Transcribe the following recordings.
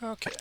Okay.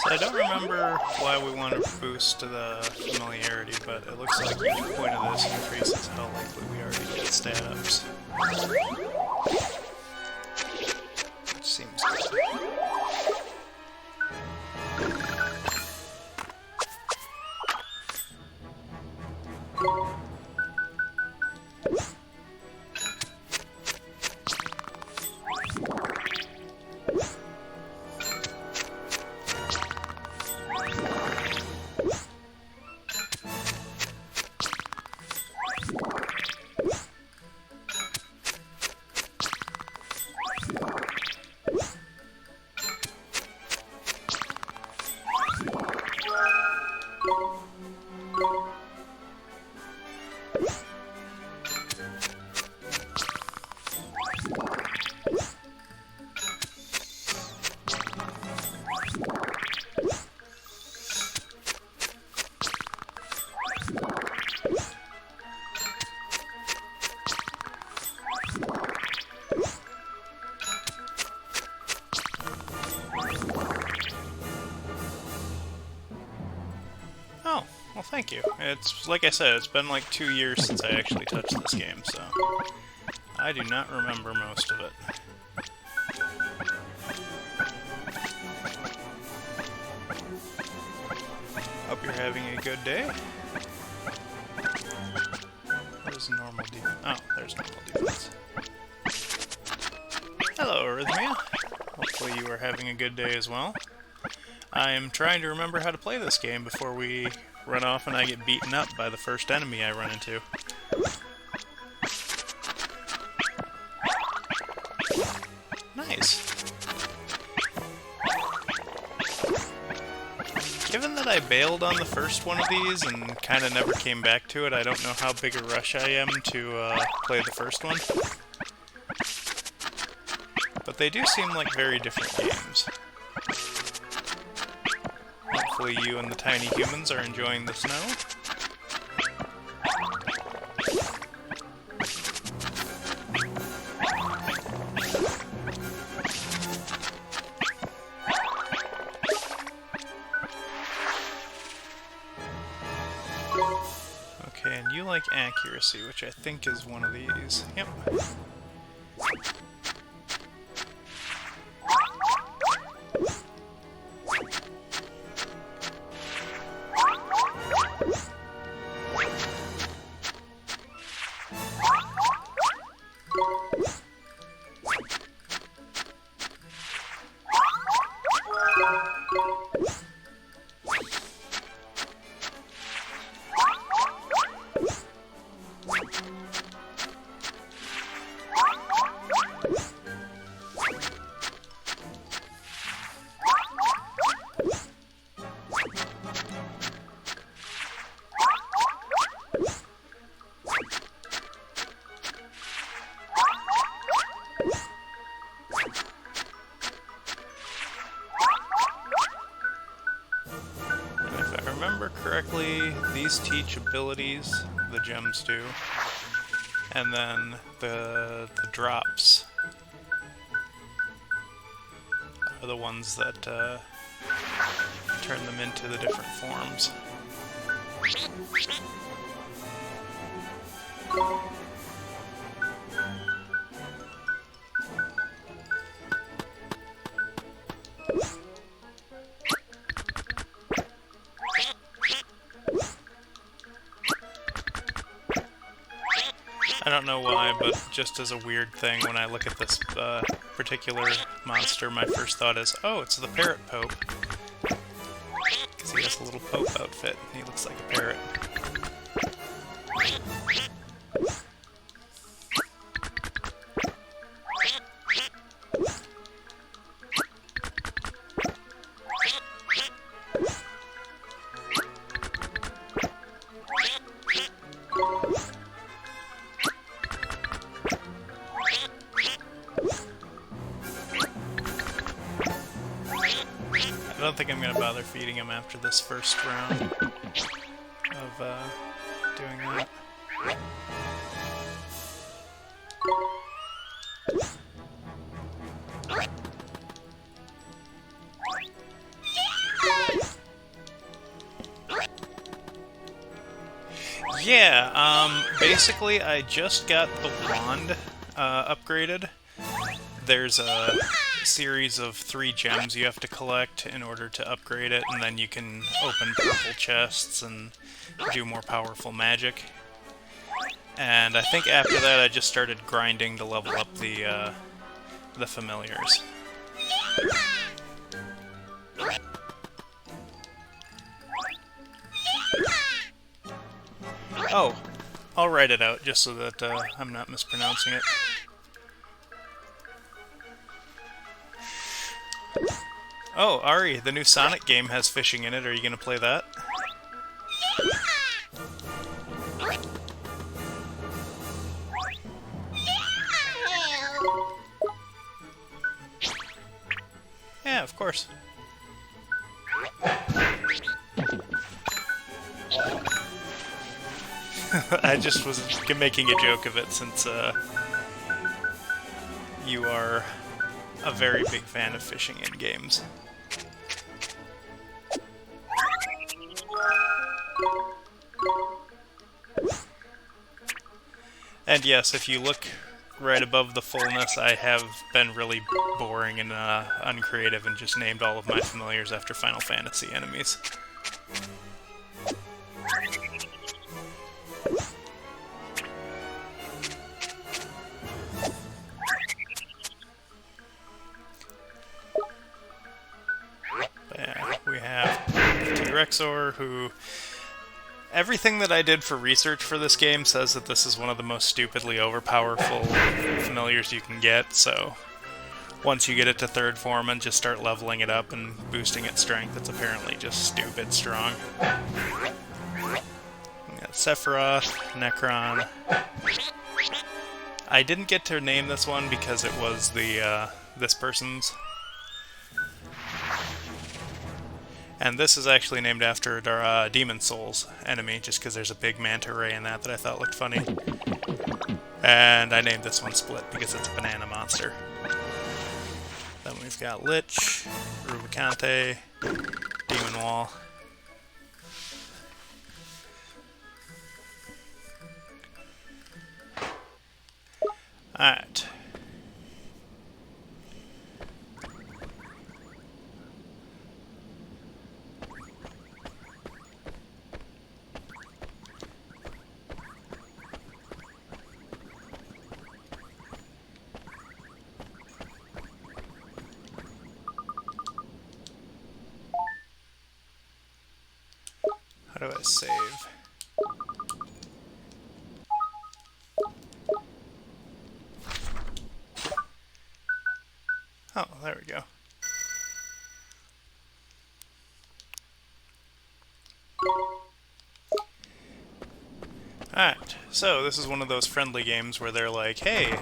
I don't remember why we want to boost the familiarity, but it looks like each point of this increases how likely we are to get stat ups. Which seems good. Oh, well thank you. It's, like I said, it's been like 2 years since I actually touched this game, so I do not remember most of it. Hope you're having a good day. What is normal defense? Oh, there's normal defense. Hello, Arrhythmia. Hopefully you are having a good day as well. I am trying to remember how to play this game before we run off and I get beaten up by the first enemy I run into. Nice. Given that I bailed on the first one of these and kind of never came back to it, I don't know how big a rush I am to play the first one. But they do seem like very different games. Hopefully you and the tiny humans are enjoying the snow. Okay, and you like accuracy, which I think is one of these. Yep. Correctly, these teach abilities, the gems do, and then the drops are the ones that turn them into the different forms. I don't know why, but just as a weird thing, when I look at this particular monster, my first thought is, oh, it's the Parrot Pope. Because he has a little Pope outfit, and he looks like a parrot. I don't think I'm going to bother feeding him after this first round of doing that. Yeah, basically I just got the wand upgraded. There's a series of 3 gems you have to collect in order to upgrade it, and then you can open purple chests and do more powerful magic. And I think after that I just started grinding to level up the familiars. Oh, I'll write it out just so that I'm not mispronouncing it. Oh, Ari, the new Sonic game has fishing in it. Are you going to play that? Yeah, of course. I just was making a joke of it since you are a very big fan of fishing in games. And yes, if you look right above the fullness, I have been really boring and uncreative and just named all of my familiars after Final Fantasy enemies. Yeah, we have T-Rexor, who Everything that I did for research for this game says that this is one of the most stupidly overpowerful familiars you can get, so once you get it to third form and just start leveling it up and boosting its strength, it's apparently just stupid strong. We got Sephiroth, Necron. I didn't get to name this one because it was the this person's. And this is actually named after our Demon Souls enemy, just because there's a big manta ray in that I thought looked funny. And I named this one Split because it's a banana monster. Then we've got Lich, Rubicante, Demon Wall. Alright. How do I save? Oh, there we go. Alright, so this is one of those friendly games where they're like, hey,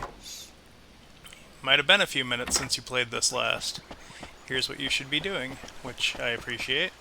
might have been a few minutes since you played this last. Here's what you should be doing, which I appreciate.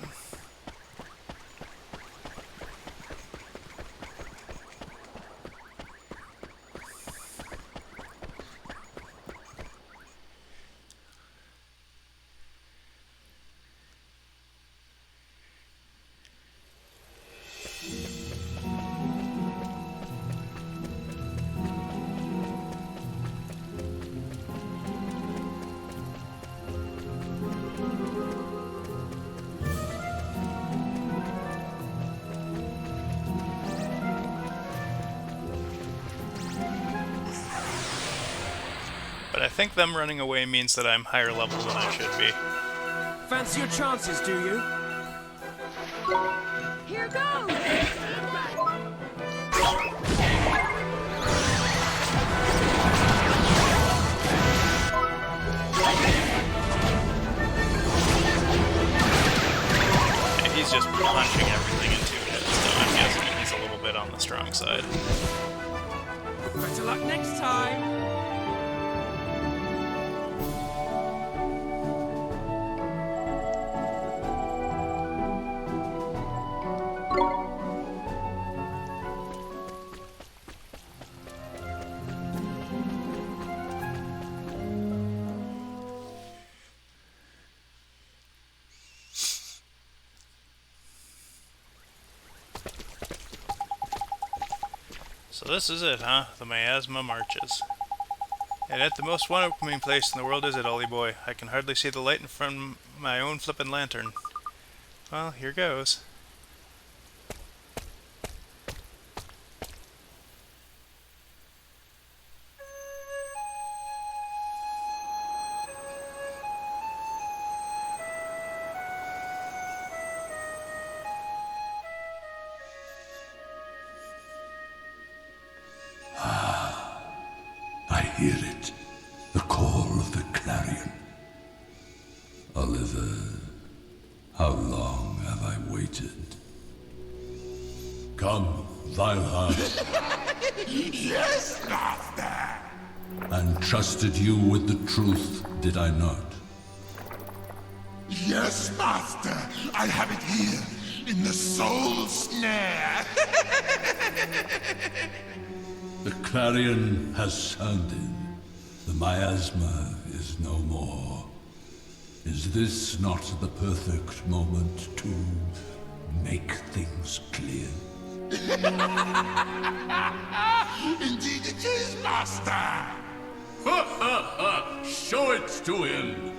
But I think them running away means that I'm higher level than I should be. Fancy your chances, do you? Here goes! And he's just punching everything into it, so I'm guessing he's a little bit on the strong side. Better luck next time! So this is it, huh? The miasma marches. And at the most welcoming place in the world is it, Ollie boy. I can hardly see the light from my own flippin' lantern. Well, here goes. I hear it, the call of the clarion. Oliver, how long have I waited? Come, vile heart. Yes, Master! And trusted you with the truth, did I not? Yes, Master! I have it here, in the soul snare! The clarion has sounded. The miasma is no more. Is this not the perfect moment to make things clear? Indeed it is, Master! Show it to him!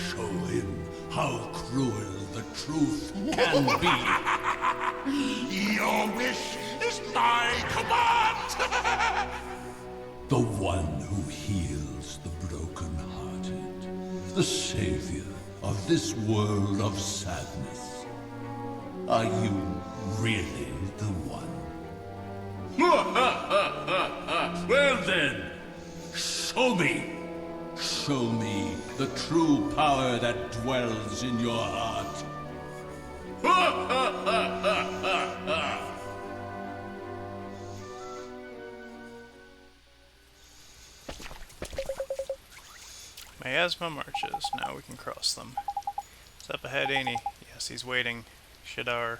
Show him how cruel the truth can be. Your wish is my command! The one who heals the broken-hearted, the savior of this world of sadness. Are you really the one? Well then, show me! Show me the true power that dwells in your heart. Miasma marches. Now we can cross them. It's up ahead, ain't he? Yes, he's waiting. Shadar.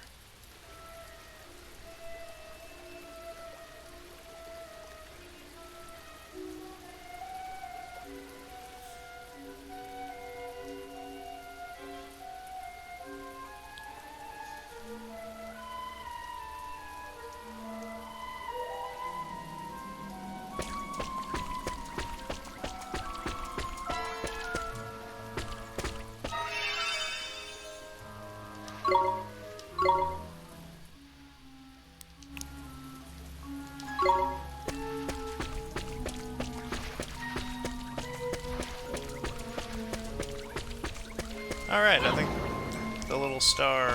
Alright, I think the little star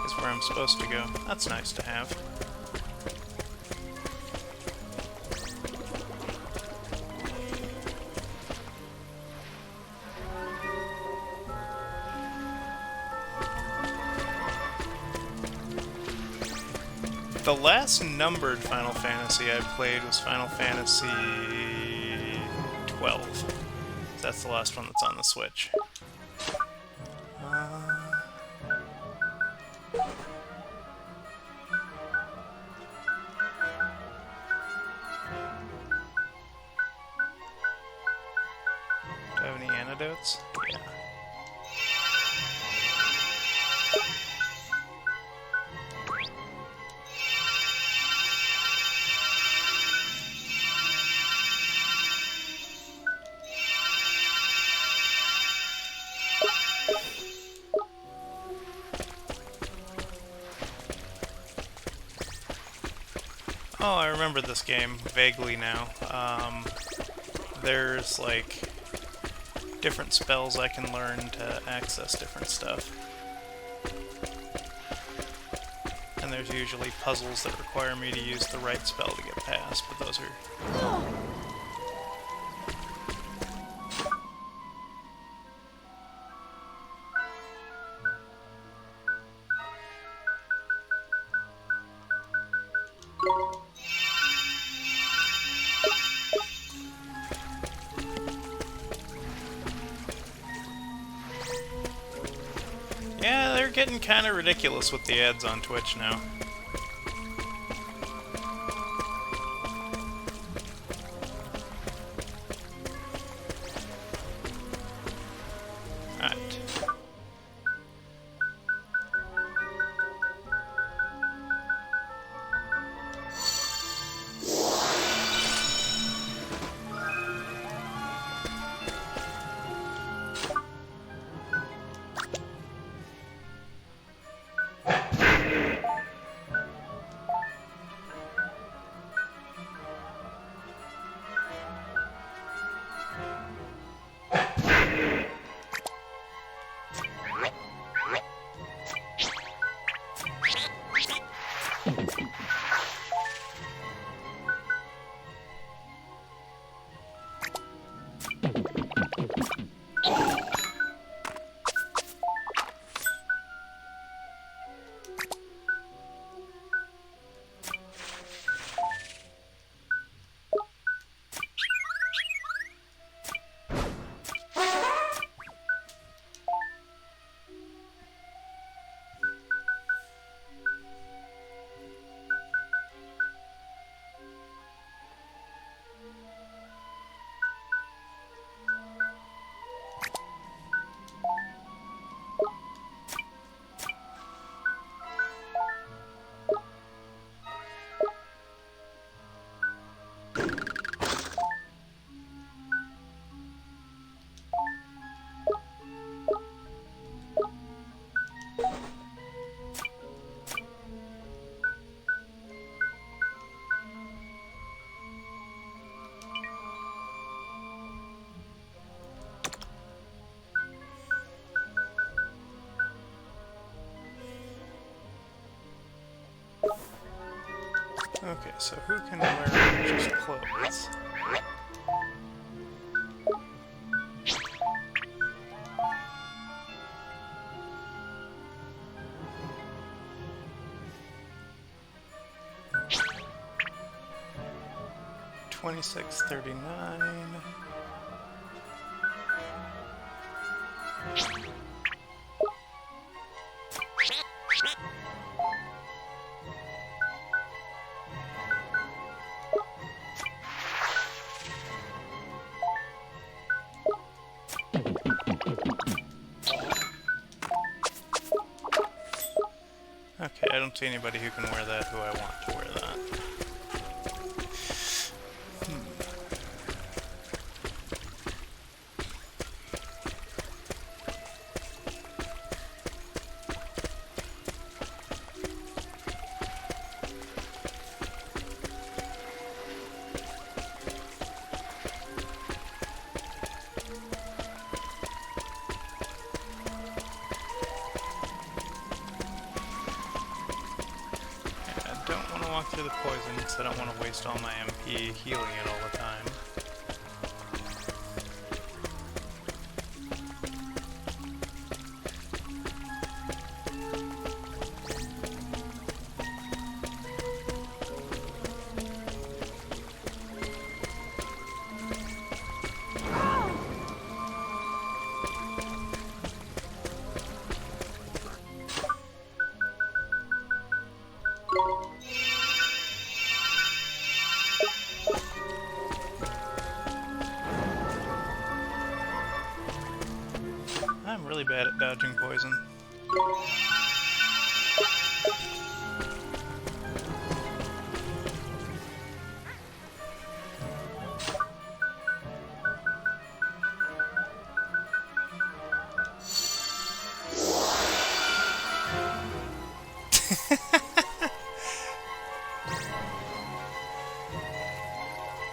is where I'm supposed to go. That's nice to have. The last numbered Final Fantasy I played was Final Fantasy 12. That's the last one that's on the Switch. Do I have any antidotes? Yeah. Oh, I remember this game vaguely now. There's like different spells I can learn to access different stuff. And there's usually puzzles that require me to use the right spell to get past, but those are... Yeah, they're getting kind of ridiculous with the ads on Twitch now. Alright. Okay, so who can wear just clothes? $26.39. Okay, I don't see anybody who can wear that who I want to wear that. I don't want to walk through the poison because I don't want to waste all my MP healing it all the time. I'm really bad at dodging poison.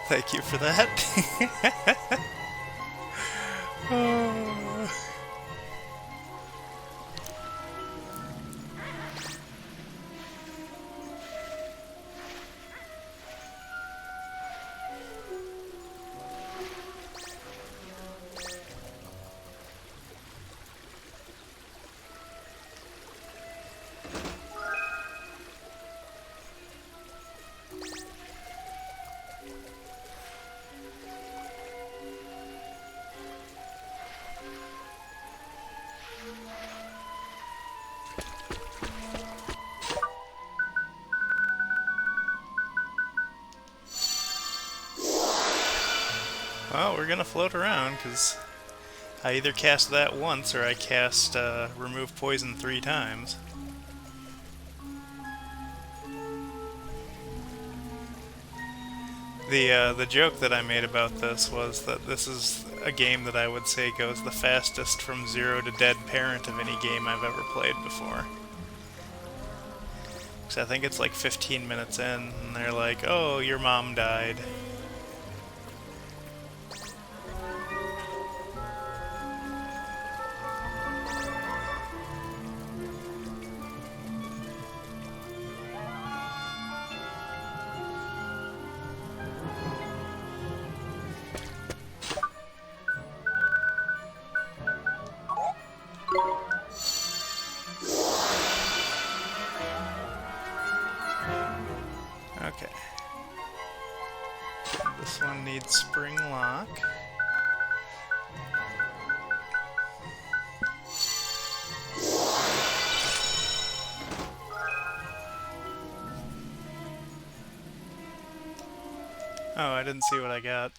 Thank you for that. Oh. Well, we're gonna float around, because I either cast that once or I cast remove poison 3 times. The joke that I made about this was that this is a game that I would say goes the fastest from 0 to dead parent of any game I've ever played before. Because I think it's like 15 minutes in, and they're like, oh, your mom died. Okay. This one needs spring lock. Oh, I didn't see what I got.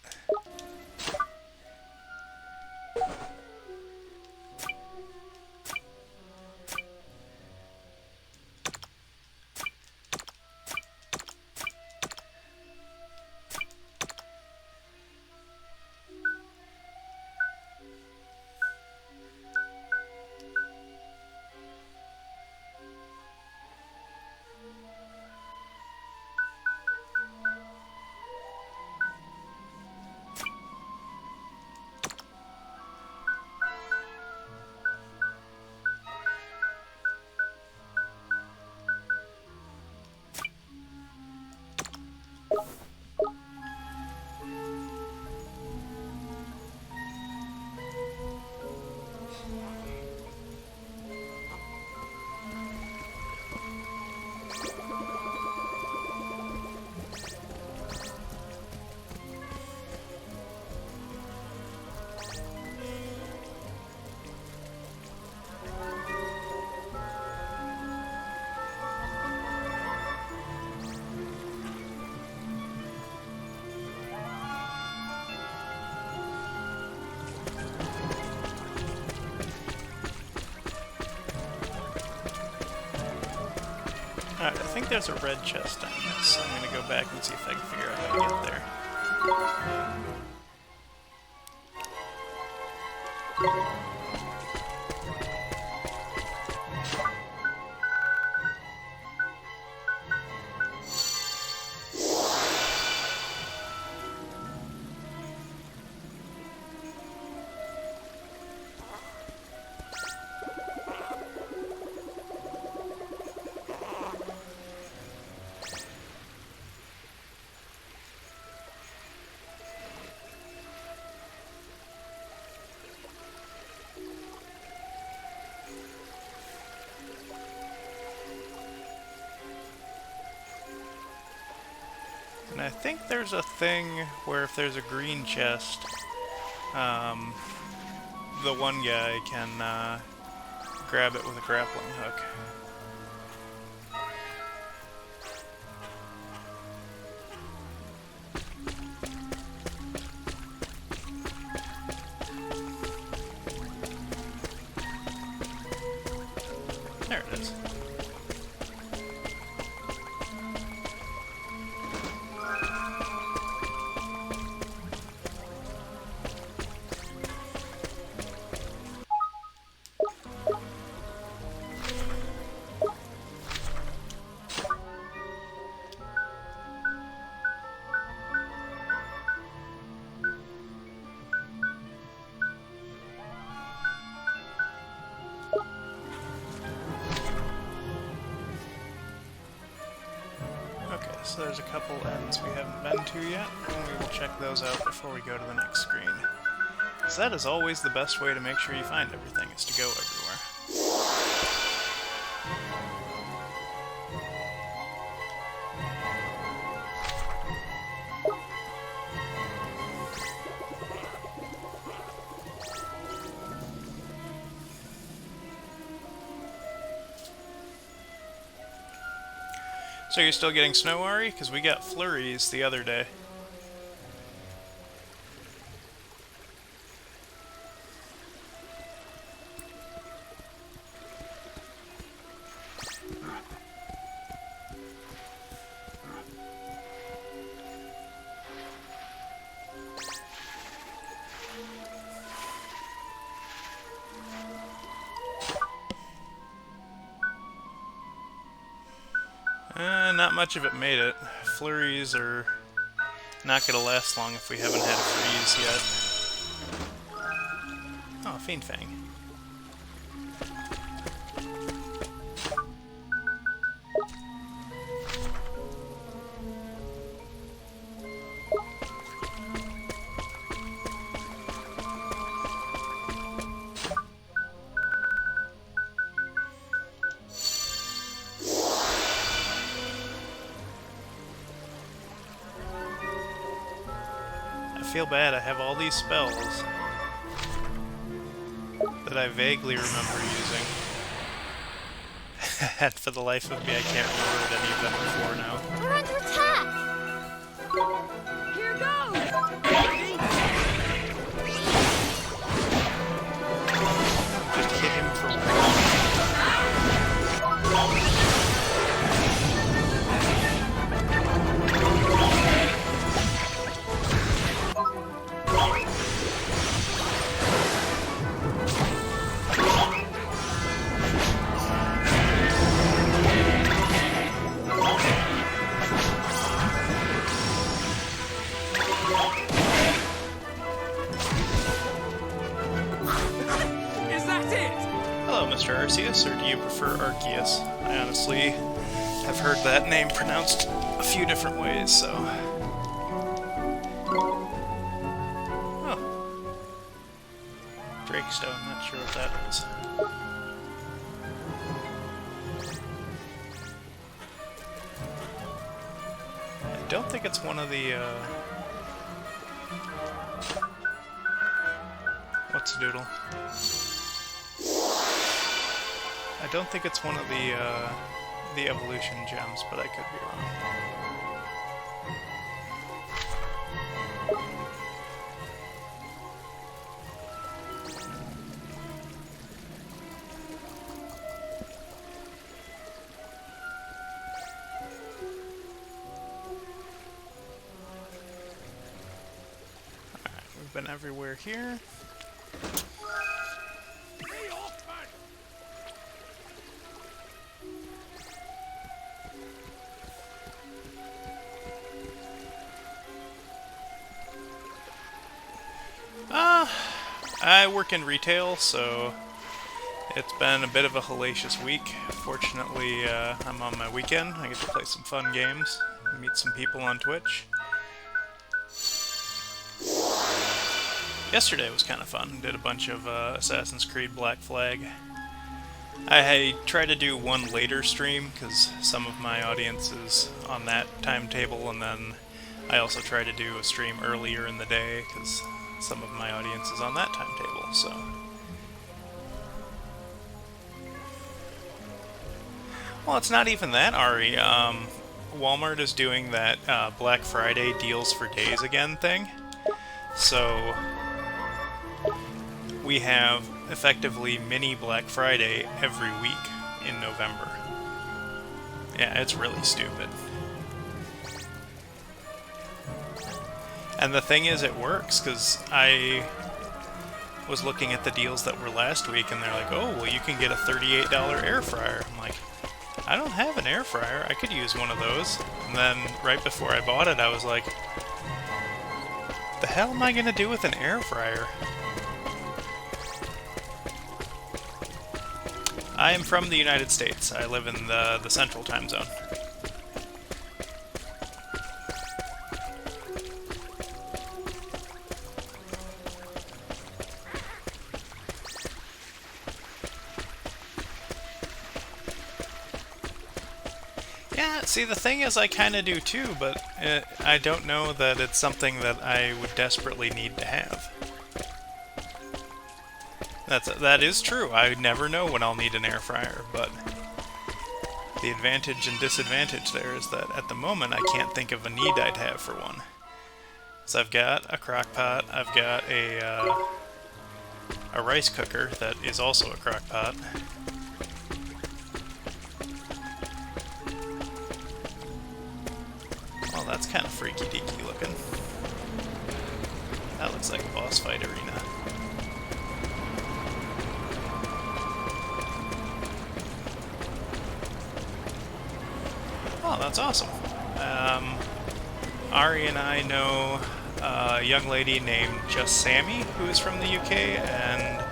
Alright, I think there's a red chest on this. I'm gonna go back and see if I can figure out how to get there. And I think there's a thing where if there's a green chest, the one guy can grab it with a grappling hook. There it is. So there's a couple ends we haven't been to yet, and we will check those out before we go to the next screen. So that is always the best way to make sure you find everything, is to go everywhere. So you're still getting snow, Ari? Because we got flurries the other day. Not much of it made it. Flurries are not going to last long if we haven't had a freeze yet. Oh, Fiend Fang. I feel bad, I have all these spells that I vaguely remember using. And for the life of me, I can't remember what any of them before now. We're under attack! Here goes! Just hit him for one. Mr. Arceus, or do you prefer Arceus? I honestly have heard that name pronounced a few different ways, so... Oh. Drakestone, not sure what that is. I don't think it's one of the, What's a doodle? I don't think it's one of the evolution gems, but I could be wrong. jumping everywhere here. I work in retail, so it's been a bit of a hellacious week. Fortunately, I'm on my weekend. I get to play some fun games, meet some people on Twitch. Yesterday was kind of fun. Did a bunch of Assassin's Creed Black Flag. I try to do one later stream, because some of my audience is on that timetable, and then I also try to do a stream earlier in the day, because some of my audience is on that timetable, so... Well, it's not even that, Ari. Walmart is doing that Black Friday deals for days again thing. So we have effectively mini Black Friday every week in November. Yeah, it's really stupid. And the thing is, it works, because I was looking at the deals that were last week, and they're like, oh, well, you can get a $38 air fryer. I'm like, I don't have an air fryer. I could use one of those. And then right before I bought it, I was like, the hell am I going to do with an air fryer? I am from the United States. I live in the Central Time Zone. Yeah, see, the thing is, I kind of do too, but I don't know that it's something that I would desperately need to have. That is true. I never know when I'll need an air fryer, but the advantage and disadvantage there is that at the moment I can't think of a need I'd have for one. So I've got a crock pot, I've got a rice cooker that is also a crock pot. Well, that's kind of freaky-deaky looking. That looks like a boss fight arena. Oh, that's awesome. Ari and I know a young lady named Just Sammy, who is from the UK, and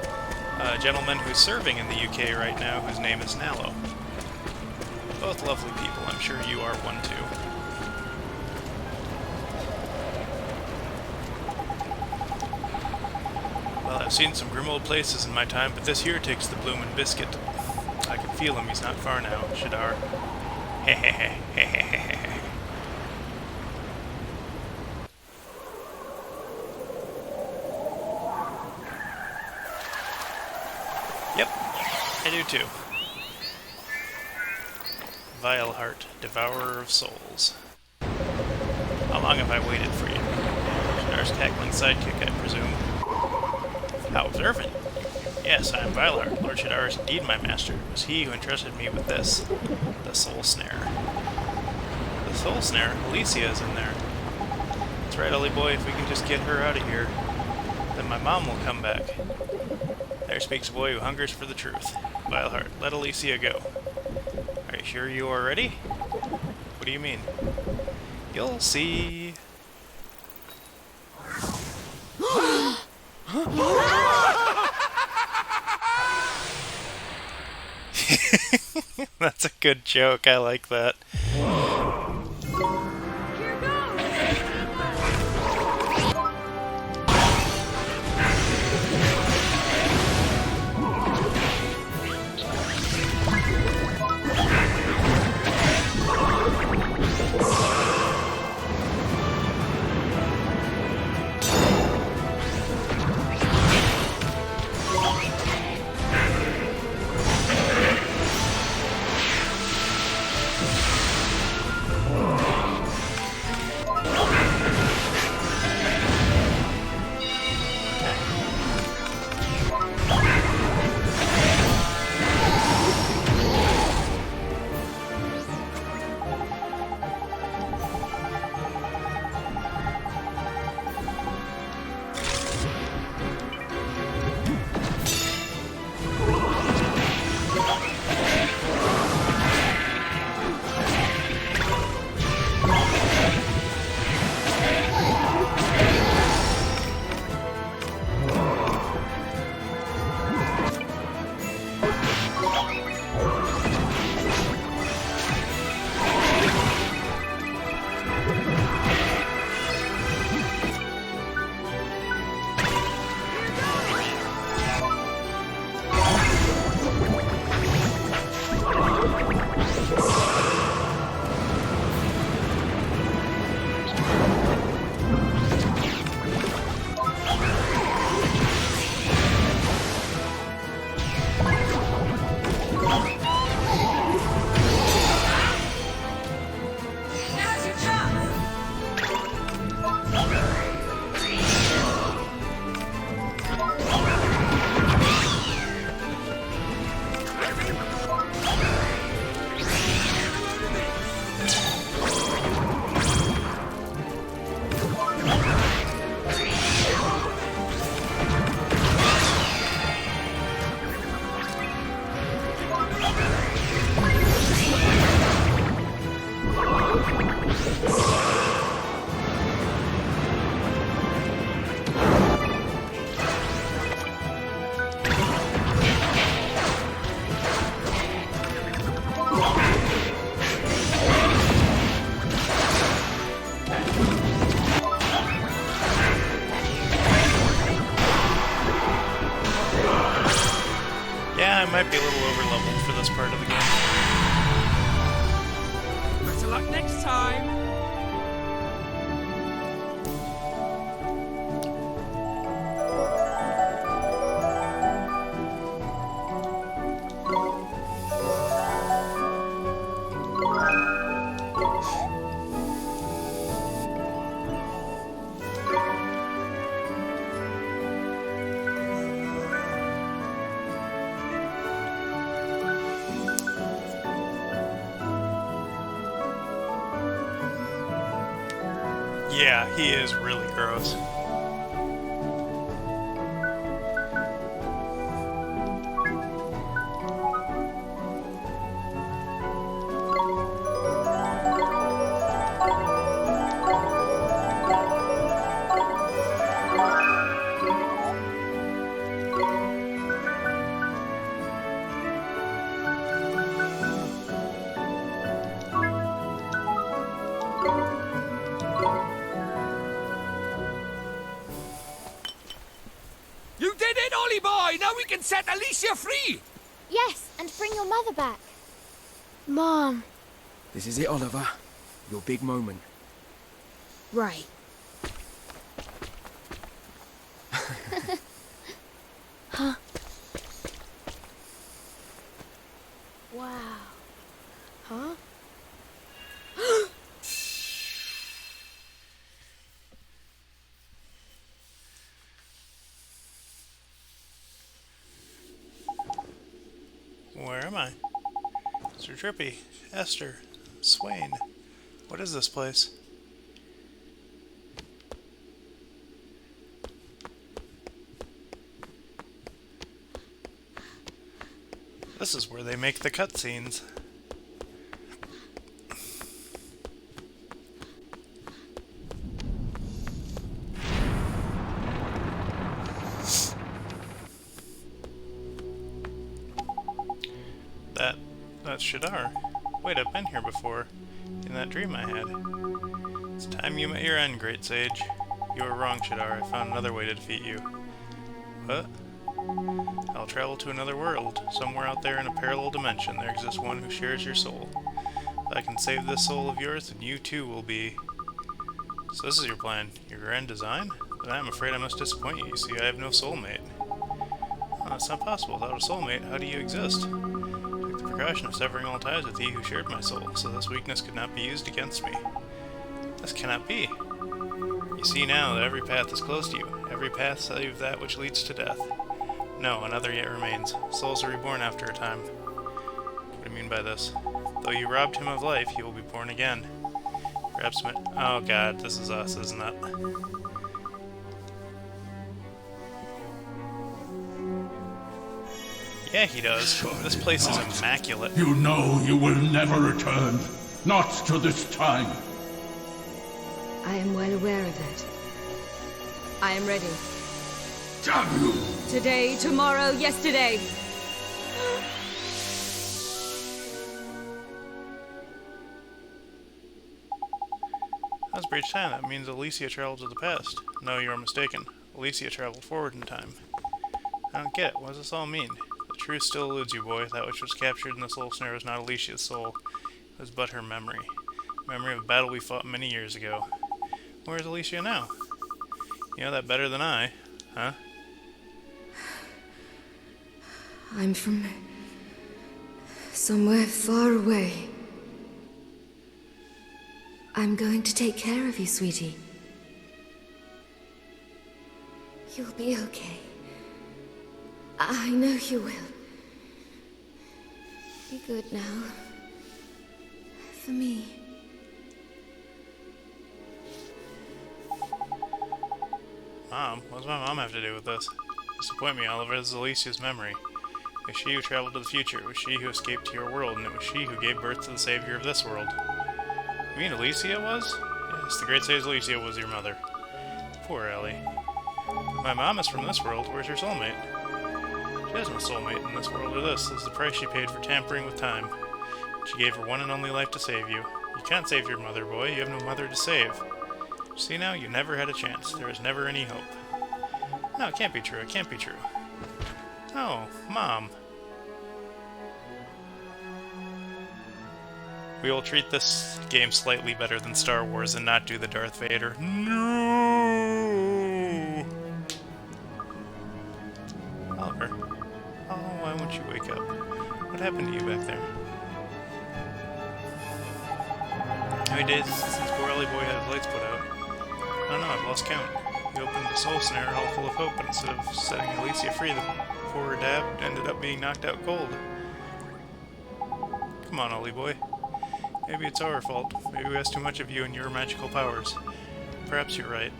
a gentleman who's serving in the UK right now, whose name is Nallo. Both lovely people. I'm sure you are one too. Well, I've seen some grim old places in my time, but this here takes the bloomin' biscuit. I can feel him. He's not far now, Shadar. Yep, I do too. Vile Heart, Devourer of Souls. How long have I waited for you? Shadar's cackling sidekick, I presume. How observant. Yes, I am Vilar. Lord Shadar is indeed my master. It was he who entrusted me with this, the Soul Snare. The Soul Snare? Alicia is in there. That's right, Ollie boy, if we can just get her out of here, then my mom will come back. There speaks a boy who hungers for the truth. Vile Heart, let Alicia go. Are you sure you are ready? What do you mean? You'll see. That's a good joke. I like that. Yeah, I might be a little over-leveled for this part of the game. Better luck next time. Yeah, he is really gross. You did it, Ollie boy! Now we can set Alicia free! Yes, and bring your mother back. Mom. This is it, Oliver. Your big moment. Right. Huh? Wow. Huh? Where am I? Mr. Trippy, Esther, Swain. What is this place? This is where they make the cutscenes. That's Shadar. Wait, I've been here before. In that dream I had. It's time you met your end, great sage. You were wrong, Shadar. I found another way to defeat you. What? I'll travel to another world. Somewhere out there in a parallel dimension, there exists one who shares your soul. If I can save this soul of yours, then you too will be... So this is your plan. Your grand design? Then I'm afraid I must disappoint you. You see, I have no soulmate. Oh, that's not possible. Without a soulmate, how do you exist? Took the precaution of severing all ties with he who shared my soul, so this weakness could not be used against me. This cannot be. You see now that every path is closed to you. Every path save that which leads to death. No, another yet remains. Souls are reborn after a time. What do you mean by this? Though you robbed him of life, he will be born again. Perhaps oh god, this is us, isn't it? Yeah, he does. This place is immaculate. You know you will never return. Not to this time. I am well aware of that. I am ready. Damn you! Today, tomorrow, yesterday. That's breach time. That means Alicia traveled to the past. No, you are mistaken. Alicia traveled forward in time. I don't get it. What does this all mean? The truth still eludes you, boy. That which was captured in the soul snare was not Alicia's soul. It was but her memory. Memory of a battle we fought many years ago. Where is Alicia now? You know that better than I, huh? I'm from somewhere far away. I'm going to take care of you, sweetie. You'll be okay. I know you will. Be good now. For me. Mom? What does my mom have to do with this? Disappoint me, Oliver. This is Alicia's memory. It was she who traveled to the future. It was she who escaped to your world, and it was she who gave birth to the savior of this world. You mean Alicia was? Yes, the great sage Alicia was your mother. Poor Ellie. My mom is from this world. Where's her soulmate? She has no soulmate in this world or this. This is the price she paid for tampering with time. She gave her one and only life to save you. You can't save your mother, boy. You have no mother to save. See now, you never had a chance. There is never any hope. No, it can't be true. It can't be true. Oh, Mom. We will treat this game slightly better than Star Wars and not do the Darth Vader. No! Oliver. Oh, why won't you wake up? What happened to you back there? How many days since poor Ellie boy had his lights put out? I don't know, I've lost count. He opened the soul snare all full of hope, but instead of setting Alicia free, the poor dab ended up being knocked out cold. Come on, Ollie boy. Maybe it's our fault. Maybe we asked too much of you and your magical powers. Perhaps you're right.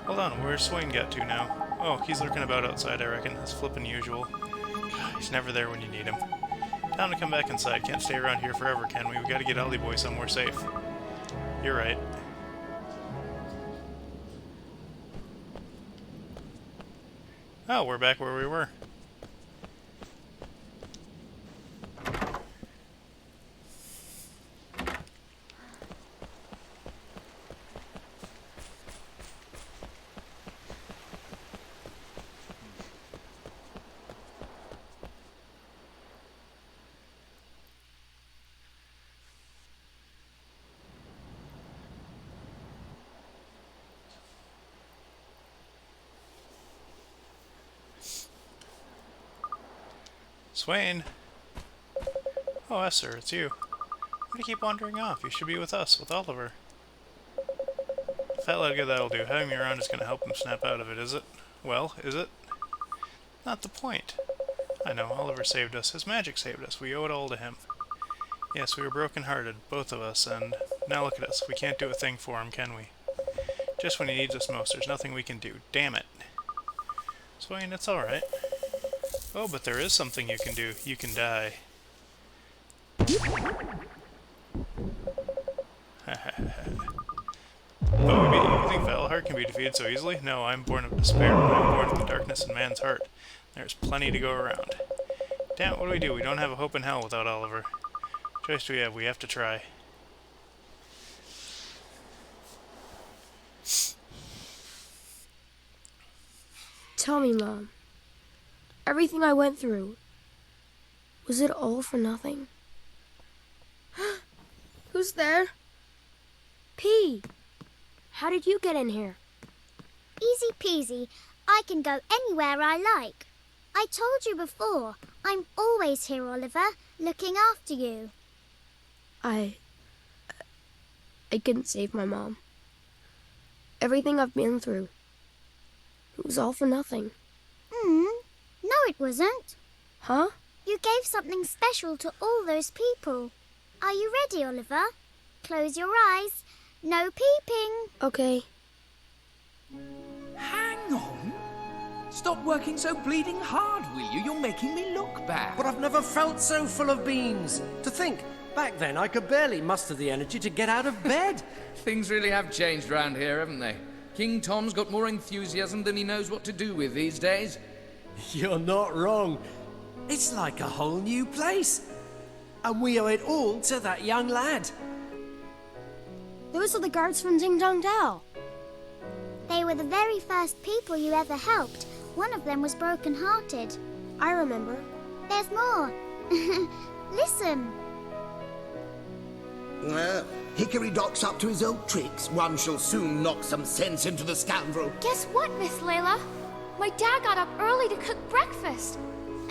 Hold on, where's Swain got to now? Oh, he's lurking about outside, I reckon. That's flippin' usual. He's never there when you need him. Time to come back inside. Can't stay around here forever, can we? We gotta get Ollie boy somewhere safe. You're right. Oh, we're back where we were. Swain! Oh, Esther, it's you. Why do you keep wandering off? You should be with us, with Oliver. Fat leg, that'll do. Having me around is going to help him snap out of it, is it? Well, is it? Not the point. I know, Oliver saved us. His magic saved us. We owe it all to him. Yes, we were broken-hearted, both of us, and now look at us. We can't do a thing for him, can we? Just when he needs us most, there's nothing we can do. Damn it. Swain, it's alright. Oh, but there is something you can do. You can die. Oh, you think Valahar can be defeated so easily? No, I'm born of despair. I'm born of the darkness in man's heart. There's plenty to go around. Damn it, what do? We don't have a hope in hell without Oliver. What choice do we have? We have to try. Tell me, Mom. Everything I went through, was it all for nothing? Who's there? P. How did you get in here? Easy peasy. I can go anywhere I like. I told you before, I'm always here, Oliver, looking after you. I couldn't save my mom. Everything I've been through, it was all for nothing. No, it wasn't. Huh? You gave something special to all those people. Are you ready, Oliver? Close your eyes. No peeping. Okay. Hang on. Stop working so bleeding hard, will you? You're making me look bad. But I've never felt so full of beans. To think, back then I could barely muster the energy to get out of bed. Things really have changed round here, haven't they? King Tom's got more enthusiasm than he knows what to do with these days. You're not wrong. It's like a whole new place. And we owe it all to that young lad. Those are the guards from Ding Dong Dell. They were the very first people you ever helped. One of them was broken-hearted. I remember. There's more. Listen. Hickory Doc's up to his old tricks. One shall soon knock some sense into the scoundrel. Guess what, Miss Layla? My dad got up early to cook breakfast.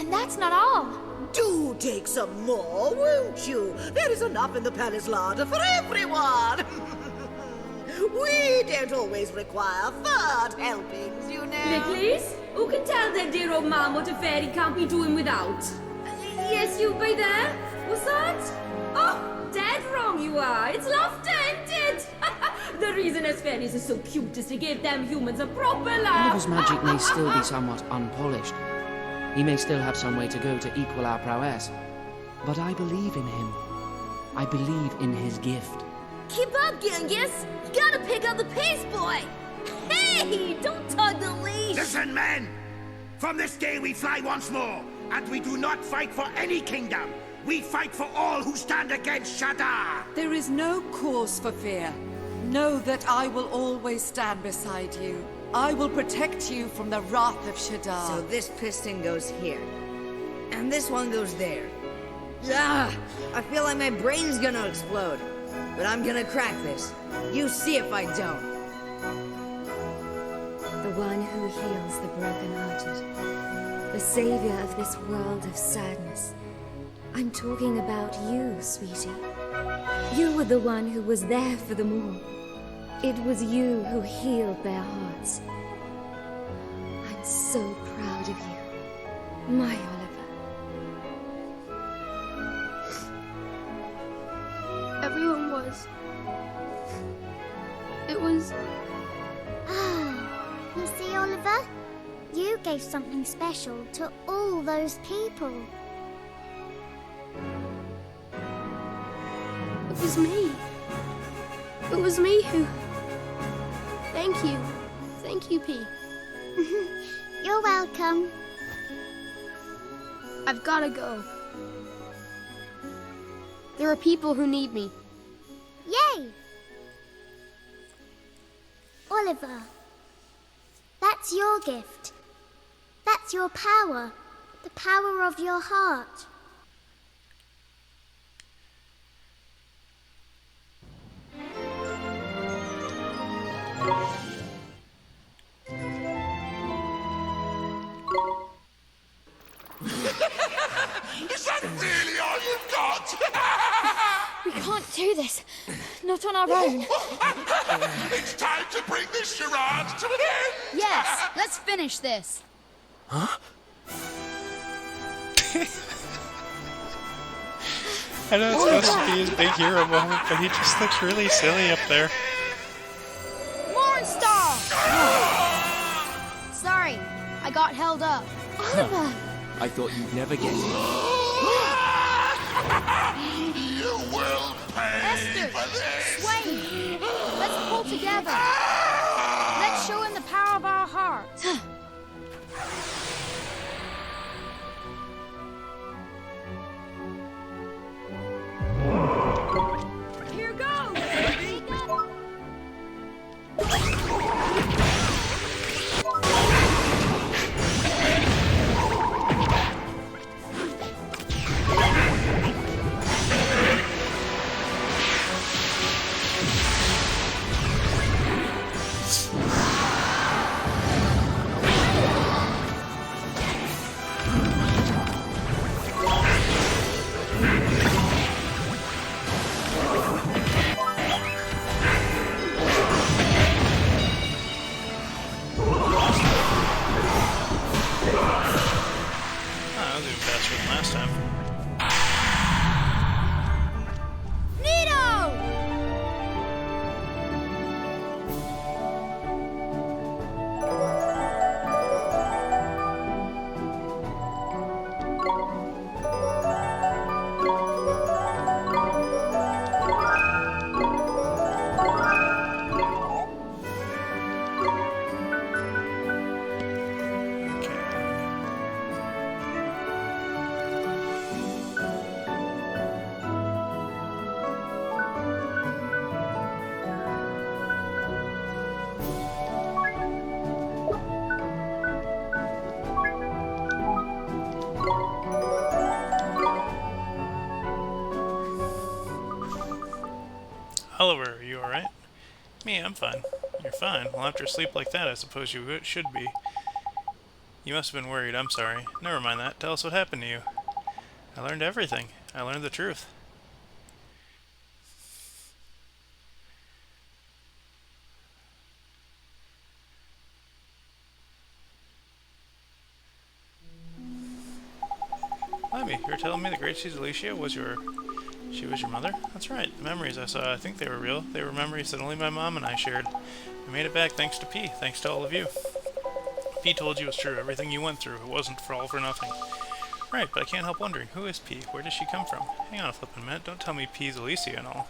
And that's not all. Do take some more, won't you? There is enough in the palace larder for everyone. We don't always require third helpings, you know. Please? Who can tell their dear old man what a fairy can't be doing without? Yes, you by there? What's that? Oh, dead wrong you are. It's laughter, ain't it? The reason us fairies are so cute is to give them humans a proper laugh. Oliver's magic may still be somewhat unpolished. He may still have some way to go to equal our prowess. But I believe in him. I believe in his gift. Keep up, Genghis! You gotta pick up the pace, boy! Hey! Don't tug the leash! Listen, men! From this day we fly once more, and we do not fight for any kingdom. We fight for all who stand against Shadar! There is no cause for fear. Know that I will always stand beside you. I will protect you from the wrath of Shadar. So this piston goes here. And this one goes there. Ah! I feel like my brain's gonna explode. But I'm gonna crack this. You see if I don't. The one who heals the broken-hearted. The savior of this world of sadness. I'm talking about you, sweetie. You were the one who was there for them all. It was you who healed their hearts. I'm so proud of you, my Oliver. Everyone was. It was. Ah, you see, Oliver? You gave something special to all those people. It was me. It was me who. Thank you. Thank you, P. You're welcome. I've gotta go. There are people who need me. Yay! Oliver, that's your gift. That's your power. The power of your heart. Is that really all you've got? We can't do this. Not on our own. It's time to bring this charade to an end! Yes, let's finish this. Huh? I know it's supposed to be his big hero moment, but he just looks really silly up there. Mornstar! Sorry, I got held up. Oliver! I thought you'd never get it. You will pay Esther! for this! Swain! Let's pull together. Let's show him the power of our hearts. Here goes! That was even faster than last time. Nito! Oliver, are you alright? Me, I'm fine. You're fine. Well, after a sleep like that, I suppose you should be. You must have been worried. I'm sorry. Never mind that. Tell us what happened to you. I learned everything. I learned the truth. Lemmy, you were telling me the Great Seas Alicia was she was your mother? That's right. The memories I saw, I think they were real. They were memories that only my mom and I shared. I made it back thanks to P, thanks to all of you. P told you it was true. Everything you went through, it wasn't all for nothing. Right, but I can't help wondering, who is P? Where does she come from? Hang on a flippin' minute, don't tell me P's Alicia and all.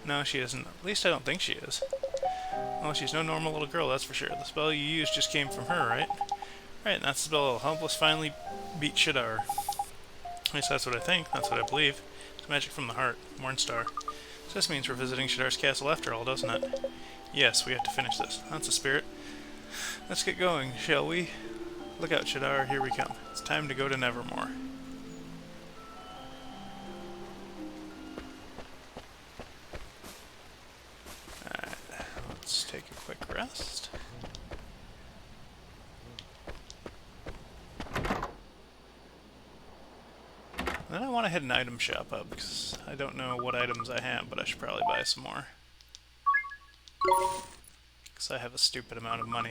No, she isn't. At least I don't think she is. Well, she's no normal little girl, that's for sure. The spell you used just came from her, right? Right, and that's the spell that'll help us finally beat Shadar. At least that's what I think, that's what I believe. It's magic from the heart, Mornstar. So this means we're visiting Shadar's castle after all, doesn't it? Yes, we have to finish this. That's the spirit. Let's get going, shall we? Look out, Shadar, here we come. It's time to go to Nevermore. Alright, let's take a quick rest. Then I want to hit an item shop up, because I don't know what items I have, but I should probably buy some more. Because I have a stupid amount of money.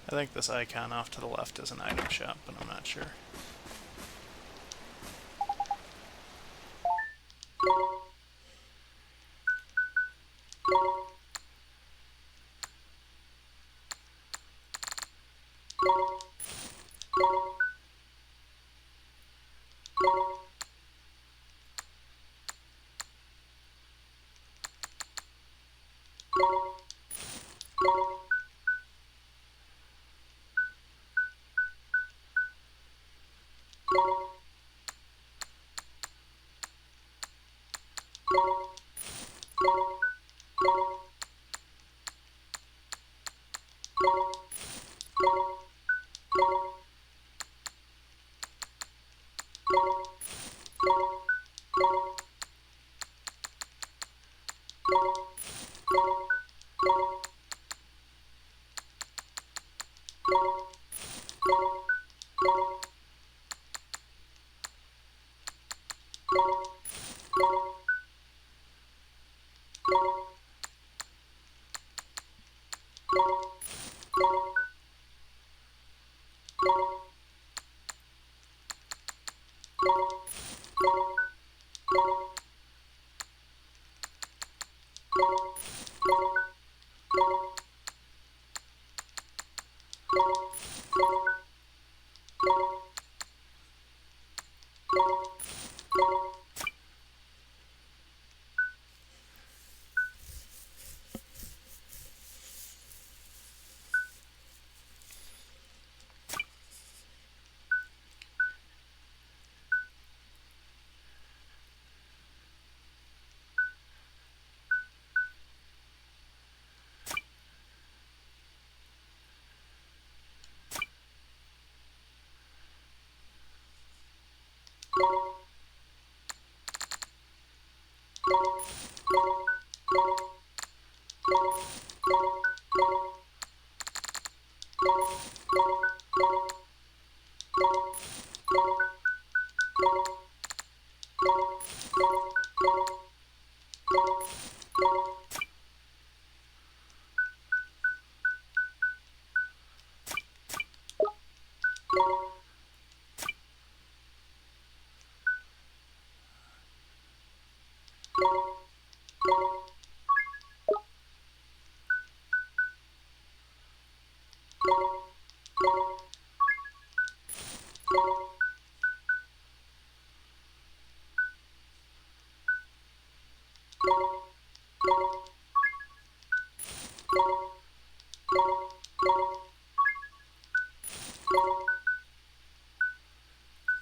I think this icon off to the left is an item shop, but I'm not sure.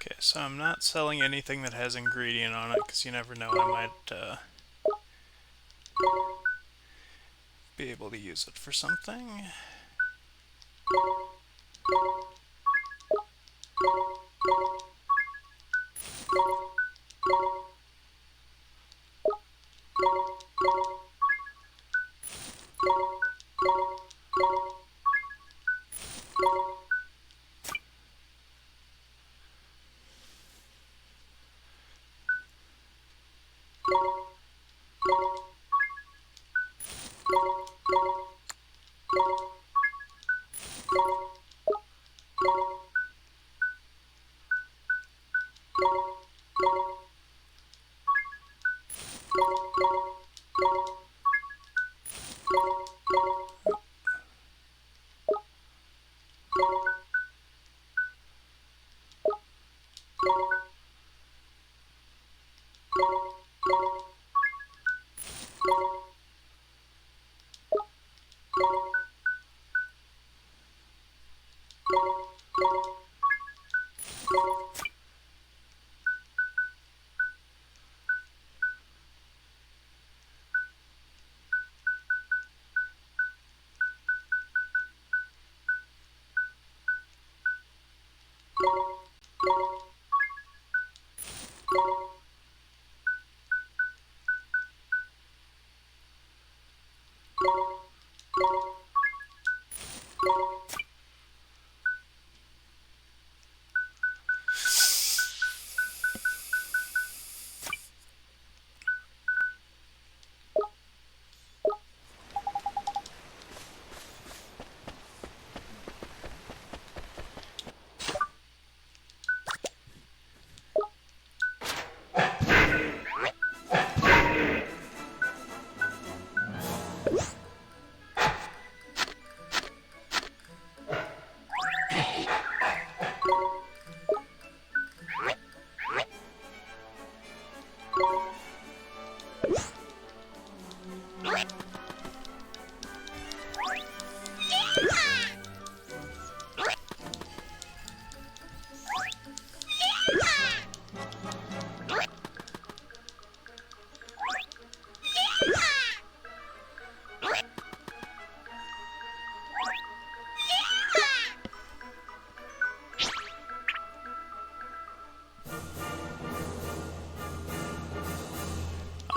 Okay, so I'm not selling anything that has ingredient on it, because you never know, I might be able to use it for something.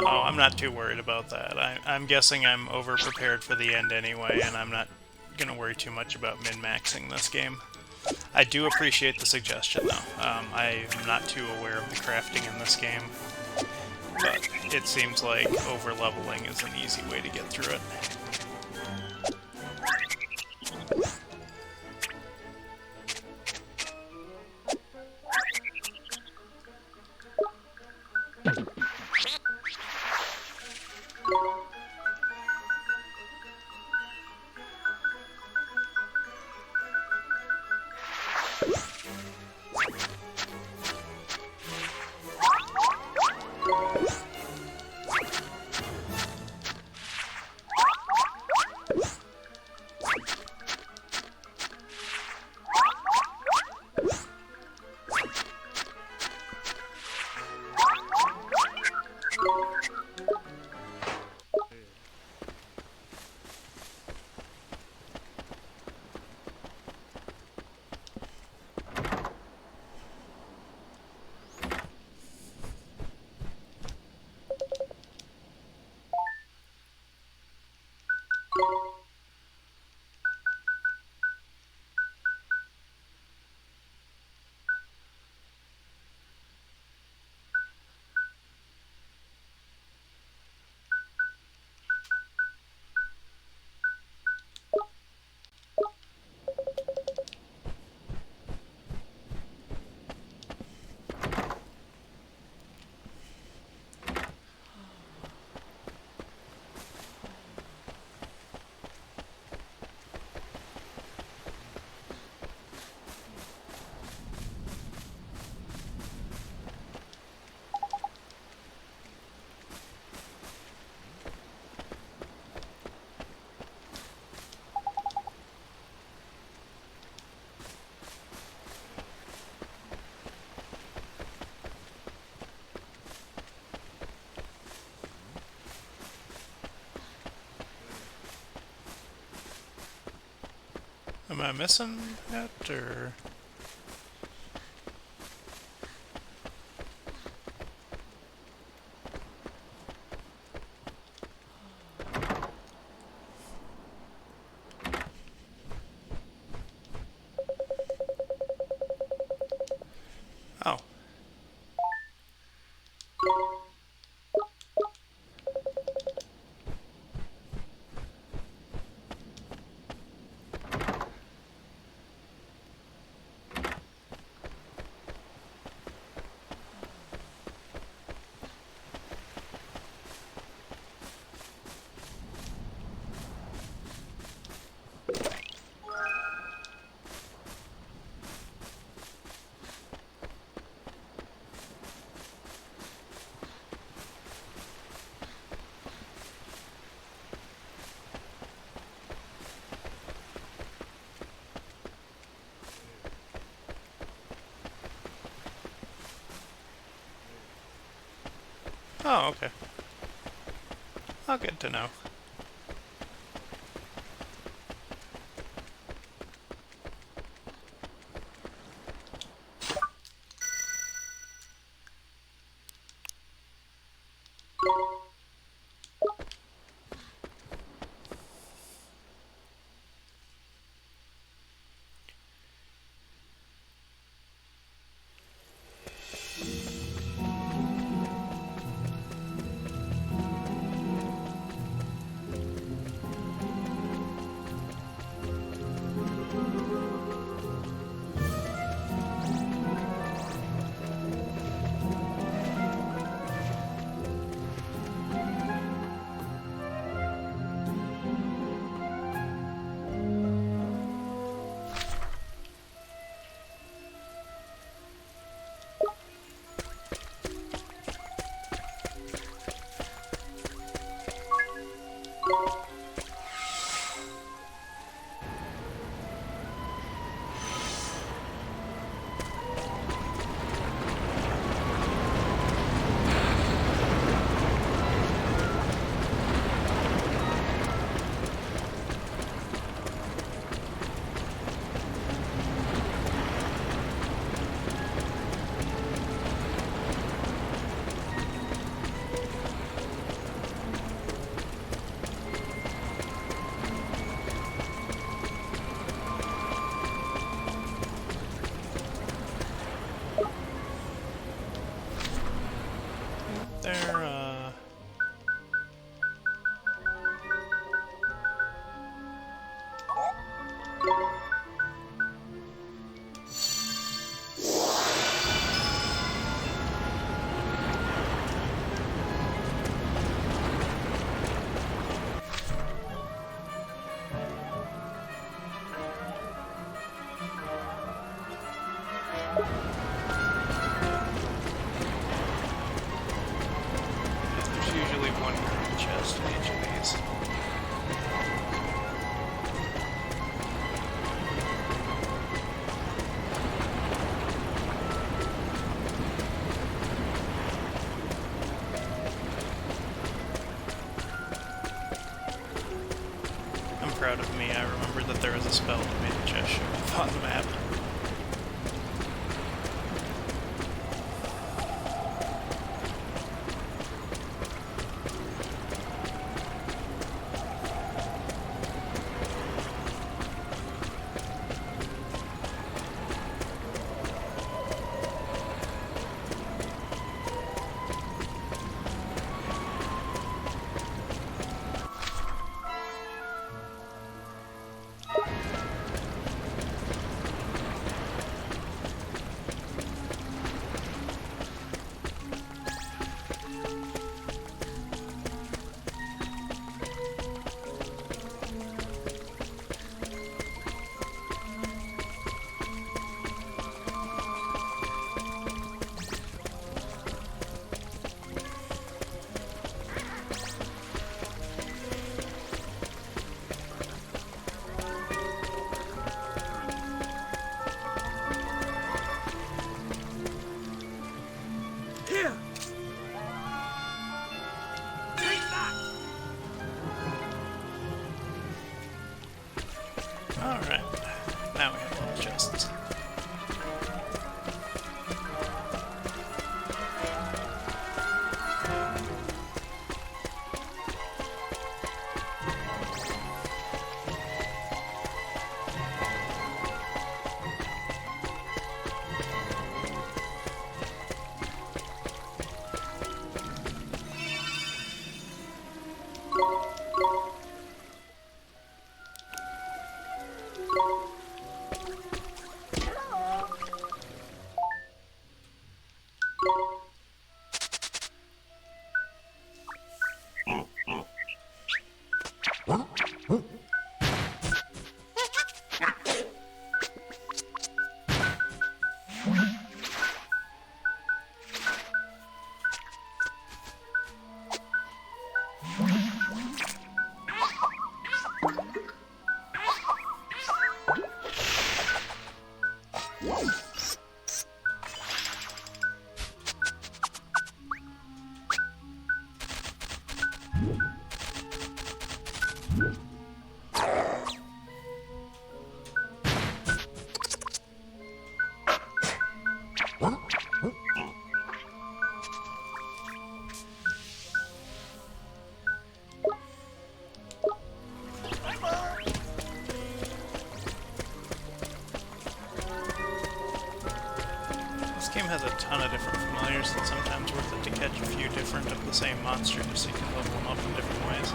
Oh, I'm not too worried about that. I'm guessing I'm over-prepared for the end anyway, and I'm not going to worry too much about min-maxing this game. I do appreciate the suggestion, though. I'm not too aware of the crafting in this game, but it seems like over-leveling is an easy way to get through it. Am I missing it, or...? Oh. Oh, okay. Oh, good to know. There's usually one green chest in each of these. I'm proud of me, I remembered that there was a spell that made the chest show up on the map. Alright, now we have little chests. game has a ton of different familiars, it's sometimes worth it to catch a few different of the same monster just so you can level them up in different ways.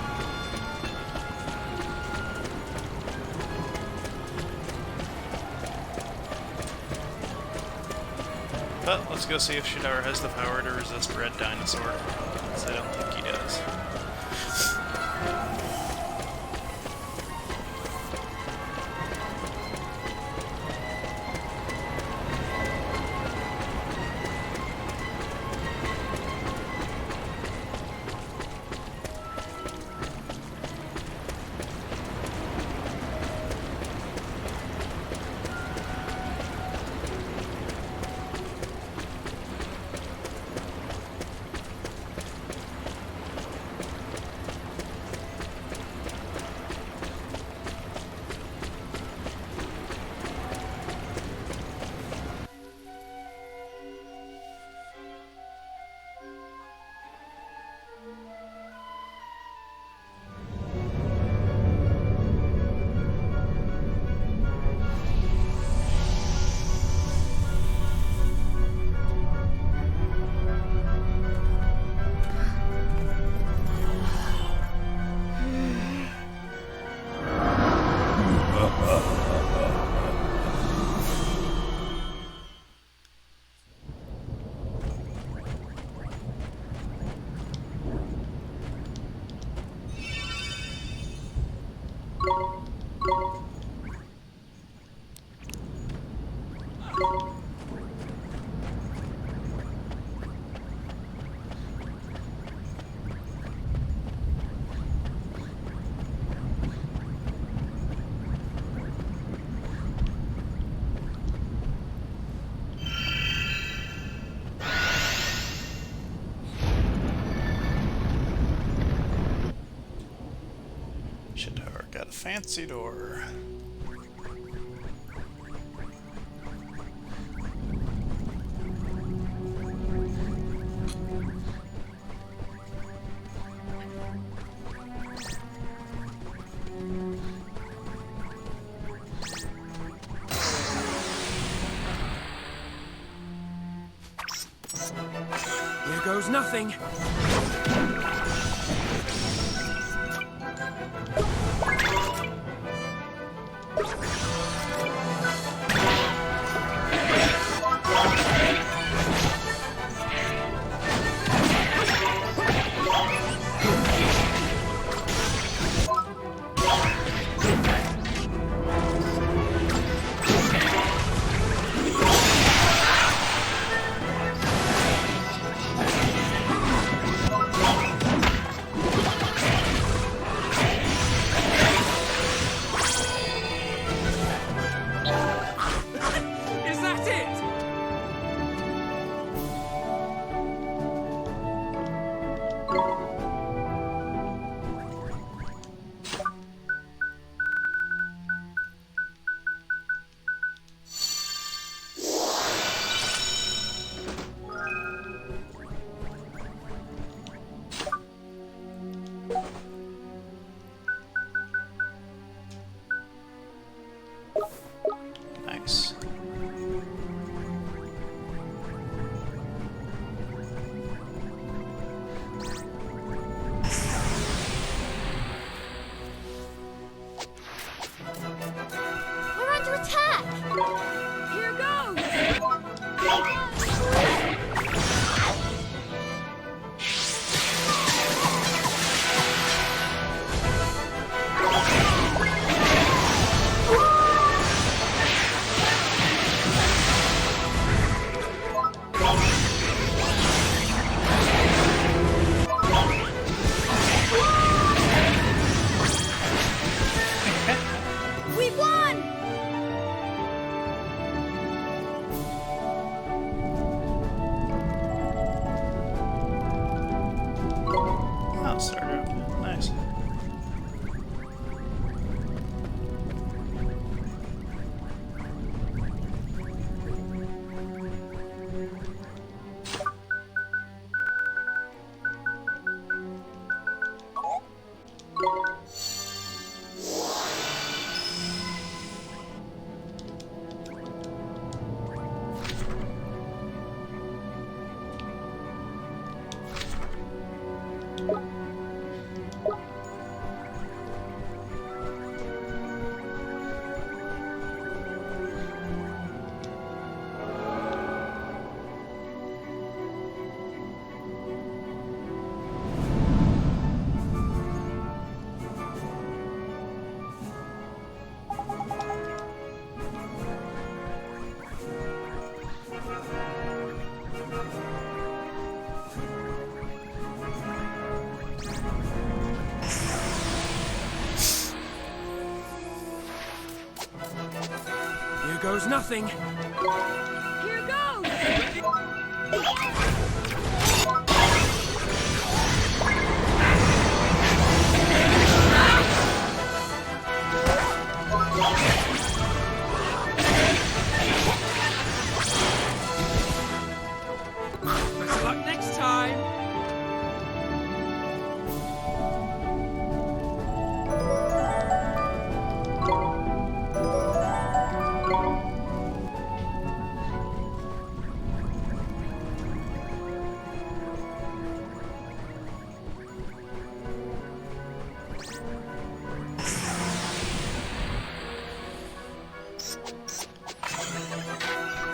But let's go see if Shadar has the power to resist Red Dinosaur, because I don't think he does. Shadar got a fancy door. Here goes nothing. goes nothing. Here goes! Better luck next time.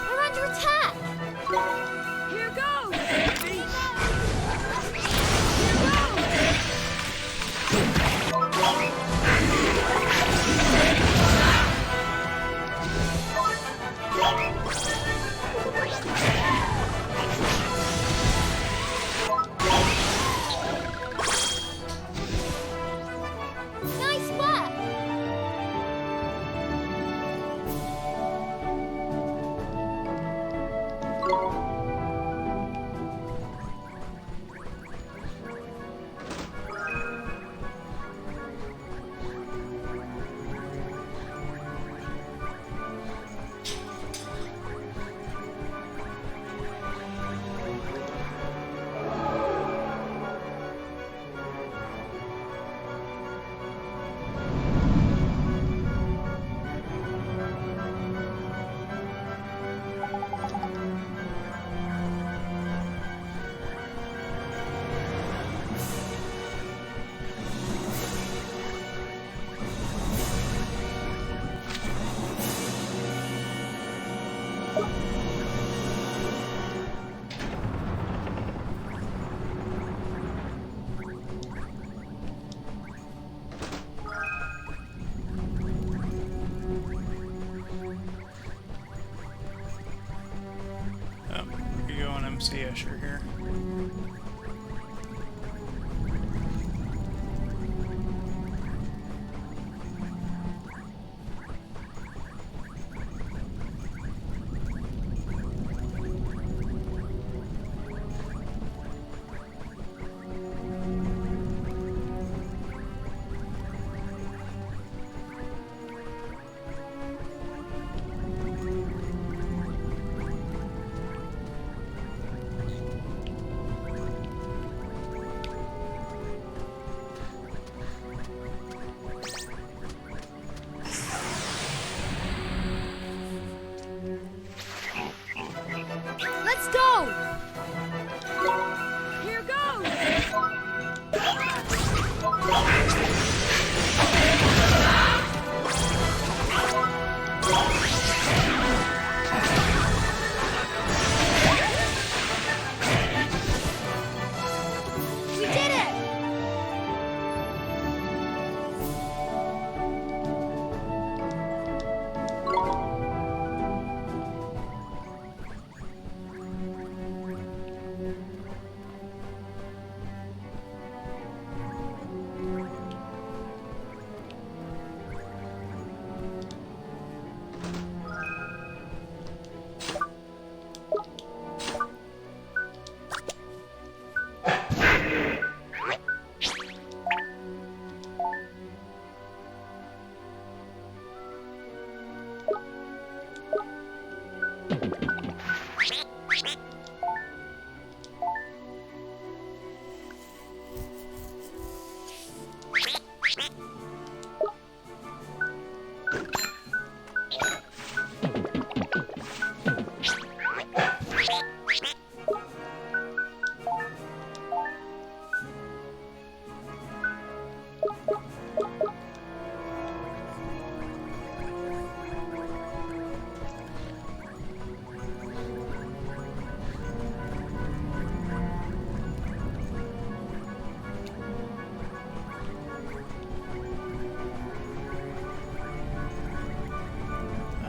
We're under attack! Here goes! Nice work! Oh, we go on MC Escher here. Let's go! Here goes! We did it!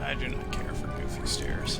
I do not care for goofy stairs.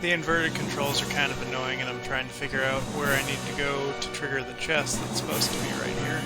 The inverted controls are kind of annoying, and I'm trying to figure out where I need to go to trigger the chest that's supposed to be right here.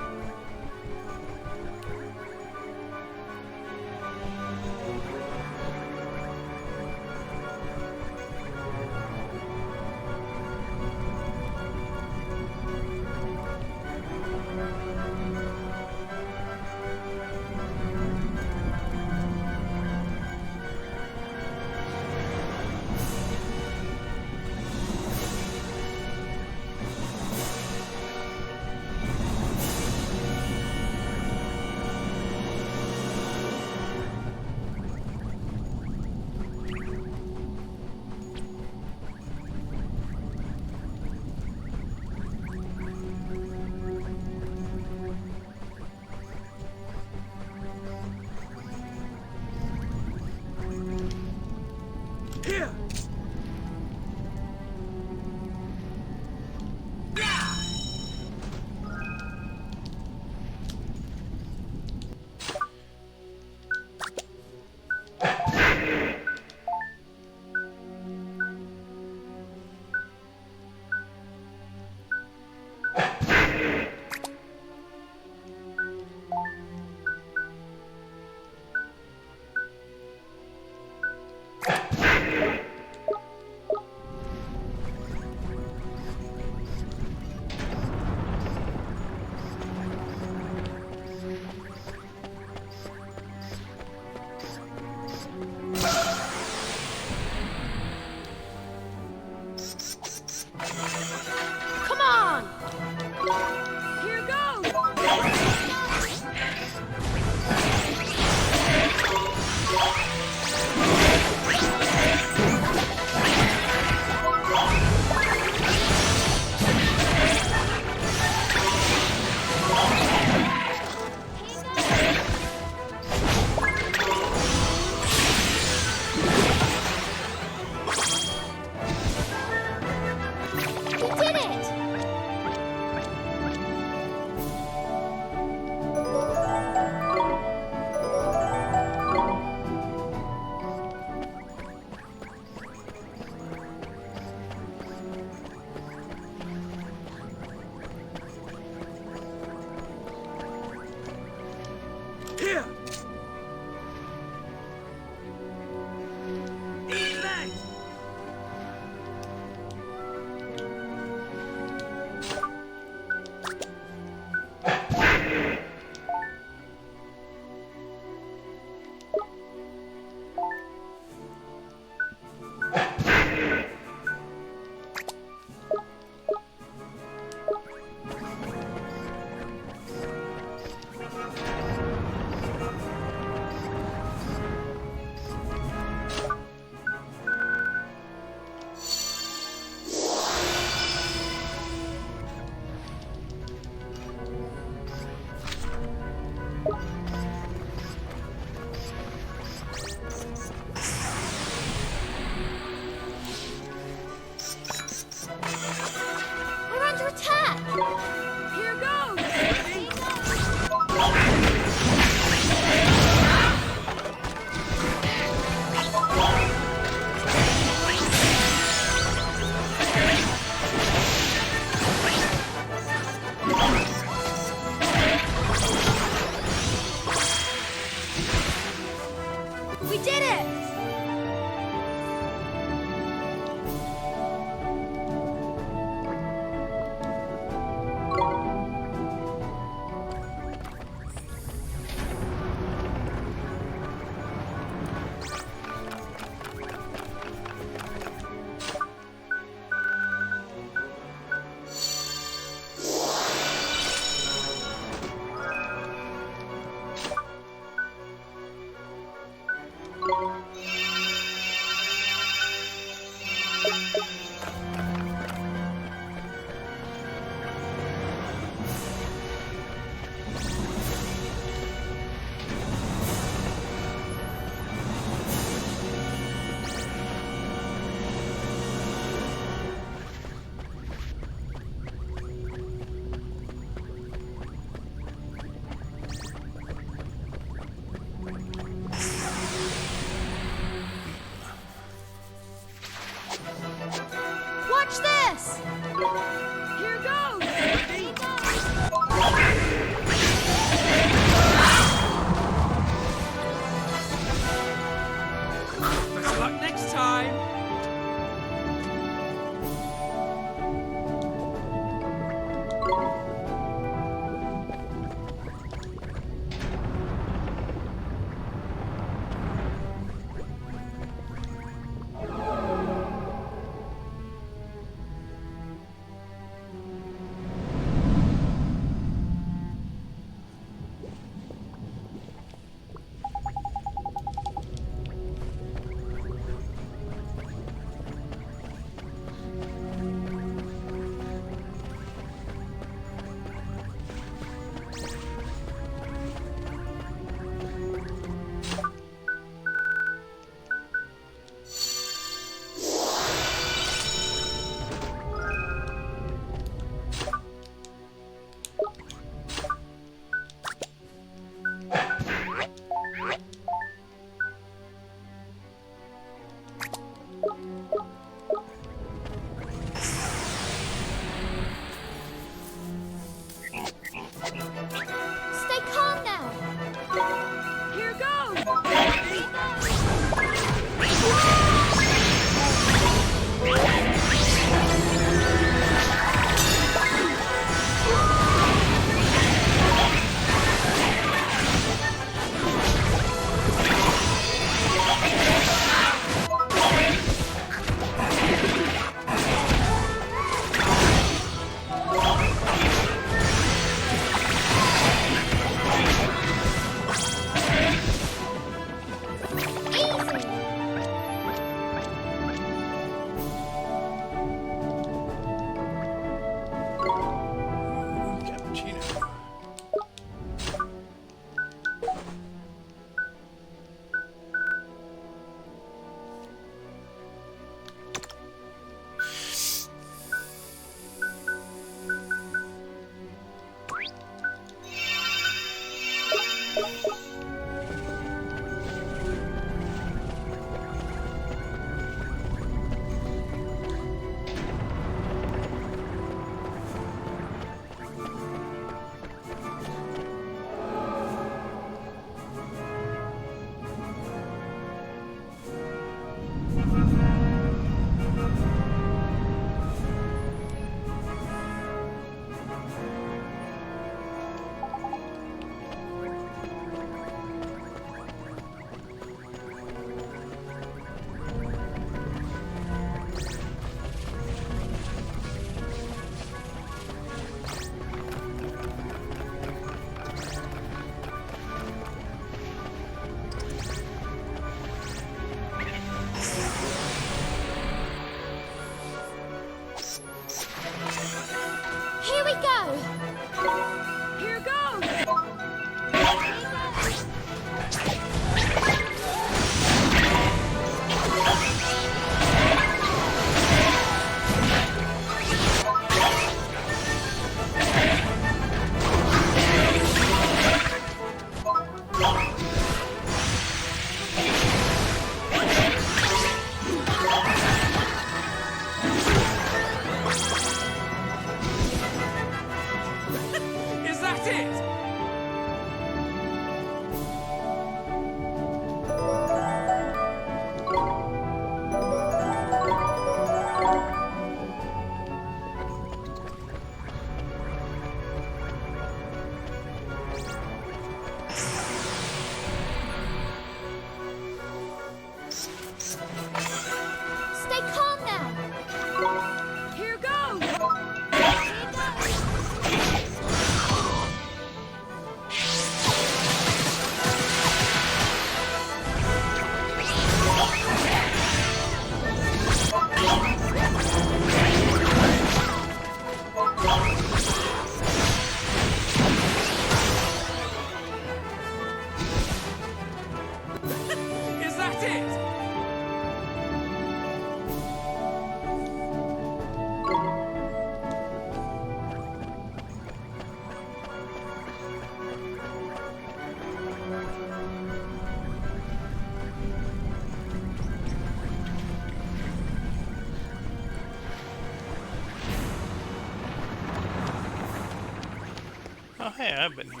hey, I've been here.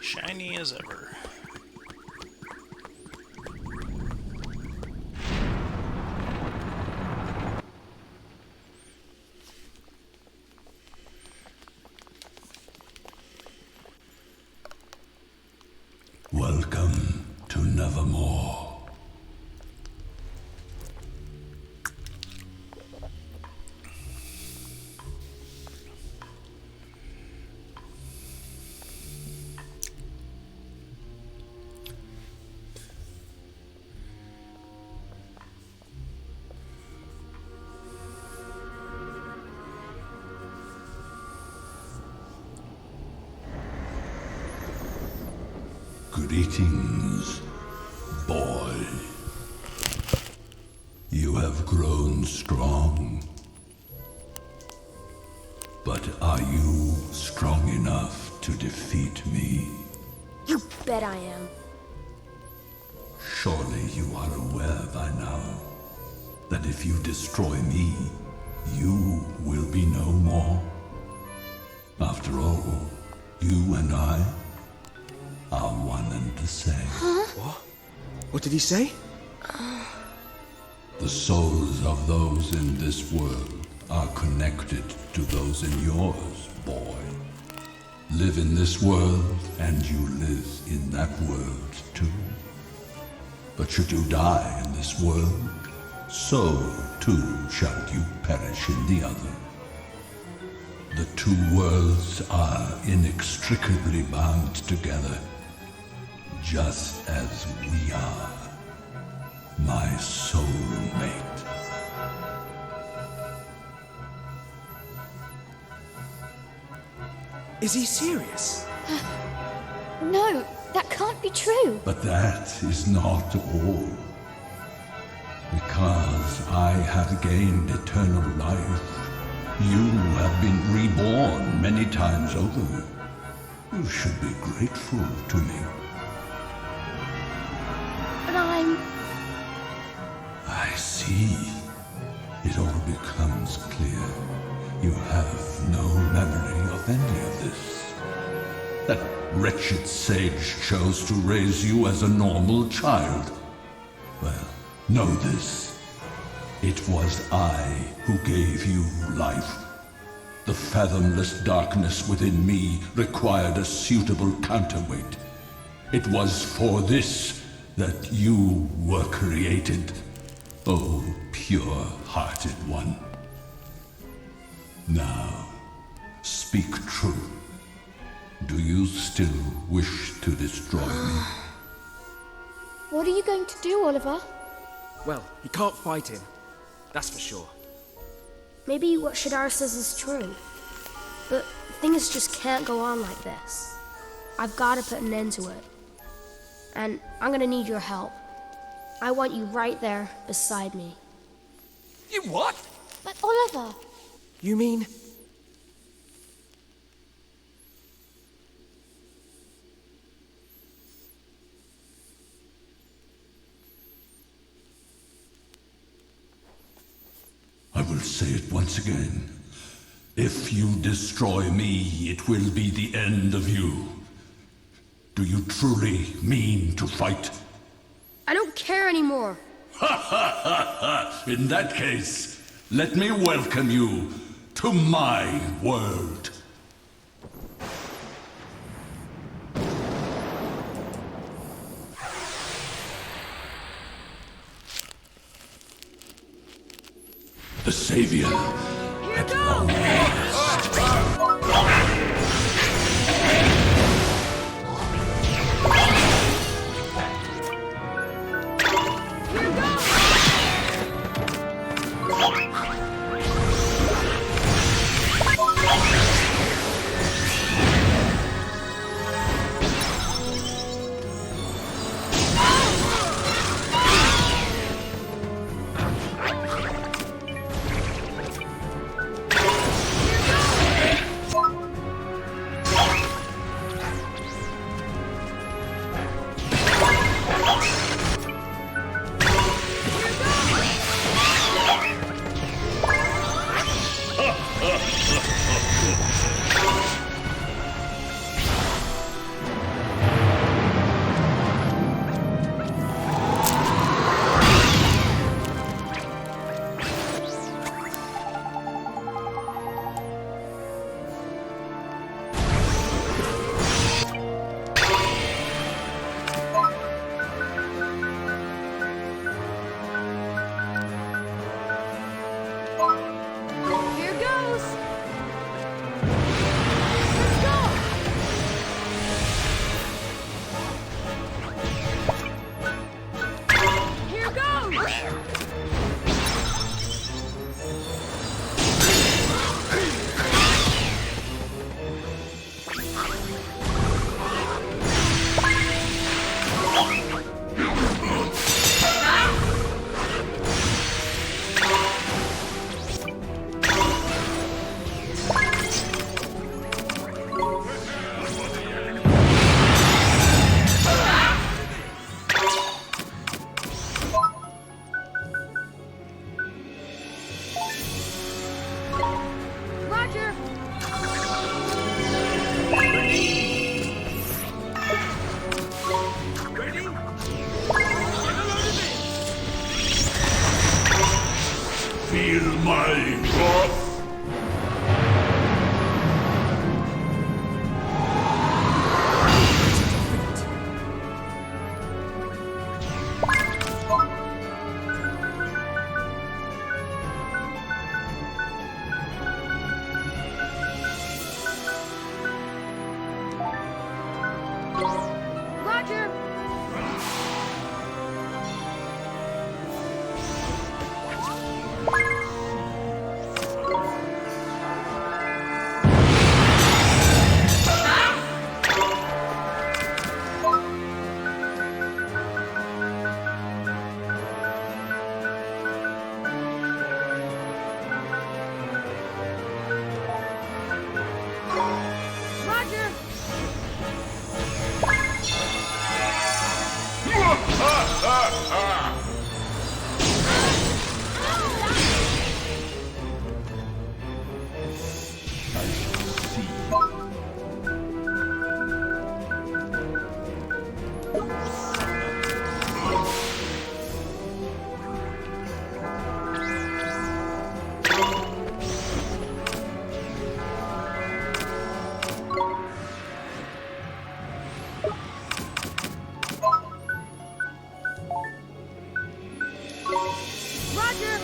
Shiny as ever. Welcome to Nevermore. Greetings, boy. You have grown strong. But are you strong enough to defeat me? You bet I am. Surely you are aware by now that if you destroy me, you will be no more. After all, you and I are one and the same. Huh? What? What did he say? The souls of those in this world are connected to those in yours, boy. Live in this world, and you live in that world too. But should you die in this world, so too shall you perish in the other. The two worlds are inextricably bound together, just as we are, my soulmate. Is he serious? No, that can't be true. But that is not all. Because I have gained eternal life, you have been reborn many times over. You should be grateful to me. But I see. It all becomes clear. You have no memory of any of this. That wretched sage chose to raise you as a normal child. Well, know this. It was I who gave you life. The fathomless darkness within me required a suitable counterweight. It was for this that you were created, oh pure-hearted one. Now, speak true. Do you still wish to destroy me? what are you going to do, Oliver? Well, he can't fight him. That's for sure. Maybe what Shadar says is true. But things just can't go on like this. I've got to put an end to it. And I'm gonna need your help. I want you right there beside me. You what? But Oliver! You mean... I will say it once again. If you destroy me, it will be the end of you. Do you truly mean to fight? I don't care anymore. Ha ha ha ha! In that case, let me welcome you to my world. The Savior at long last. my wrath? Roger! Roger! Roger!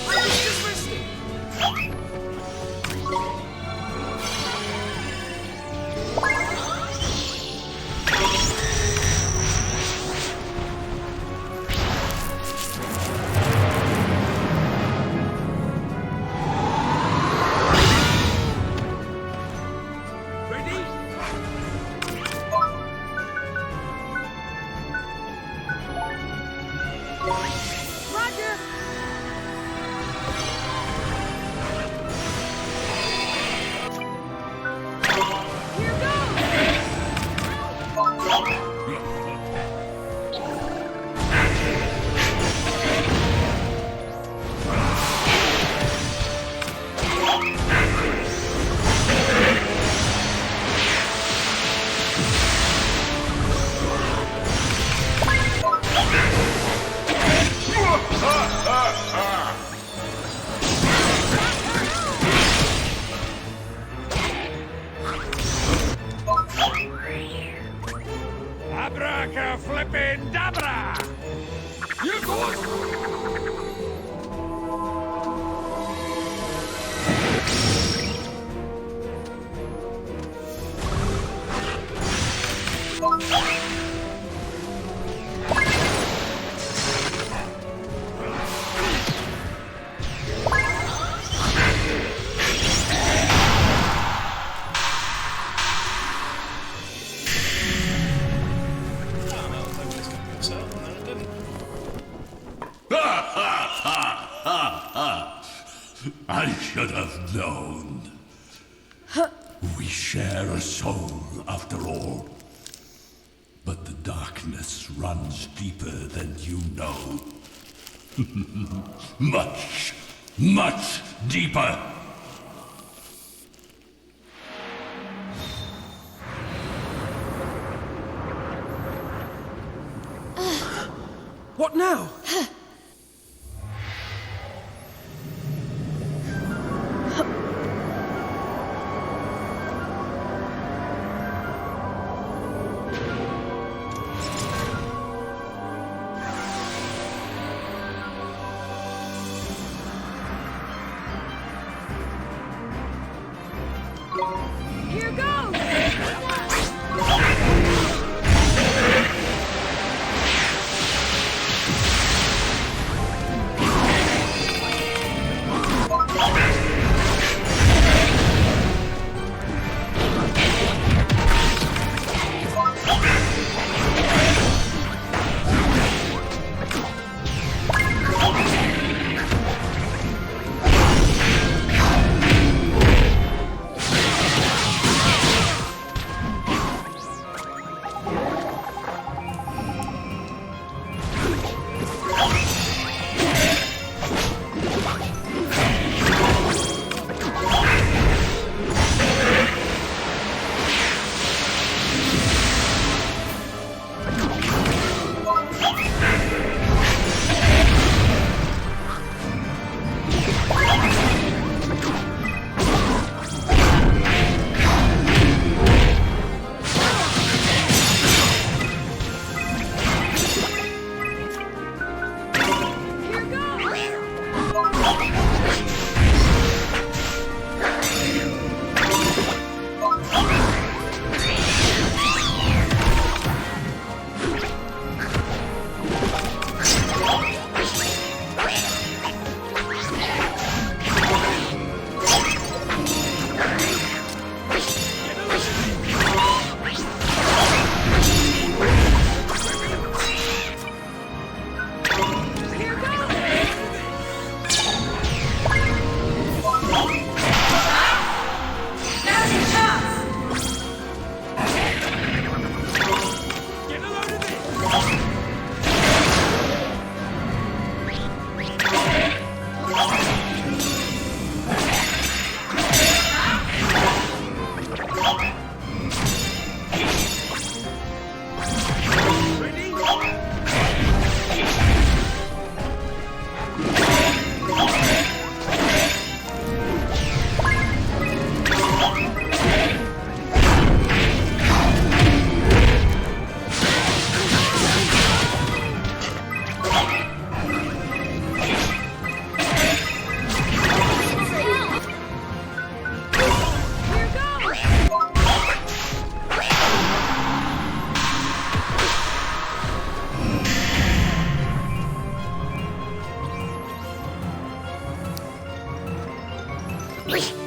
I was just listening. Ready? Roger! Here Abracaflippin-dabra! Here goes! I should have known. We share a soul, after all. But the darkness runs deeper than you know. Much, much deeper. What now? Here goes!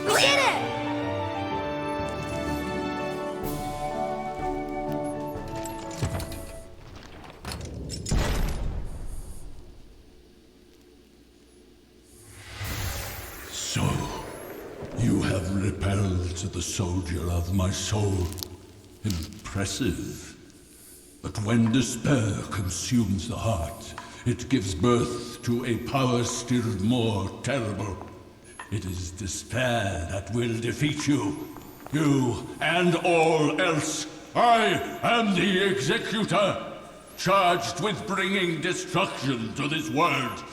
We did it! So, you have repelled the soldier of my soul. Impressive. But when despair consumes the heart, it gives birth to a power still more terrible. It is despair that will defeat you. You and all else. I am the Executor, charged with bringing destruction to this world.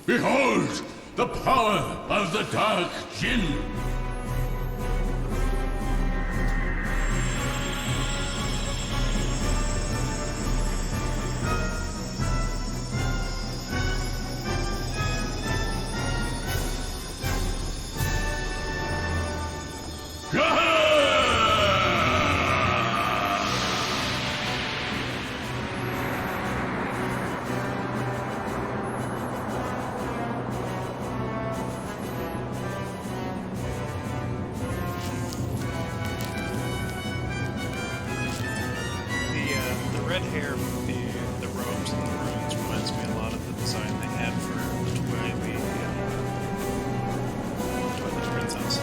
Behold, the power of the Dark Jinn! The red hair from the robes and the runes reminds me a lot of the design they had for the Twilight Princess.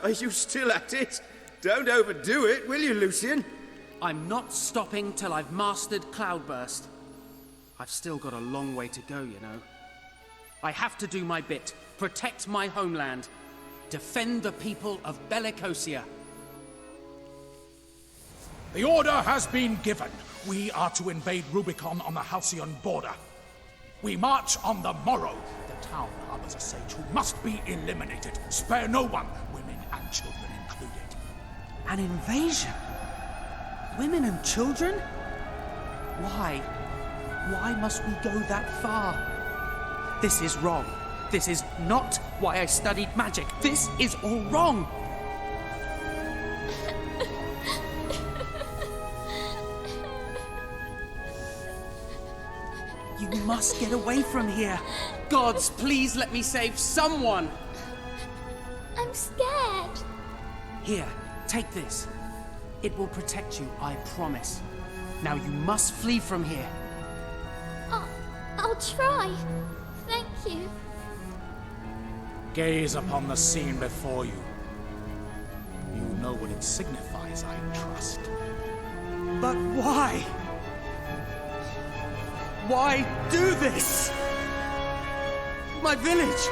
Are you still at it? Don't overdo it, will you, Lucian? I'm not stopping till I've mastered Cloudburst. I've still got a long way to go, you know. I have to do my bit. Protect my homeland. Defend the people of Bellicosia. The order has been given. We are to invade Rubicon on the Halcyon border. We march on the morrow. The town harbors a sage who must be eliminated. Spare no one, women and children included. An invasion? Women and children? Why? Why must we go that far? This is wrong. This is not why I studied magic. This is all wrong. You must get away from here. Gods, please let me save someone. I'm scared. Here, take this. It will protect you, I promise. Now you must flee from here. I'll try. Thank you. Gaze upon the scene before you. You know what it signifies, I trust. But why? Why do this? My village!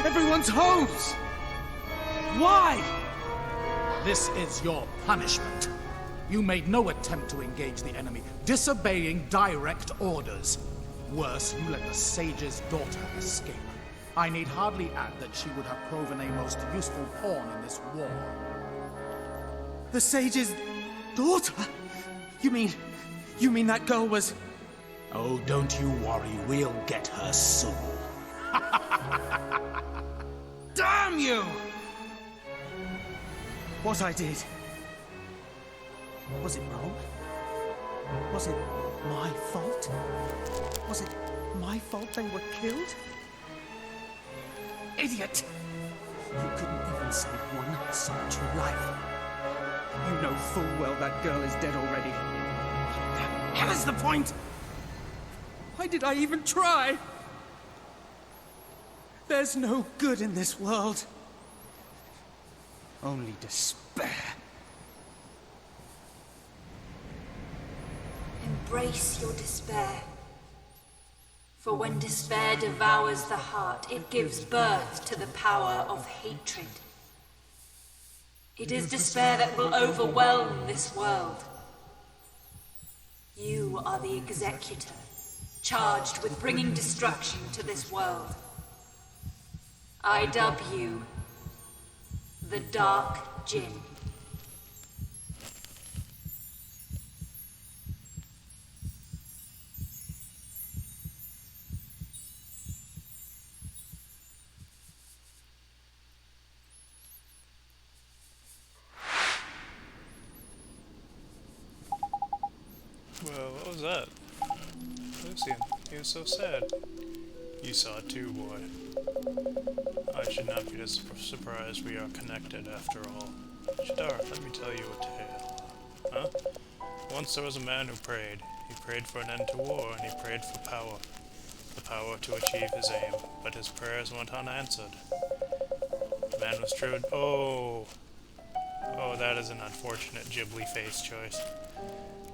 Everyone's homes! Why? This is your punishment. You made no attempt to engage the enemy, disobeying direct orders. Worse, you let the sage's daughter escape. I need hardly add that she would have proven a most useful pawn in this war. The sage's daughter? You mean that girl was... Oh, don't you worry, we'll get her soon. Damn you! What I did... was it wrong? Was it my fault? Was it my fault they were killed? Idiot! You couldn't even save one solitary life. You know full well that girl is dead already. What the hell is the point? Why did I even try? There's no good in this world. Only despair. Embrace your despair. For when despair devours the heart, it gives birth to the power of hatred. It is despair that will overwhelm this world. You are the executor, charged with bringing destruction to this world. I dub you the Dark Djinn. Well, what was that? Lucian, he was so sad. You saw it too, boy. I should not be surprised we are connected after all. Shadar, let me tell you a tale. Huh? Once there was a man who prayed. He prayed for an end to war, and he prayed for power. The power to achieve his aim, but his prayers went unanswered. The man was driven... Oh, that is an unfortunate Ghibli-face choice.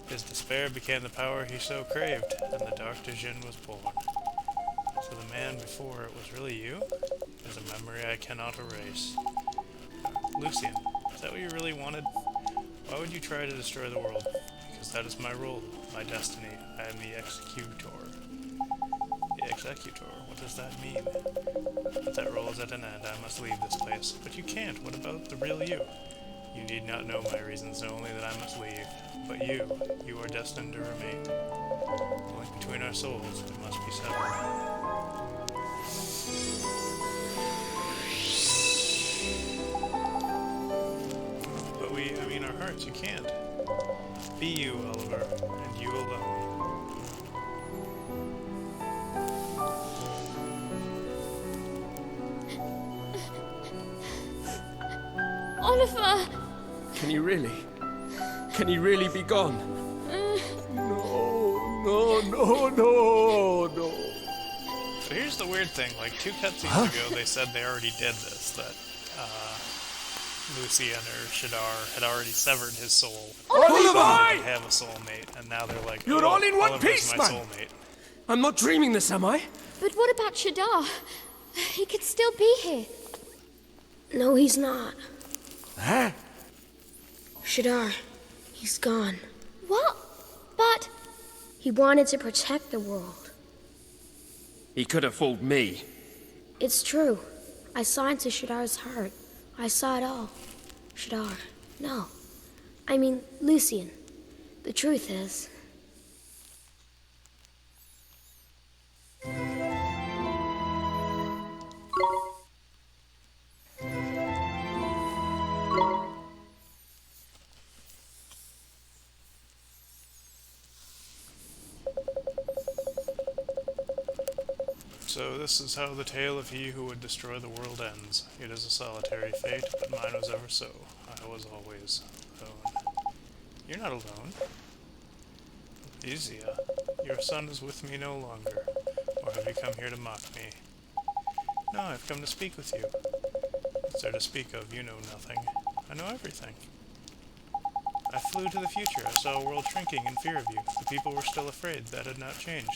His despair became the power he so craved, and the Dark Djinn was born. So the man before it was really you? Is a memory I cannot erase. Lucian, is that what you really wanted? Why would you try to destroy the world? Because that is my role, my destiny. I am the executor. The executor, what does that mean? But that role is at an end, I must leave this place. But you can't, what about the real you? You need not know my reasons, only that I must leave. But you are destined to remain. The link between our souls, it must be severed. But our hearts, you can't. Be you, Oliver, and you alone. Oliver! Can you really? Can he really be gone? No. So here's the weird thing, like 2 cutscenes ago they said they already did this, that Lucian or Shadar had already severed his soul. Oliver! So they could have a soulmate, and now they're like, You're oh, all in one Oliver's piece, my man. soulmate. I'm not dreaming this, am I? But what about Shadar? He could still be here. No, he's not. Huh? Shadar, he's gone. What? But... He wanted to protect the world. He could have fooled me. It's true. I saw into Shadar's heart. I saw it all. Shadar. No. I mean, Lucian. The truth is... So this is how the tale of he who would destroy the world ends. It is a solitary fate, but mine was ever so. I was always alone. You're not alone. Izia, your son is with me no longer. Or have you come here to mock me? No, I've come to speak with you. What's there to speak of? You know nothing. I know everything. I flew to the future. I saw a world shrinking in fear of you. The people were still afraid. That had not changed.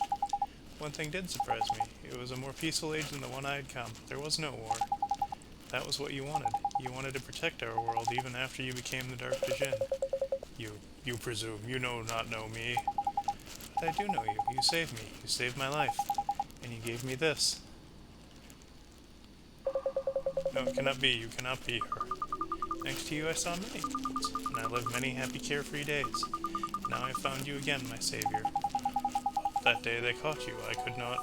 One thing did surprise me. It was a more peaceful age than the one I had come. There was no war. That was what you wanted. You wanted to protect our world even after you became the Dark Djinn. You presume. You not know me. But I do know you. You saved me. You saved my life. And you gave me this. No, it cannot be. You cannot be her. Thanks to you I saw many worlds, and I lived many happy carefree days. Now I have found you again, my savior. That day they caught you. I could not.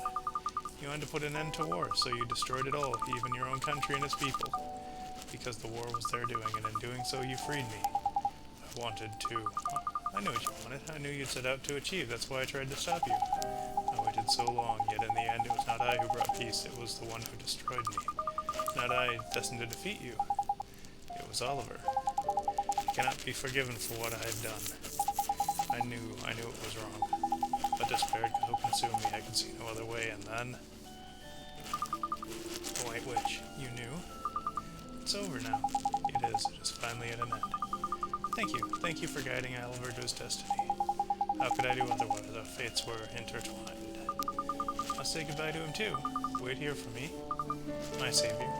You wanted to put an end to war, so you destroyed it all, even your own country and its people. Because the war was their doing, and in doing so you freed me. I wanted to. I knew what you wanted. I knew you'd set out to achieve. That's why I tried to stop you. I waited so long, yet in the end it was not I who brought peace. It was the one who destroyed me. Not I, destined to defeat you. It was Oliver. I cannot be forgiven for what I have done. I knew it was wrong. But despair could consume me. I could see no other way, and then... The White Witch. You knew? It's over now. It is finally at an end. Thank you for guiding Oliver to his destiny. How could I do otherwise? Our fates were intertwined. I'll say goodbye to him too. Wait here for me, my savior.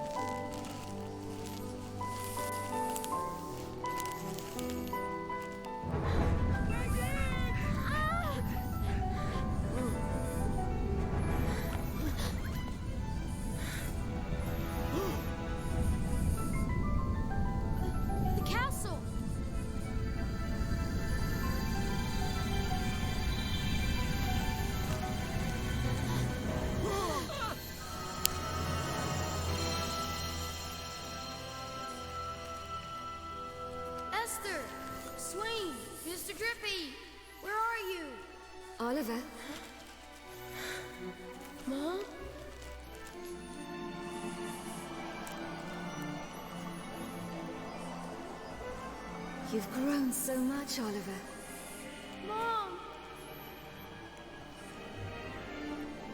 Esther! Swain! Mr. Drippy! Where are you? Oliver? Mom? You've grown so much, Oliver. Mom!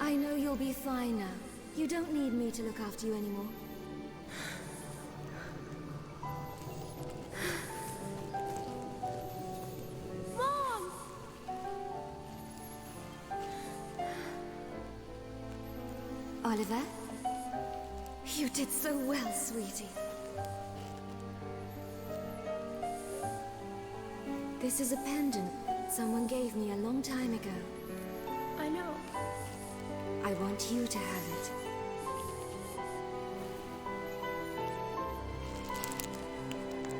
I know you'll be fine now. You don't need me to look after you anymore. Mom! Oliver? You did so well, sweetie. This is a pendant someone gave me a long time ago. I know. I want you to have it.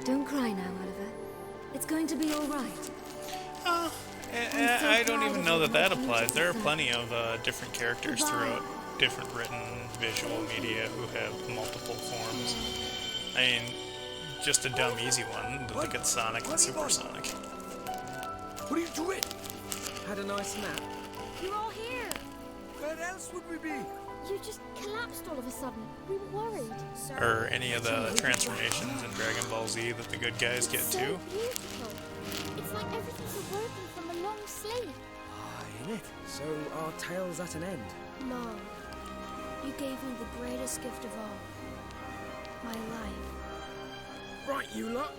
Don't cry now, Oliver. It's going to be all right. I don't even know that applies. There are plenty of different characters throughout different written visual media who have multiple forms. I mean, just a dumb easy one. Look at Sonic and Supersonic. What are you doing? Had a nice nap. You're all here! Where else would we be? You just collapsed all of a sudden. We were worried. Or any of the transformations in Dragon Ball Z that the good guys get so too. Beautiful. It's like everything's awoken from a long sleep. Ain't it? So our tale's at an end. Mom, you gave me the greatest gift of all. my life. Right, you lot.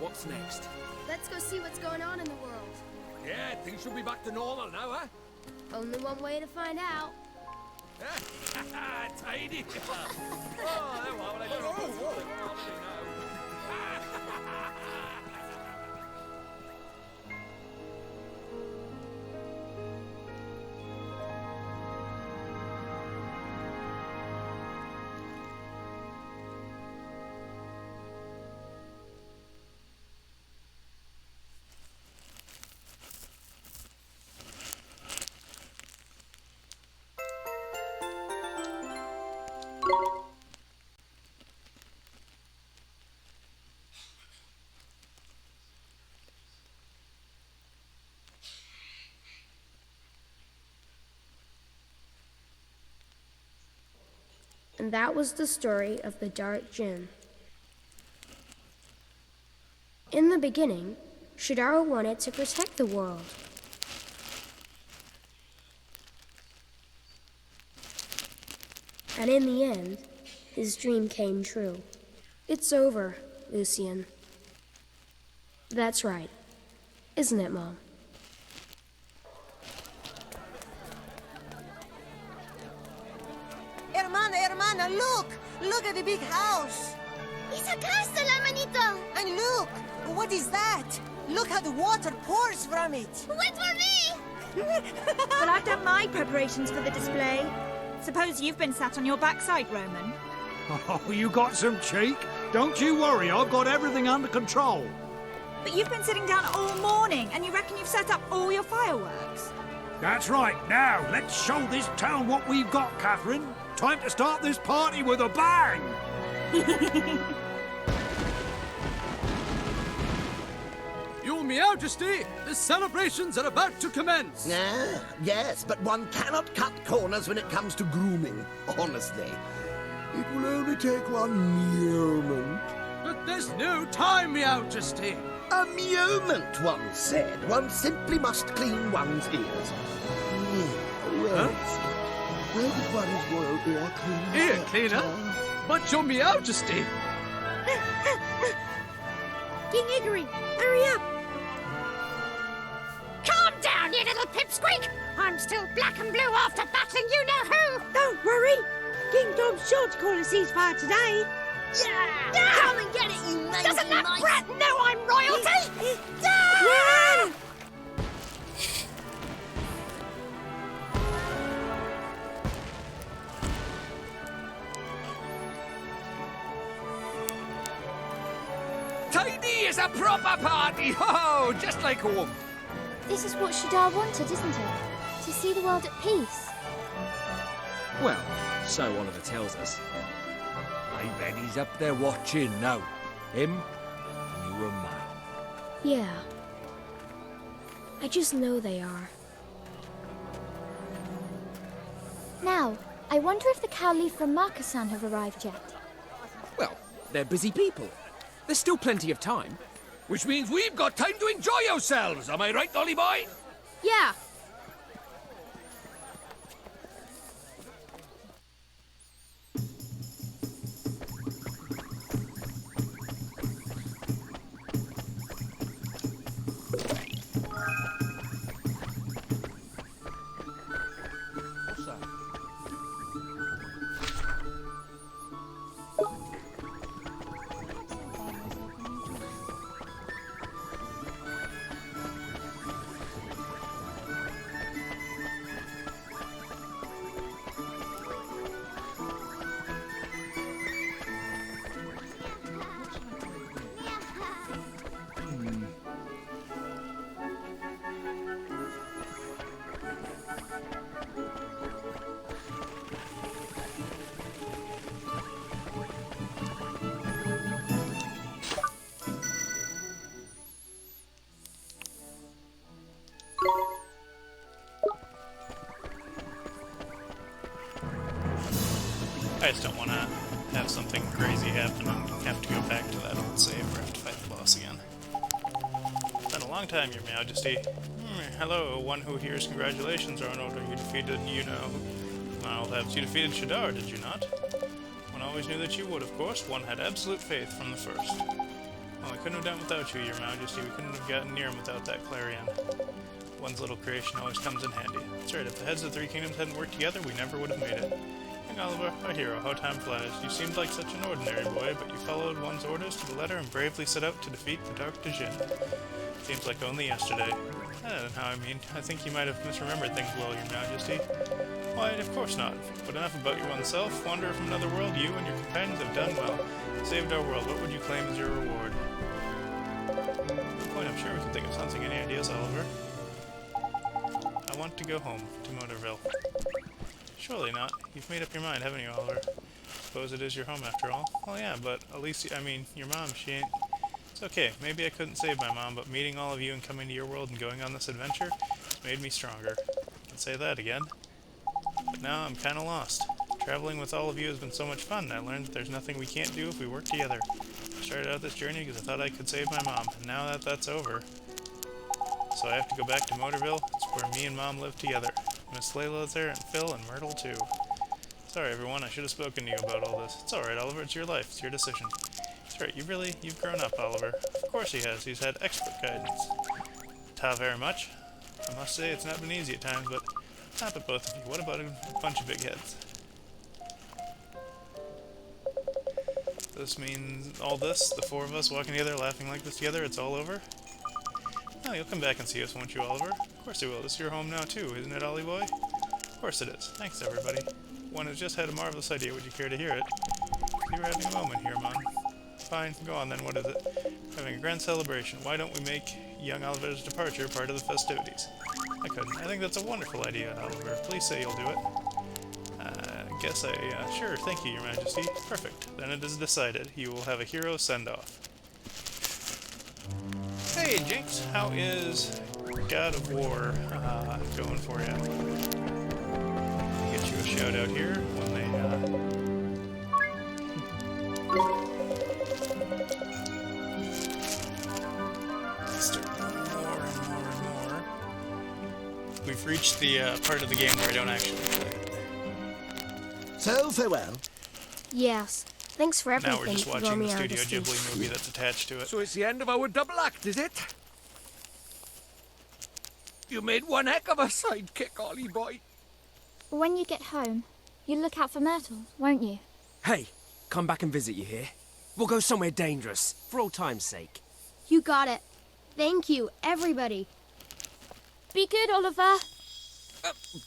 What's next? Let's go see what's going on in the world. Yeah, things should be back to normal now, huh? Only one way to find out. Tidy. Oh, there well, I don't know what's going on now. And that was the story of the Dark Gem. In the beginning, Shadara wanted to protect the world. And in the end, his dream came true. It's over, Lucian. That's right. Isn't it, Mom? Hermana, look! Look at the big house! It's a castle, hermanito! And look! What is that? Look how the water pours from it! Wait for me! Well, I've done my preparations for the display. Suppose you've been sat on your backside, Roman. Oh, you got some cheek? Don't you worry, I've got everything under control. But you've been sitting down all morning, and you reckon you've set up all your fireworks? That's right. Now, let's show this town what we've got, Catherine. Time to start this party with a bang! Your Majesty, the celebrations are about to commence. Yes, but one cannot cut corners when it comes to grooming, honestly. It will only take one moment. But there's no time, Majesty. A moment, one said. One simply must clean one's ears. Where did one's royal ear cleaner? Ear cleaner? But your Majesty. King Iggory, hurry up! Calm down, you little pipsqueak! I'm still black and blue after battling you-know-who! Don't worry. King Tom's sure to call a ceasefire today. Yeah! Come and get it, you lazy Doesn't that mice! brat know I'm royalty? Run! Tidy is a proper party! Ho, just like home. This is what Shadar wanted, isn't it? To see the world at peace. Well, so Oliver tells us. I bet he's up there watching now. Him, you and Ma. Yeah. I just know they are. Now, I wonder if the Cowley from Markasan have arrived yet. Well, they're busy people. There's still plenty of time. Which means we've got time to enjoy ourselves. Am I right, Dolly boy? Yeah. I just don't want to have something crazy happen and have to go back to that old save where I have to fight the boss again. It's been a long time, Your Majesty. Hello, one who hears congratulations, Arnold. You defeated, you defeated Shadar, did you not? One always knew that you would, of course. One had absolute faith from the first. Well, we couldn't have done without you, Your Majesty. We couldn't have gotten near him without that clarion. One's little creation always comes in handy. That's right, if the heads of the three kingdoms hadn't worked together, we never would have made it. Young Oliver, our hero, how time flies. You seemed like such an ordinary boy, but you followed one's orders to the letter and bravely set out to defeat the Dark Djinn. Seems like only yesterday. I don't know how I mean. I think you might have misremembered things well, Your Majesty. Why, of course not. But enough about your oneself. Wanderer from another world, you and your companions have done well. Saved our world. What would you claim as your reward? Good point. I'm sure we can think of something. Any ideas, Oliver? I want to go home to Motorville. Surely not. You've made up your mind, haven't you, Oliver? Suppose it is your home after all. Well, yeah, but at least, I mean, your mom, she ain't... It's okay. Maybe I couldn't save my mom, but meeting all of you and coming to your world and going on this adventure has made me stronger. I can say that again. But now I'm kinda lost. Traveling with all of you has been so much fun. I learned that there's nothing we can't do if we work together. I started out this journey because I thought I could save my mom, and now that that's over... So I have to go back to Motorville. It's where me and Mom live together. Miss Layla's there, and Phil, and Myrtle, too. Sorry, everyone. I should have spoken to you about all this. It's alright, Oliver. It's your life. It's your decision. That's right. You've grown up, Oliver. Of course he has. He's had expert guidance. Ta very much. I must say it's not been easy at times, but stop it, both of you. What about a bunch of big heads? This means all this, the four of us walking together, laughing like this together, it's all over? Oh, you'll come back and see us, won't you, Oliver? Of course I will. This is your home now, too, isn't it, Ollie boy? Of course it is. Thanks, everybody. One has just had a marvelous idea. Would you care to hear it? You were having a moment here, Mom. Fine, go on then. What is it? Having a grand celebration. Why don't we make young Oliver's departure part of the festivities? I couldn't. I think that's a wonderful idea, Oliver. Please say you'll do it. Sure, thank you, Your Majesty. Perfect. Then it is decided. You will have a hero send-off. Hey, Jinx, how is God of War going for you? Get you a shout out here when they start more and more. We've reached the part of the game where I don't actually play. So, farewell. Yes. Thanks for everything. Now we're just watching the Studio Ghibli movie that's attached to it. So it's the end of our double act, is it? You made one heck of a sidekick, Ollie boy. When you get home, you'll look out for Myrtle, won't you? Hey, come back and visit you here. We'll go somewhere dangerous, for old time's sake. You got it. Thank you, everybody. Be good, Oliver.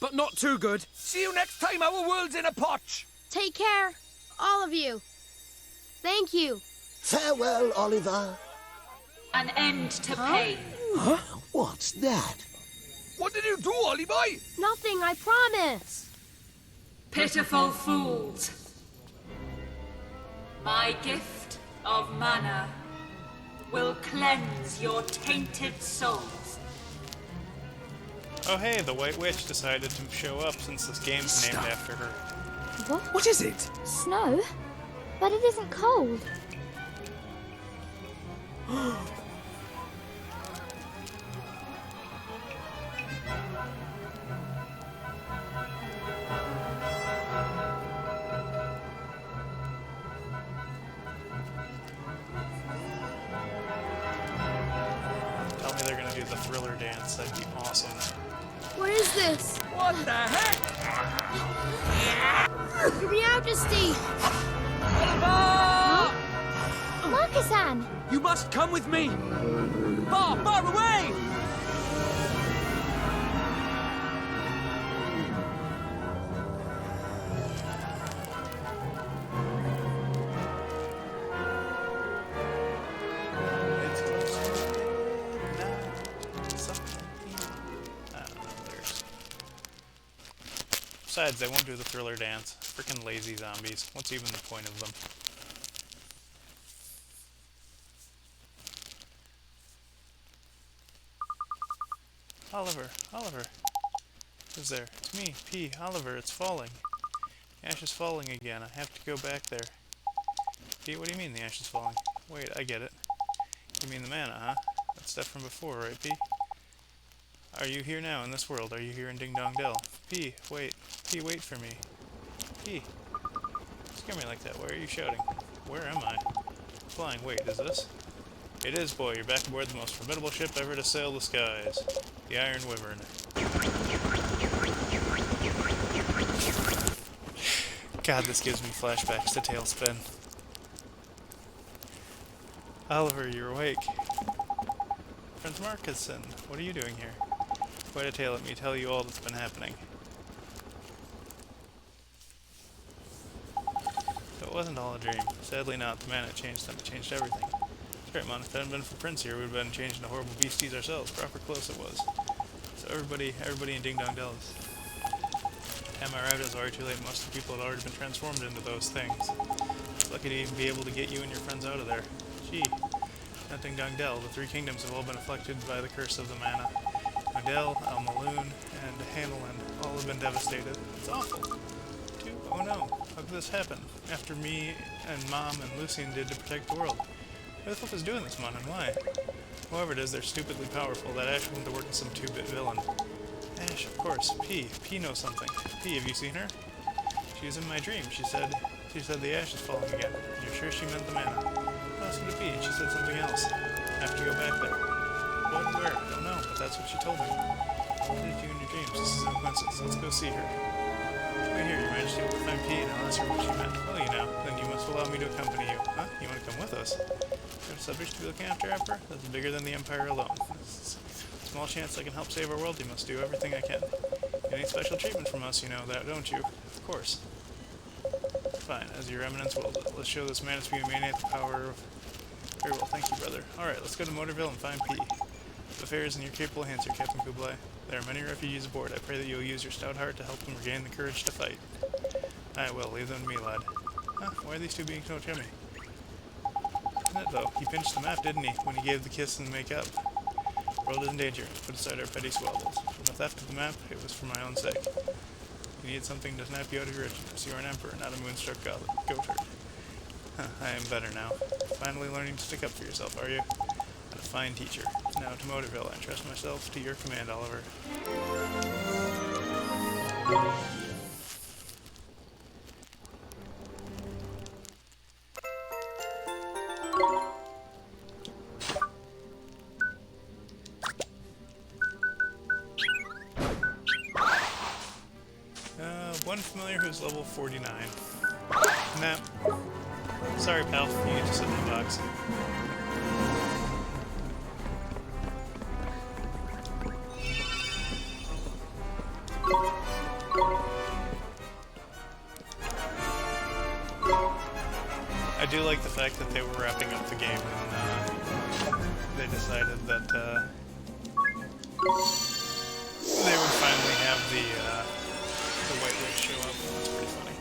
But not too good. See you next time our world's in a potch. Take care, all of you. Thank you. Farewell, Oliver. An end to pain. Huh? What's that? What did you do, Ollie boy? Nothing, I promise. Pitiful fools. My gift of mana will cleanse your tainted souls. Oh hey, the White Witch decided to show up since this game's named after her. What? What is it? Snow? But it isn't cold. Tell me they're gonna do the Thriller dance, that'd be awesome. What is this? What the heck? Your Majesty! Oliver! Marcus-Anne! You must come with me! Far, far away! Besides, they won't do the Thriller dance. Frickin' lazy zombies. What's even the point of them? Oliver, Oliver. Who's there? It's me, P. Oliver, it's falling. The ash is falling again. I have to go back there. P, what do you mean the ash is falling? Wait, I get it. You mean the mana, huh? That stuff from before, right, P? Are you here now in this world? Are you here in Ding Dong Dell? P, wait. P, wait for me. P. Scare me like that. Why are you shouting? Where am I? Flying. Wait, is this? It is, boy. You're back aboard the most formidable ship ever to sail the skies. The Iron Wyvern. God, this gives me flashbacks to Tailspin. Oliver, you're awake. Prince Marcusson, what are you doing here? Quite a tale, let me tell you all that's been happening. So it wasn't all a dream. Sadly not. The man had changed them. It changed everything. That's right, Mon. If it hadn't been for Prince here, we would have been changed into horrible beasties ourselves. Proper close it was. So everybody in Ding Dong Dell is... Time I arrived, it was already too late. Most of the people had already been transformed into those things. Lucky to even be able to get you and your friends out of there. Gee. Not Ding Dong Dell. The three kingdoms have all been afflicted by the curse of the mana. Dell, Almaloon, and Hanalin all have been devastated. It's awful. Oh no, how could this happen? After me and Mom and Lucian did to protect the world. Who the fuck is doing this, Mon, and why? Whoever it is, they're stupidly powerful. That Ash went to work with some 2-bit villain. Ash, of course. P. P knows something. P, have you seen her? She was in my dream. She said the Ash is falling again. You're sure she meant the mana? What else could it be? She said something else. I have to go back there. What? Where? I don't know, but that's what she told me. What did you in your dreams? This is no coincidence. Let's go see her. Right here, Your Majesty will find P and I'll ask her what she meant. Well, you know, then you must allow me to accompany you. Huh? You want to come with us? You have subjects to be looking after, Emperor? That's bigger than the Empire alone. Small chance I can help save our world, you must do everything I can. You need special treatment from us, you know that, don't you? Of course. Fine, as your eminence will. Let's show this man being maniac the power of... Very well, thank you, brother. Alright, let's go to Motorville and find P. The affair is in your capable hands here, Captain Kublai. There are many refugees aboard. I pray that you'll use your stout heart to help them regain the courage to fight. I will. Leave them to me, lad. Huh, why are these two being so chummy? Isn't it, though? He pinched the map, didn't he, when he gave the kiss and make up? World is in danger. Put aside our petty squabbles. From the theft of the map, it was for my own sake. You need something to snap you out of your wretchedness. You are an emperor, not a moonstruck goatherd. Huh, I am better now. Finally learning to stick up for yourself, are you? And a fine teacher. Now to Motorville. I entrust myself to your command, Oliver. One familiar who's level 49. Nah. Sorry, pal. You need to sit in the box. I do like the fact that they were wrapping up the game and they decided that they would finally have the White Witch show up. That's pretty funny.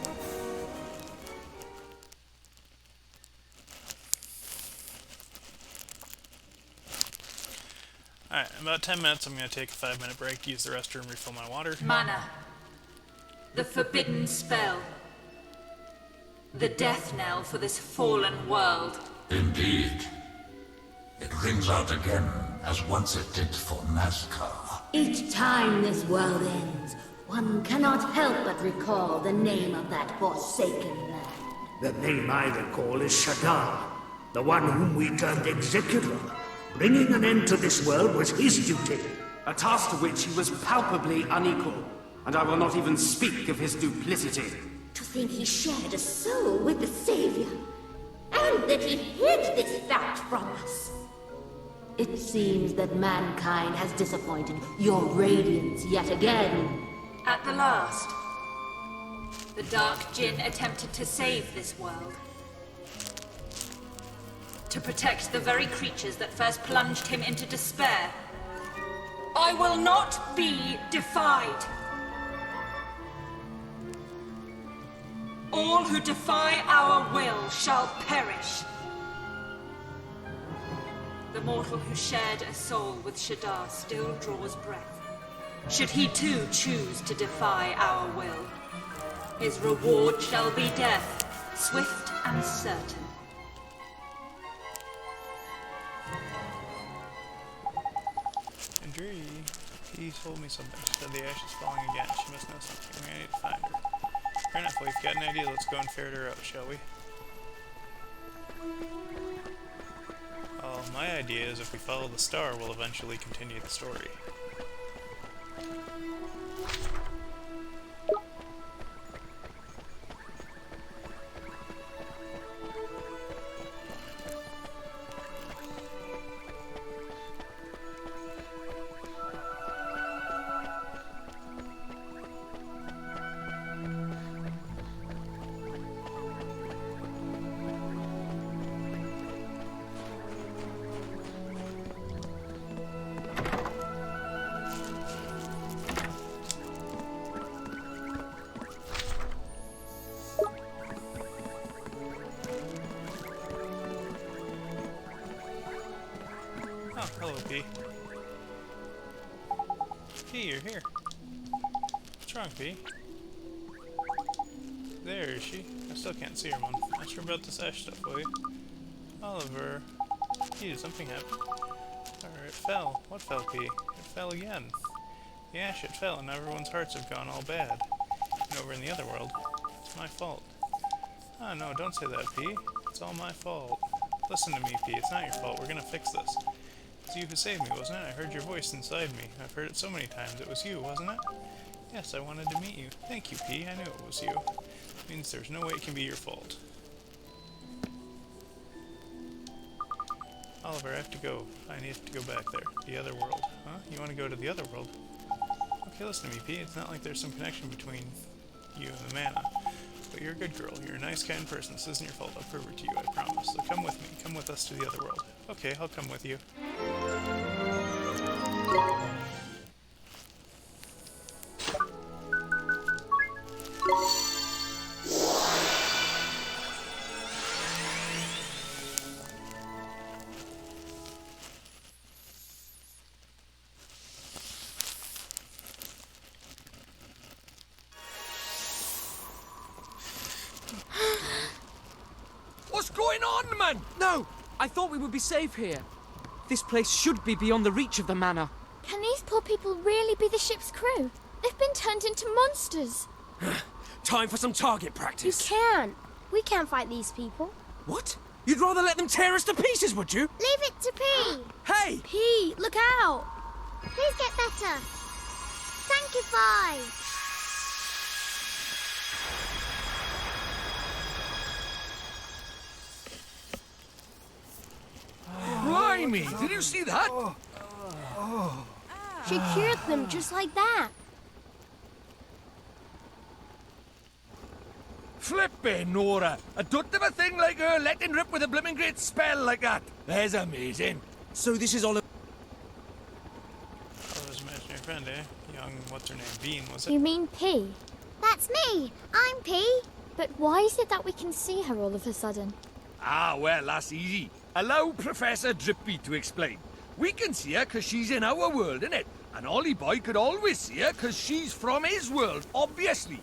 Alright, in about 10 minutes I'm going to take a 5-minute break to use the restroom, refill my water. Mana. The forbidden spell. The death knell for this fallen world. Indeed. It rings out again, as once it did for Nazca. Each time this world ends, one cannot help but recall the name of that forsaken land. The name I recall is Shadar, the one whom we turned executor. Bringing an end to this world was his duty. A task to which he was palpably unequal, and I will not even speak of his duplicity. To think he shared a soul with the Savior, and that he hid this fact from us. It seems that mankind has disappointed your radiance yet again. At the last, the Dark Djinn attempted to save this world. To protect the very creatures that first plunged him into despair. I will not be defied. All who defy our will shall perish. The mortal who shared a soul with Shadar still draws breath. Should he too choose to defy our will, his reward shall be death, swift and certain. Andree, he told me something. She said the ash is falling again. She must know something. I need to find her. fair enough. We've got an idea. Let's go and ferret her out, shall we? Well, my idea is if we follow the star, we'll eventually continue the story. Oh, hello, P. P, you're here. What's wrong, P? There is she. I still can't see her, Mom. Ask her about this ash stuff, will you? Oliver. P, did something happen? Or it fell. What fell, P? It fell again. The ash, it fell, and everyone's hearts have gone all bad. And over in the other world, it's my fault. Oh, no, don't say that, P. It's all my fault. Listen to me, P. It's not your fault. We're gonna fix this. It's you who saved me, wasn't it? I heard your voice inside me. I've heard it so many times. It was you, wasn't it? Yes, I wanted to meet you. Thank you, P. I knew it was you. It means there's no way it can be your fault. Oliver, I have to go. I need to go back there. The other world. Huh? You want to go to the other world? Okay, listen to me, P. It's not like there's some connection between you and the mana. But you're a good girl. You're a nice, kind person. This isn't your fault. I'll prove it to you, I promise. So come with me. Come with us to the other world. Okay, I'll come with you. What's going on, man? No! I thought we would be safe here. This place should be beyond the reach of the manor. Can these poor people really be the ship's crew? They've been turned into monsters. Time for some target practice. You can't. We can't fight these people. What? You'd rather let them tear us to pieces, would you? Leave it to P. Hey! P, look out! Please get better. Sanctify. Blimey! Did you see that? She cured them just like that. Flippin' Nora! A dut of a thing like her letting rip with a blimmin' great spell like that. That's amazing. So this is all a... Oliver's imaginary friend, eh? Young, what's her name? Bean, was it? You mean P? That's me. I'm P. But why is it that we can see her all of a sudden? Ah, well, that's easy. Allow Professor Drippy to explain. We can see her because she's in our world, innit? And Ollie Boy could always see her because she's from his world, obviously.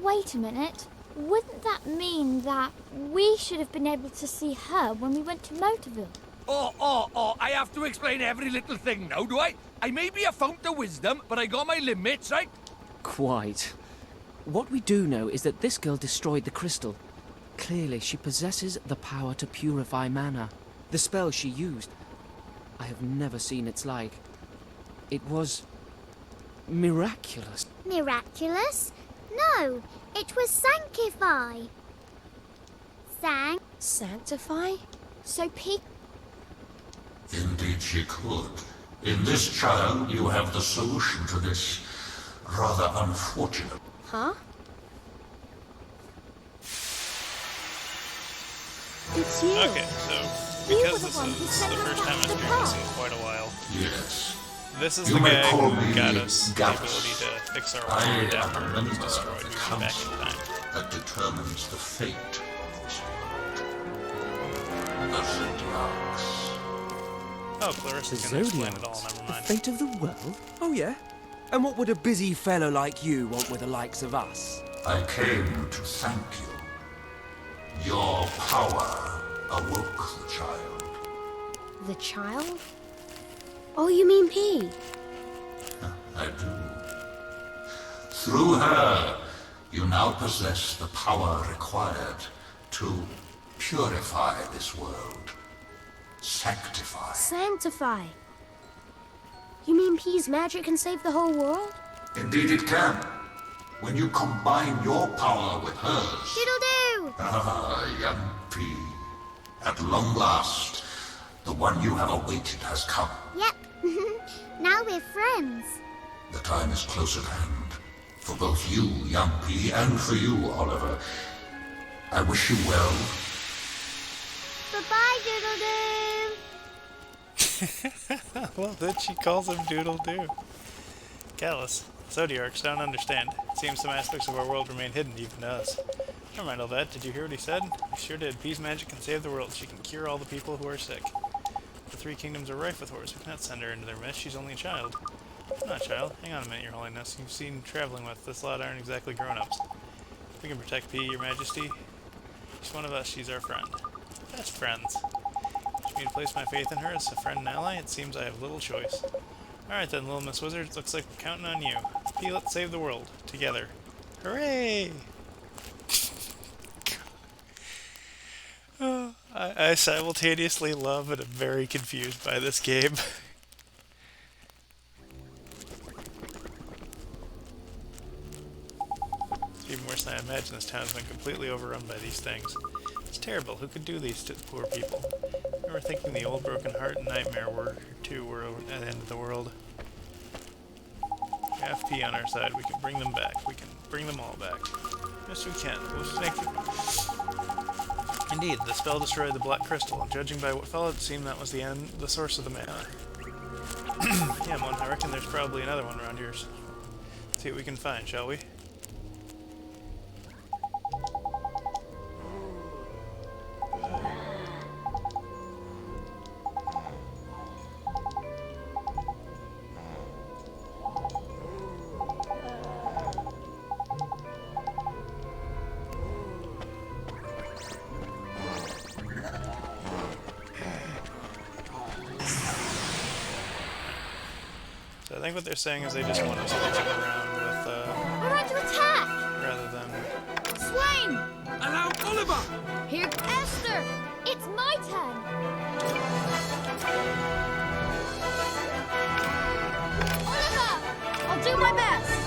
Wait a minute. Wouldn't that mean that we should have been able to see her when we went to Motorville? Oh, I have to explain every little thing now, do I? I may be a fount of wisdom, but I got my limits, right? Quite. What we do know is that this girl destroyed the crystal. Clearly, she possesses the power to purify mana. The spell she used, I have never seen its like. It was miraculous. Miraculous? No, it was sanctify. Sanctify? So P... Indeed she could. In this child, you have the solution to this rather unfortunate... Huh? It's you. Okay, so because this is the first time I'm doing this in quite a while. Yes. This is You the may guy call who me got us the Gallus. ability to fix our I world am after a it member was destroyed. of the We went back council in time. that determines the fate of this world. The Zodiacs. Oh, Clarissa The can explain it Zodiacs? all, never The mind. fate of the world? Oh, yeah? And what would a busy fellow like you want with the likes of us? I came to thank you. Your power awoke the child. The child? Oh, you mean P? I do. Through her, You now possess the power required to purify this world. Sanctify. Sanctify? You mean P's magic can save the whole world? Indeed it can. When you combine your power with hers. Doodle-doo! Ah, young P. At long last, the one you have awaited has come. Yep. Now we're friends. The time is close at hand. For both you, young P, and for you, Oliver. I wish you well. Bye-bye, Doodle-doo! I love that she calls him Doodle-doo. Callus, Zodiarchs don't understand. It seems some aspects of our world remain hidden, even to us. Never mind all that. Did you hear what he said? He sure did. P's magic can save the world. She can cure all the people who are sick. The three kingdoms are rife with horrors. We cannot send her into their midst. She's only a child. Not a child. Hang on a minute, Your Holiness. You've seen traveling with. This lot aren't exactly grown-ups. We can protect P, Your Majesty. She's one of us. She's our friend. Best friends. Wish me to place my faith in her as a friend and ally? It seems I have little choice. Alright then, Little Miss Wizard. Looks like we're counting on you. P, let's save the world. Together. Hooray! I simultaneously love and am very confused by this game. It's even worse than I imagined. This town has been completely overrun by these things. It's terrible. Who could do these to the poor people? I remember thinking the old broken heart and nightmare were at the end of the world. We have P on our side. We can bring them back. We can bring them all back. Yes, we can. We'll make it. Indeed, the spell destroyed the black crystal, and judging by what followed, it seemed that was the source of the mana. Yeah, Mon, I reckon there's probably another one around here. Let's see what we can find, shall we? I think what they're saying is they just want us looking around with, We're under attack! rather than... Swain! Allow Oliver! Here, Esther! It's my turn! Oliver! I'll do my best!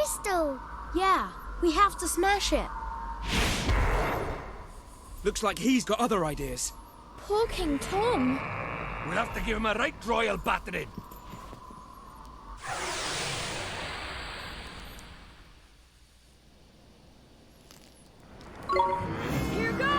crystal. Yeah, we have to smash it. Looks like he's got other ideas. Poor King Tom. We'll have to give him a right royal battering. Here goes!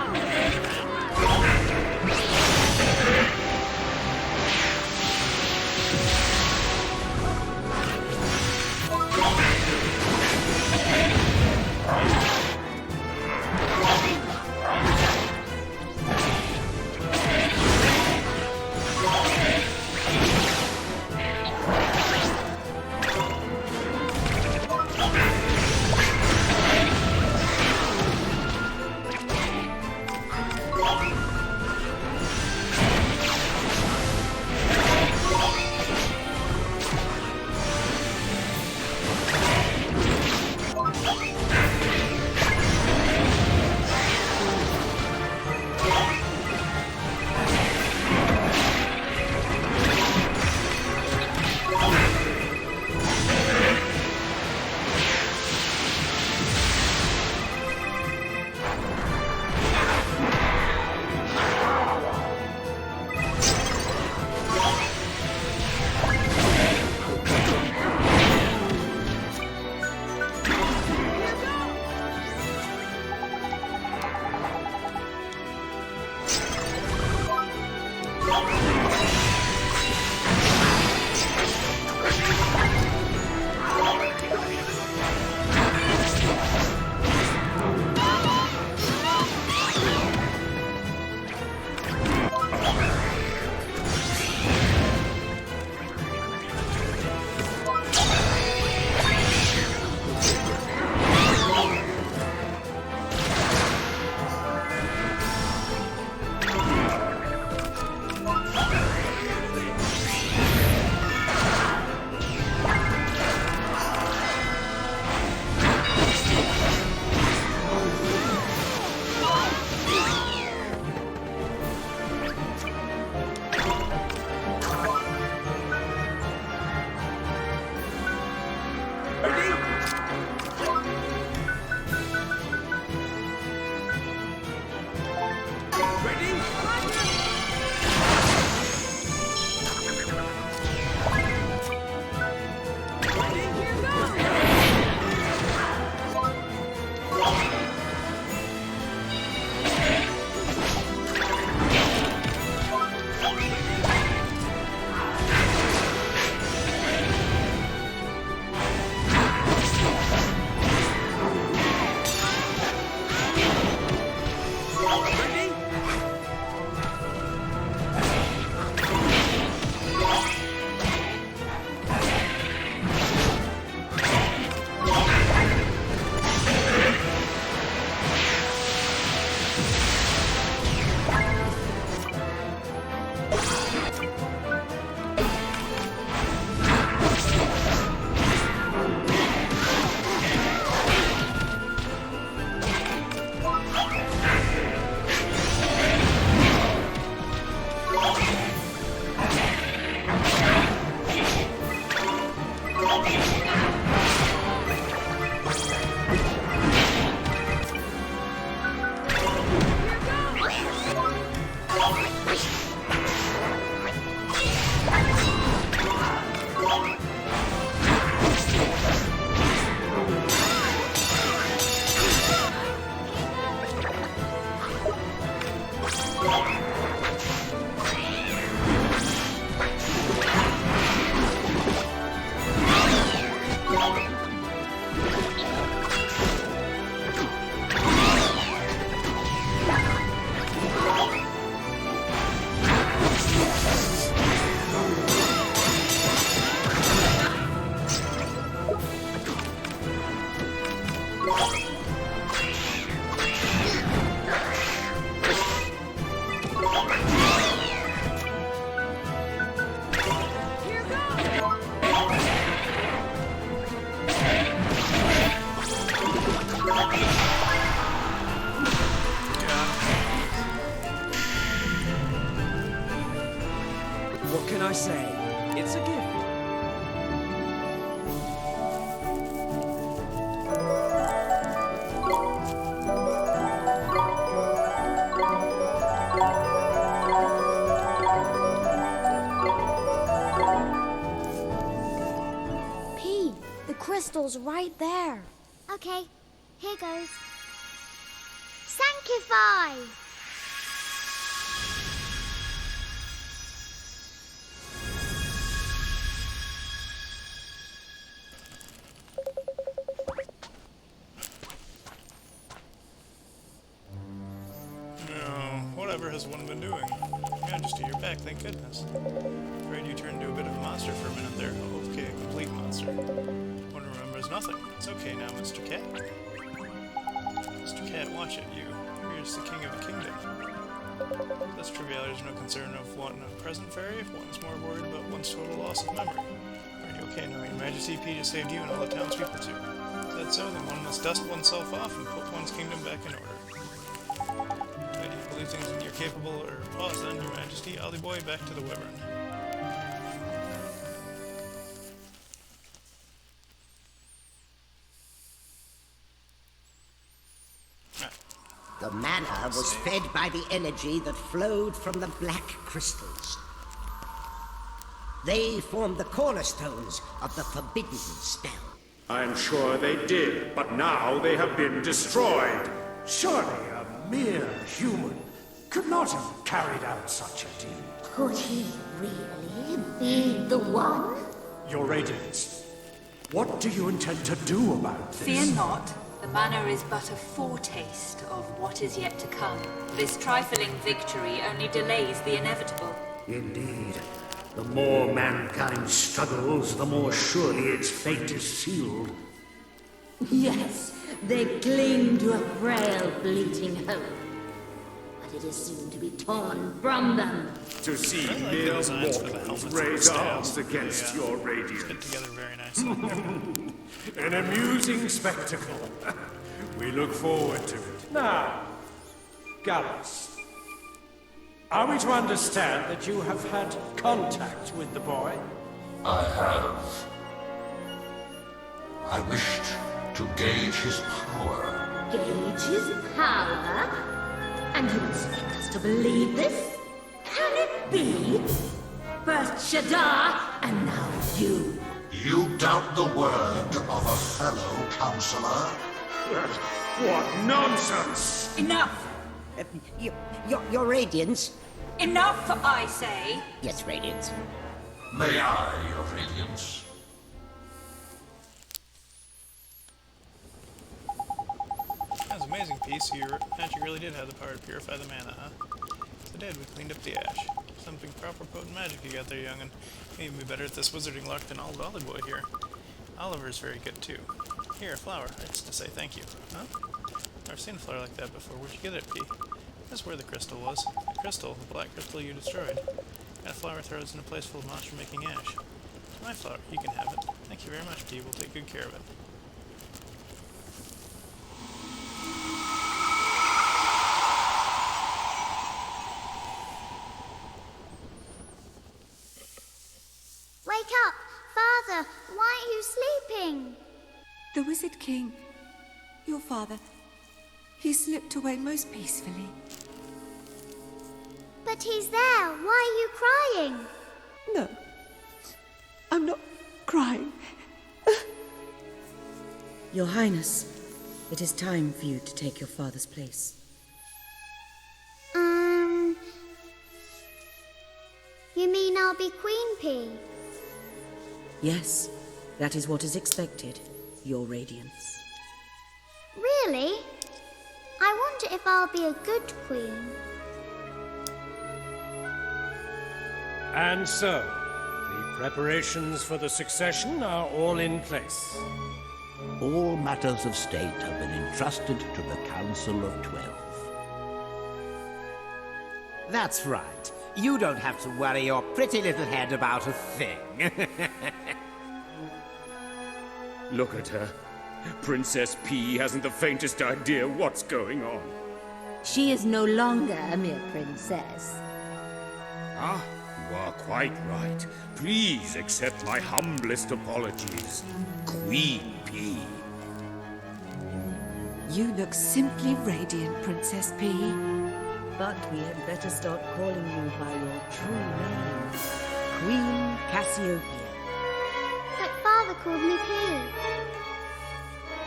I say? It's a gift. crystal's right there. Okay, here goes. Sanctify! Whatever has one been doing? Majesty, you're back, thank goodness. Afraid you turned into a bit of a monster for a minute there. Okay, a complete monster. One remembers nothing. It's okay now, Mr. Cat. Mr. Cat, watch it, you. Here's the king of the kingdom. This triviality is no concern of wanting a present fairy if one's more worried about one's total loss of memory. Are you okay now, Your Majesty? P just saved you and all the townspeople too. Is that so? Then one must dust oneself off and put one's kingdom back in order. Do you believe things when you're capable, or pause then, Your Majesty? Ollie boy, back to the wyvern. The mana was fed by the energy that flowed from the black crystals. They formed the cornerstones of the forbidden spell. I'm sure they did, but now they have been destroyed. Surely a mere human could not have carried out such a deed. Could he really be the one? Your Radiance, what do you intend to do about this? Fear not. The manor is but a foretaste of what is yet to come. This trifling victory only delays the inevitable. Indeed. The more mankind struggles, the more surely its fate is sealed. Yes, they cling to a frail, fleeting hope. But it is soon to be torn from them. To see mere mortals raise arms against your radiance. Fit together very nicely. An amusing spectacle. We look forward to it. Now, Gallus, are we to understand that you have had contact with the boy? I have. I wished to gauge his power. Gauge his power? And you expect us to believe this? Can it be? First Shadar, and now you. You doubt the word of a fellow counselor? What nonsense! Enough! Your Radiance? Enough, I say! Yes, Radiance. May I, Your Radiance? That was an amazing piece. Your magic really did have the power to purify the mana, huh? If it did, we cleaned up the ash. Something proper potent magic you got there, young'un. Maybe be better at this wizarding luck than old Ollie boy here. Oliver's very good too. Here, a flower. It's to say thank you. Huh? I've seen a flower like that before. Where'd you get it, P? That's where the crystal was. The crystal, the black crystal you destroyed. That flower throws in a place full of monster-making ash. It's my flower. You can have it. Thank you very much, P. We'll take good care of it. Wake up! Father, why are you sleeping? The Wizard King, your father, he slipped away most peacefully. But he's there. Why are you crying? No, I'm not crying. Your Highness, it is time for you to take your father's place. You mean I'll be Queen P? Yes, that is what is expected, Your Radiance. Really? I wonder if I'll be a good queen. And so, the preparations for the succession are all in place. All matters of state have been entrusted to the Council of 12. That's right. You don't have to worry your pretty little head about a thing. Look at her. Princess P hasn't the faintest idea what's going on. She is no longer a mere princess. Ah, you are quite right. Please accept my humblest apologies. Queen P. You look simply radiant, Princess P. But we had better start calling you by your true name, Queen Cassiopeia. But Father, father called me P.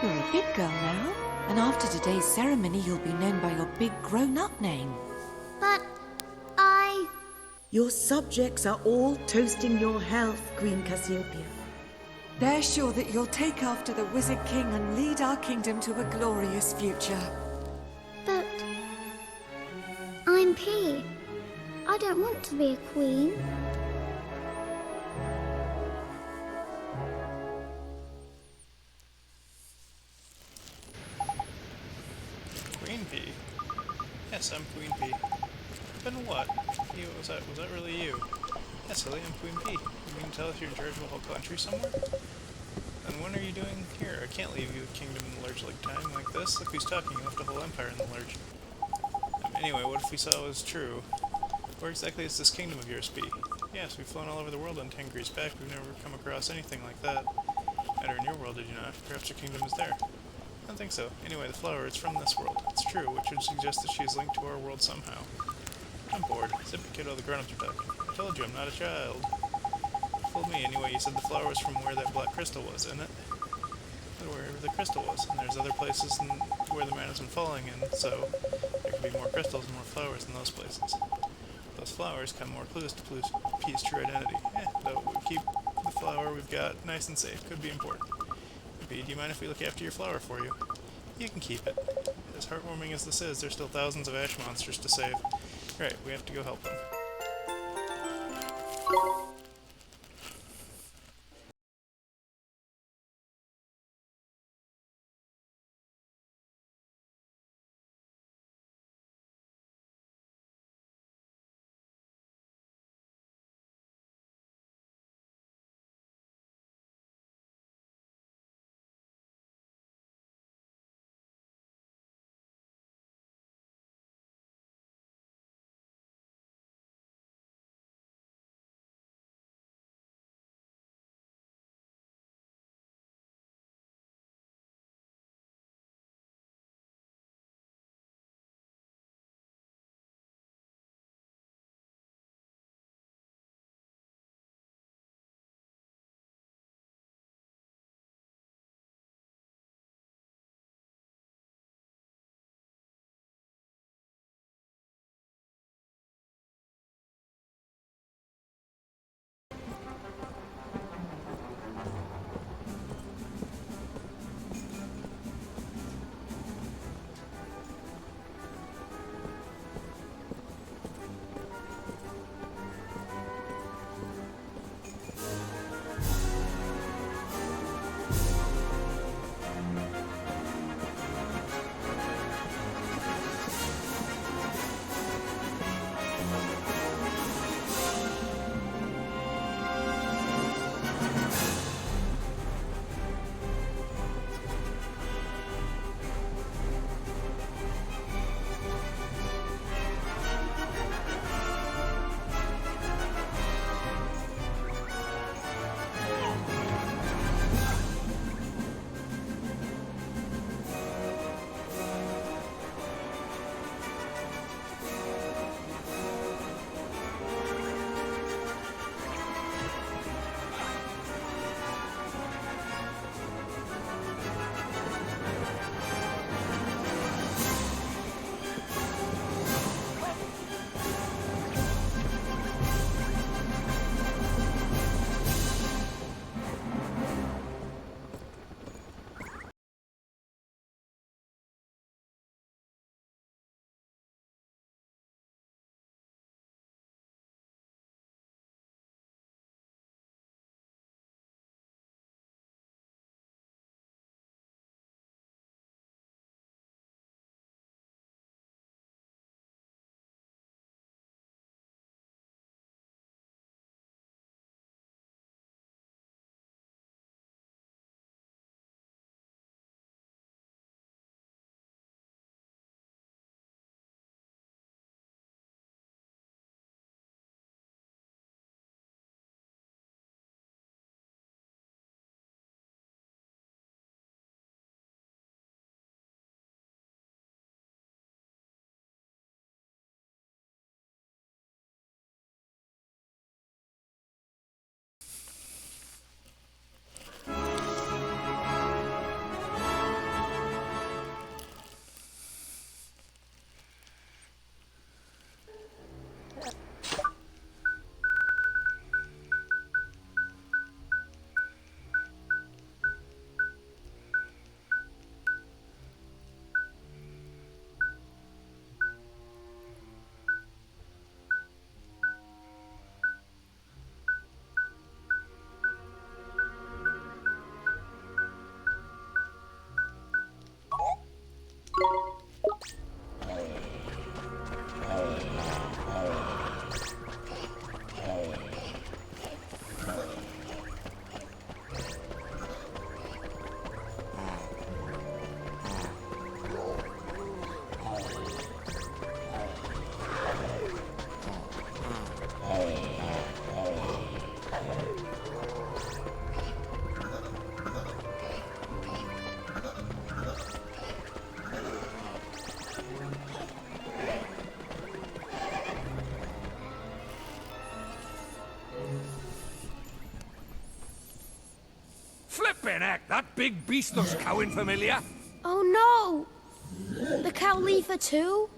You're a big girl now, and after today's ceremony, you'll be known by your big grown-up name. But Your subjects are all toasting your health, Queen Cassiopeia. They're sure that you'll take after the Wizard King and lead our kingdom to a glorious future. But I'm P. I don't want to be a queen. Queen P? Yes, I'm Queen P. Then what? You, was that really you? Yes, Silly, I'm Queen P. You mean to tell us you're in charge of the whole country somewhere? And what are you doing here? I can't leave you a kingdom in the lurch like time like this. Look who's talking, you left a whole empire in the lurch. Anyway, what if we saw it was true? Where exactly is this kingdom of yours, P? Yes, we've flown all over the world on Tengri's back. We've never come across anything like that. Matter in your world, did you not? Perhaps your kingdom is there. I don't think so. Anyway, the flower is from this world. It's true, which would suggest that she is linked to our world somehow. I'm bored. Zip the kid, all the grown-ups are talking. I told you, I'm not a child. Fooled me. Anyway, you said the flower was from where that black crystal was, isn't it? Wherever the crystal was. And there's other places where the man has been falling, and so there could be more crystals and more flowers in those places. Those flowers come more clues to P's true identity. Though we keep the flower we've got nice and safe. Could be important. P, do you mind if we look after your flower for you? You can keep it. As heartwarming as this is, there's still thousands of ash monsters to save. Right, we have to go help them. Flippin' heck, that big beast looks cowing familiar. Oh no! The Cowleafer too?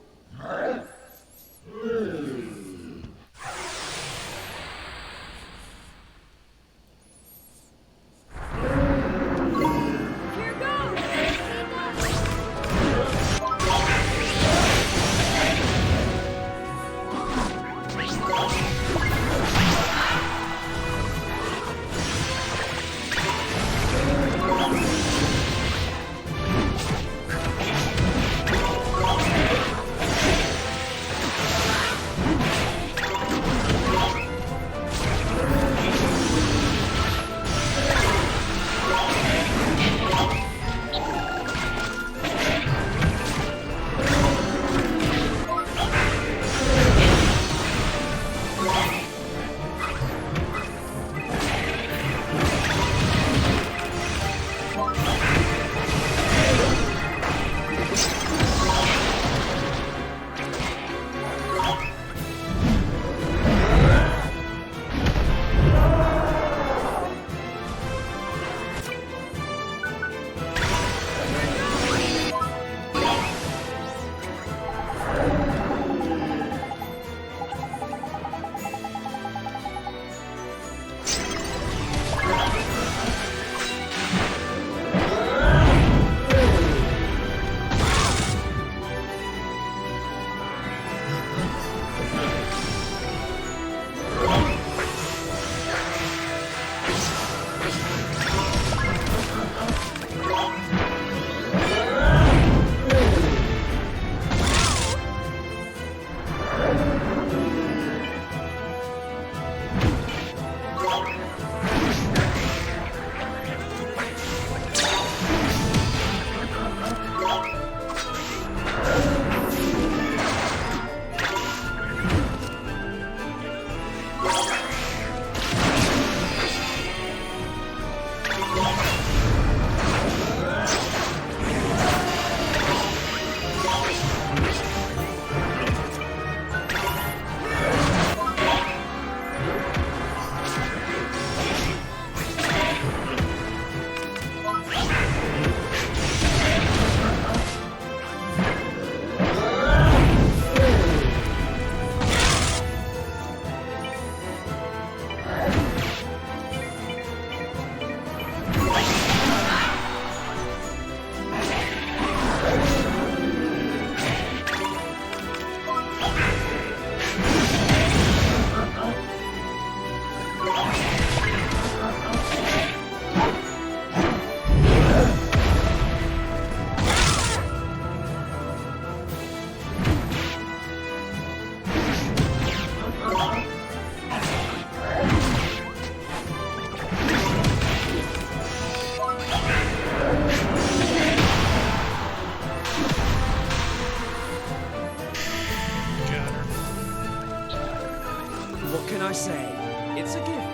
What can I say? It's a gift.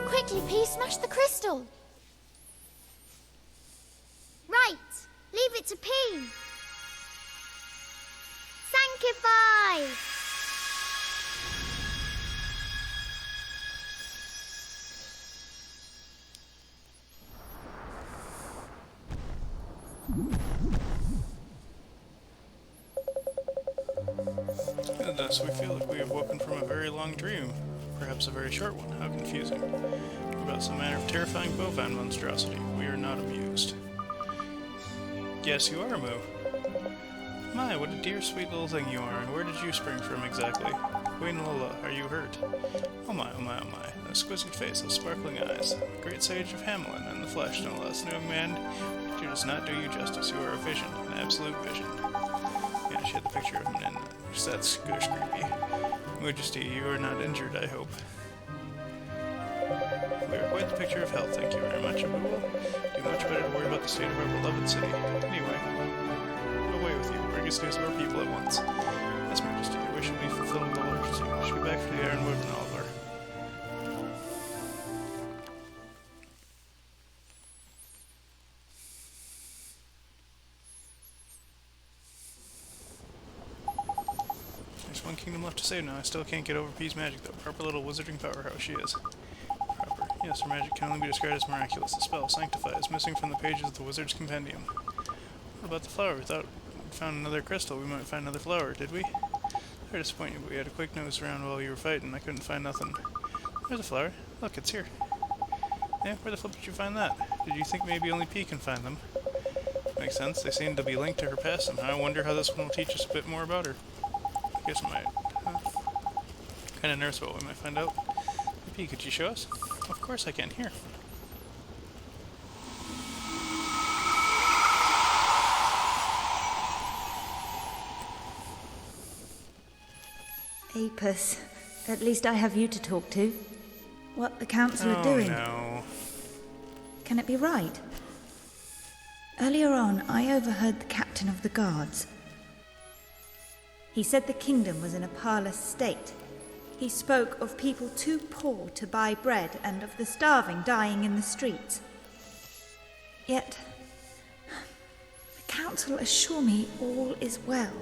Quickly, P, smash the crystal. Right, leave it to P. Sanctify! And thus we feel like we have woken from a very long dream. Perhaps a very short one. How confusing. About some manner of terrifying bovine monstrosity. We are not amused. Yes, you are, Moo. My, what a dear, sweet little thing you are, and where did you spring from exactly? Queen Lola, are you hurt? Oh my, oh my, oh my. An exquisite face, those sparkling eyes. The great sage of Hamelin, and the flesh, no less. No, young man, she does not do you justice. You are a vision, an absolute vision. Yeah, she had the picture of him in it. That's creepy. Majesty, you are not injured, I hope. We are quite the picture of health, thank you very much, and we will do much better to worry about the state of our beloved city. Anyway, away with you. Bring us news of our people at once. Yes, Majesty, your wish will be fulfilled with alacrity. We should be back for the Ironwood and Oliver. There's one kingdom left to save now. I still can't get over P's magic, though. Proper little wizarding powerhouse she is. Proper. Yes, her magic can only be described as miraculous. The spell, Sanctify, is missing from the pages of the Wizard's Compendium. What about the flower? We thought we'd found another crystal. We might find another flower, did we? Very disappointing, but we had a quick nose around while you were fighting. I couldn't find nothing. There's a flower. Look, it's here. Yeah, where the flip did you find that? Did you think maybe only P can find them? Makes sense. They seem to be linked to her past somehow. I wonder how this one will teach us a bit more about her. I guess I might. Kind of nervous about what we might find out. P, could you show us? Of course I can. Here. Apis, at least I have you to talk to. What the council are doing. No. Can it be right? Earlier on, I overheard the captain of the guards. He said the kingdom was in a parlous state. He spoke of people too poor to buy bread and of the starving dying in the streets. Yet, the council assure me all is well.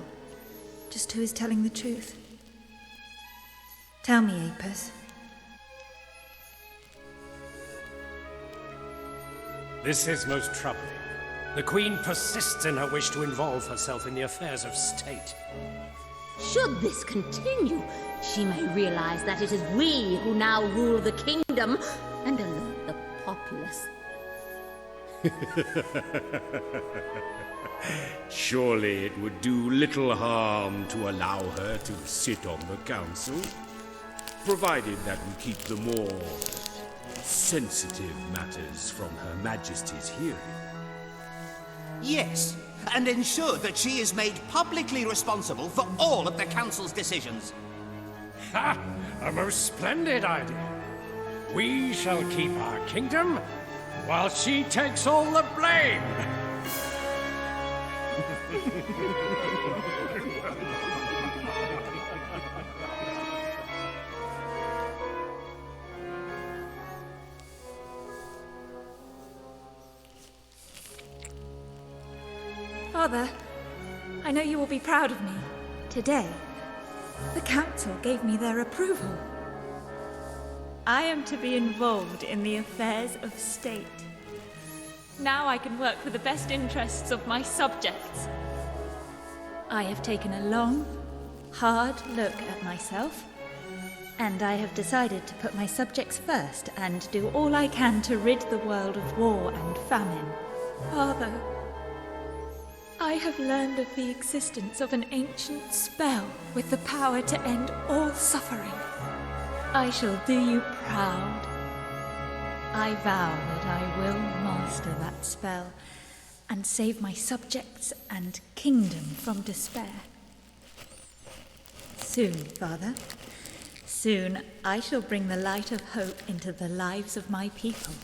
Just who is telling the truth? Tell me, Apis. This is most troubling. The Queen persists in her wish to involve herself in the affairs of state. Should this continue, she may realize that it is we who now rule the kingdom and alert the populace. Surely it would do little harm to allow her to sit on the council, provided that we keep the more sensitive matters from Her Majesty's hearing. Yes, and ensure that she is made publicly responsible for all of the council's decisions. Ha! A most splendid idea. We shall keep our kingdom while she takes all the blame. Father, I know you will be proud of me. Today, the council gave me their approval. I am to be involved in the affairs of state. Now I can work for the best interests of my subjects. I have taken a long, hard look at myself, and I have decided to put my subjects first and do all I can to rid the world of war and famine. Father, I have learned of the existence of an ancient spell with the power to end all suffering. I shall do you proud. I vow that I will master that spell and save my subjects and kingdom from despair. Soon, Father, soon I shall bring the light of hope into the lives of my people.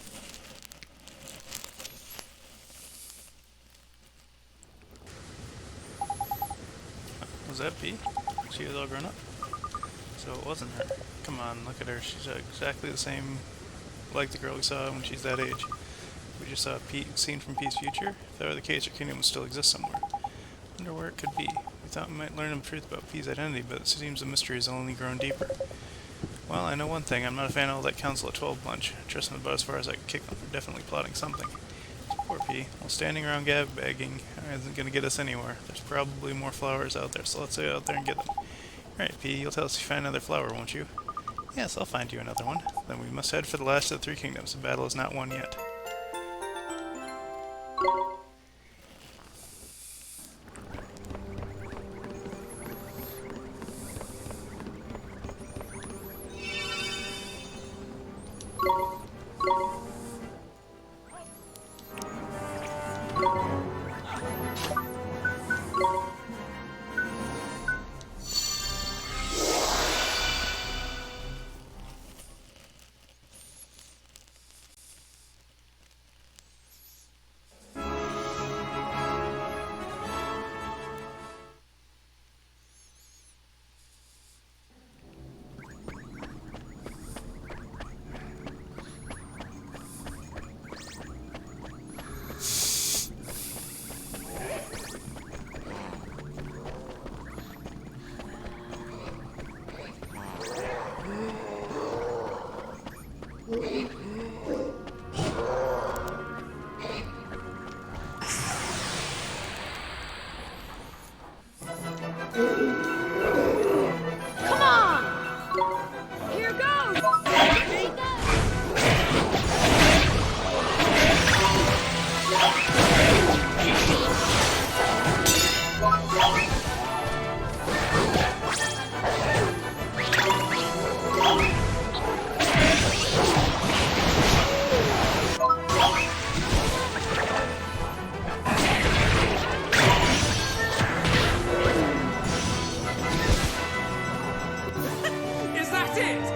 Was that P? She was all grown up? So it wasn't her. Come on, look at her. She's exactly the same like the girl we saw when she's that age. We just saw a scene from P's future. If that were the case, her kingdom would still exist somewhere. Wonder where it could be. We thought we might learn the truth about P's identity, but it seems the mystery has only grown deeper. Well, I know one thing. I'm not a fan of all that Council at 12 bunch. I trust them about as far as I can kick them. They're definitely plotting something. Poor P. Well, standing around begging isn't going to get us anywhere. There's probably more flowers out there, so let's go out there and get them. Alright, P, you'll tell us if you find another flower, won't you? Yes, I'll find you another one. Then we must head for the last of the three kingdoms. The battle is not won yet. Come on! Here goes! Ready? Is that it?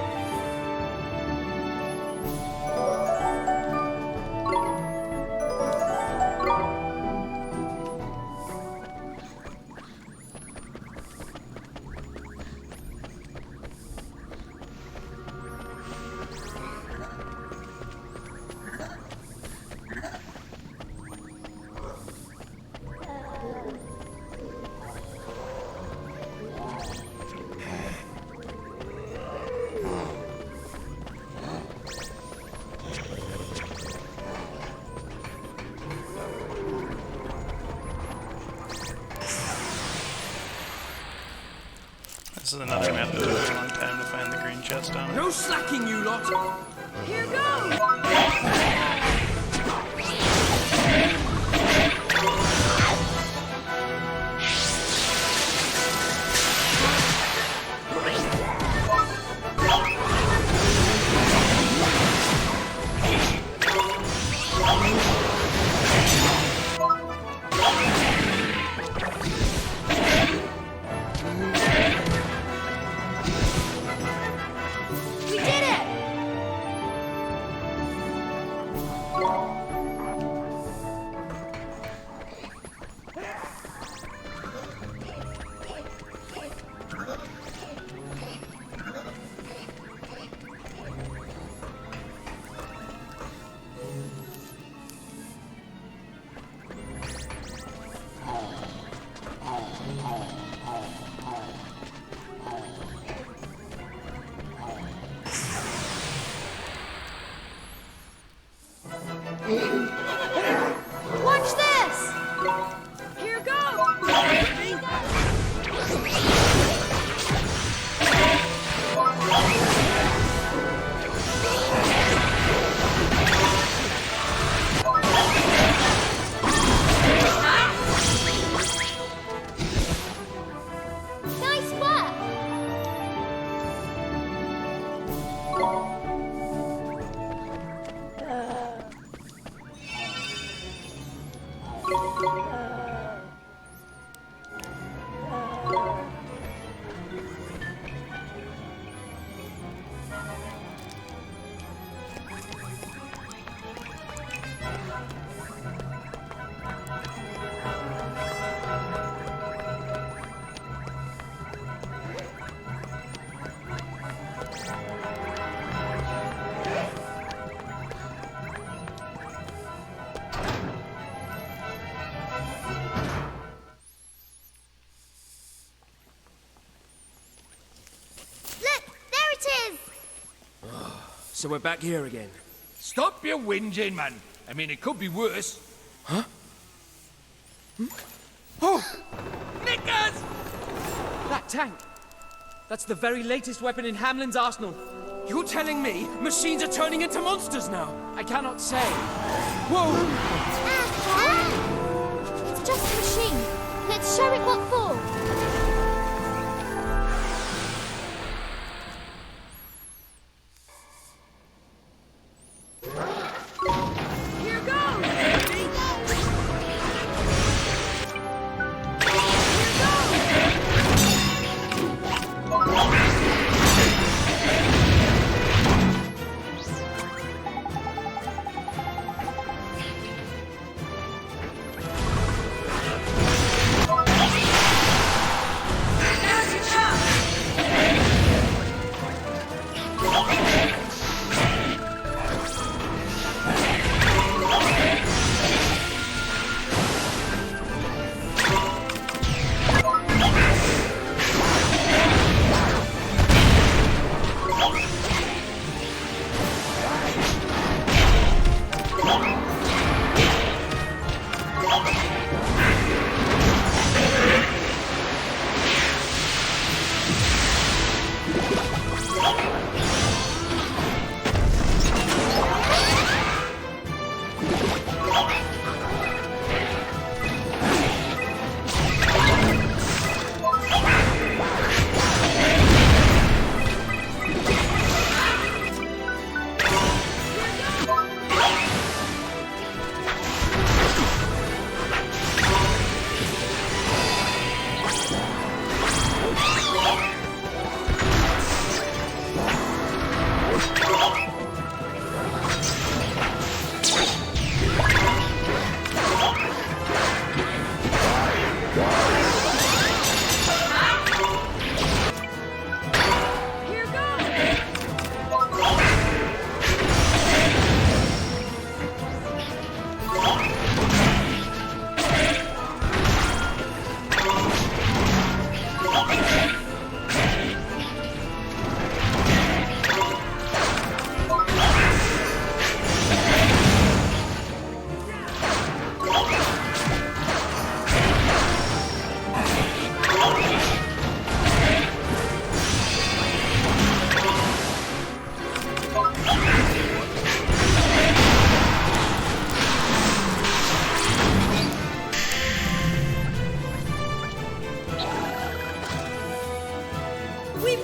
This is another map that took a long time to find the green chest on. No slacking, you lot! Here goes! We did it! Watch this! Here goes! Nice work! Look, there it is! So we're back here again. Stop your whinging, man. I mean, it could be worse. Huh? Oh! Knickers! That tank! That's the very latest weapon in Hamlin's arsenal. You're telling me machines are turning into monsters now? I cannot say. Whoa! It's just a machine. Let's show it what for. Here goes!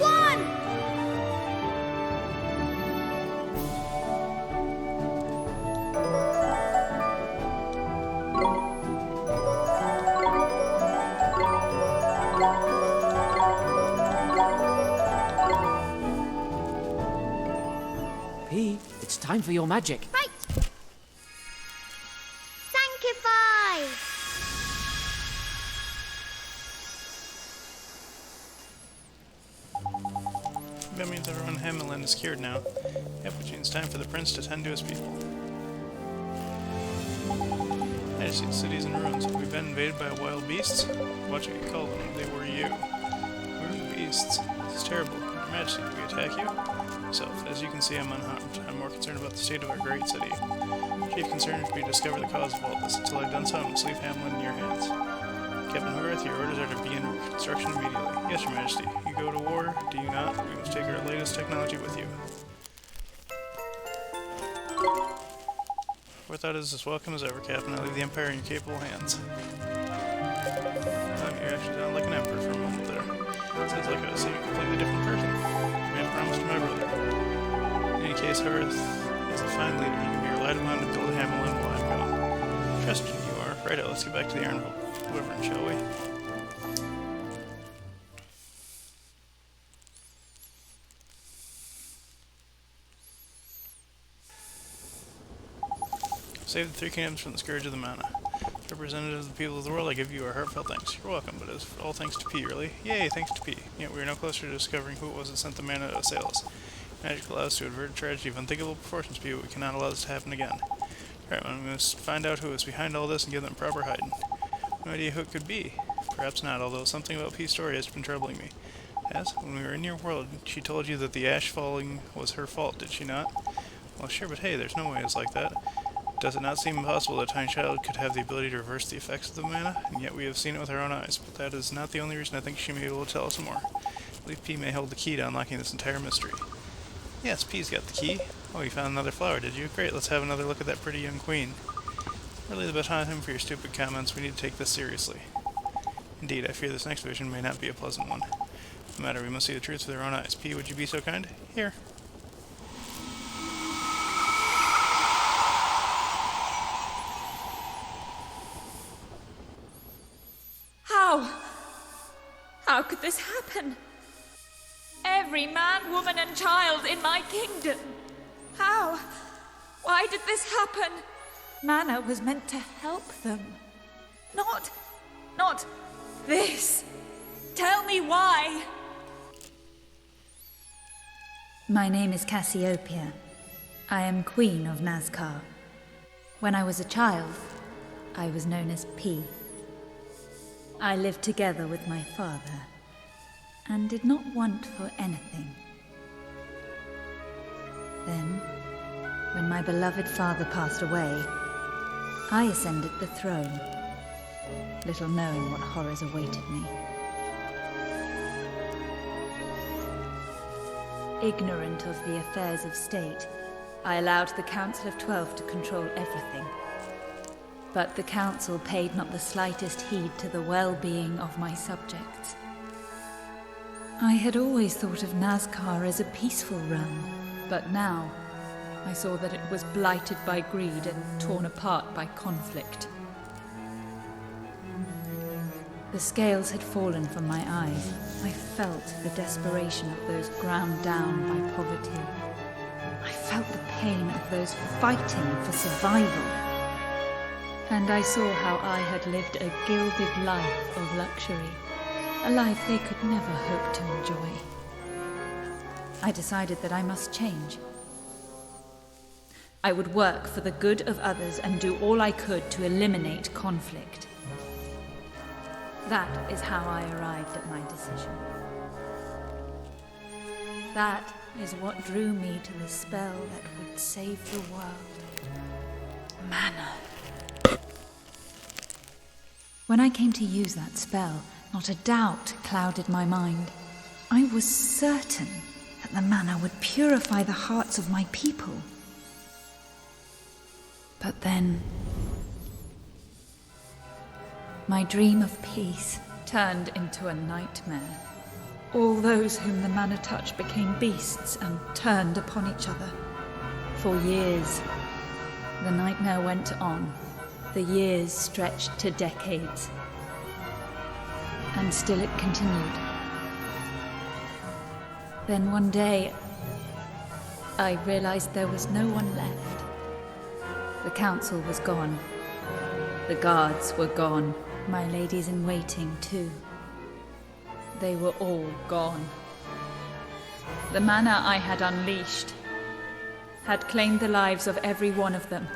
won! P, it's time for your magic. Right. Sanctify! That means everyone in Hammerland is cured now. Yep, which means time for the prince to tend to his people. I just see the city's in ruins. Have we been invaded by wild beasts? Watch what you call them. They were you. We're beasts. This is terrible. Your Majesty, did we attack you? So, as you can see, I'm unharmed. I'm more concerned about the state of our great city. Chief concern would be to discover the cause of all this. Until I've done so, I must leave Hamlin in your hands. Captain Hogarth, your orders are to begin construction immediately. Yes, Your Majesty. You go to war, do you not? We must take our latest technology with you. Forethought is as welcome as ever, Captain. I leave the Empire in your capable hands. You actually sound like an emperor for a moment there. Sounds like I was seeing a completely different person. I made a promise to my brother. In any case, Hogarth is a fine leader. You can be relied upon to build Hamlin while I'm gone. Trust you are. Righto, let's get back to the Iron Wyvern, shall we? Save the three kingdoms from the scourge of the mana. Representative of the people of the world, I give you our heartfelt thanks. You're welcome, but it's all thanks to P, really. Yay, thanks to P. Yet we are no closer to discovering who it was that sent the mana to assail us. Magic allows us to avert a tragedy of unthinkable proportions, P, but we cannot allow this to happen again. Alright, well, we must find out who is behind all this and give them proper hiding. No idea who it could be. Perhaps not, although something about P's story has been troubling me. Yes, when we were in your world, she told you that the ash falling was her fault, did she not? Well, sure, but hey, there's no way it's like that. Does it not seem impossible that a tiny child could have the ability to reverse the effects of the mana? And yet we have seen it with our own eyes, but that is not the only reason I think she may be able to tell us more. I believe P may hold the key to unlocking this entire mystery. Yes, P's got the key. Oh, you found another flower, did you? Great, let's have another look at that pretty young queen. Really the baton him for your stupid comments. We need to take this seriously. Indeed, I fear this next vision may not be a pleasant one. No matter, we must see the truth with our own eyes. P, would you be so kind? Here. How could this happen? Every man, woman, and child in my kingdom. How? Why did this happen? Mana was meant to help them. Not this. Tell me why. My name is Cassiopeia. I am Queen of Nazcar. When I was a child, I was known as P. I lived together with my father, and did not want for anything. Then, when my beloved father passed away, I ascended the throne, little knowing what horrors awaited me. Ignorant of the affairs of state, I allowed the Council of 12 to control everything. But the Council paid not the slightest heed to the well-being of my subjects. I had always thought of Nazcar as a peaceful realm, but now I saw that it was blighted by greed and torn apart by conflict. The scales had fallen from my eyes. I felt the desperation of those ground down by poverty. I felt the pain of those fighting for survival. And I saw how I had lived a gilded life of luxury, a life they could never hope to enjoy. I decided that I must change. I would work for the good of others and do all I could to eliminate conflict. That is how I arrived at my decision. That is what drew me to the spell that would save the world. Mana. When I came to use that spell, not a doubt clouded my mind. I was certain that the mana would purify the hearts of my people. But then, my dream of peace turned into a nightmare. All those whom the manna touched became beasts and turned upon each other. For years, the nightmare went on. The years stretched to decades. And still it continued. Then one day, I realized there was no one left. The council was gone. The guards were gone. My ladies in waiting, too. They were all gone. The manna I had unleashed had claimed the lives of every one of them.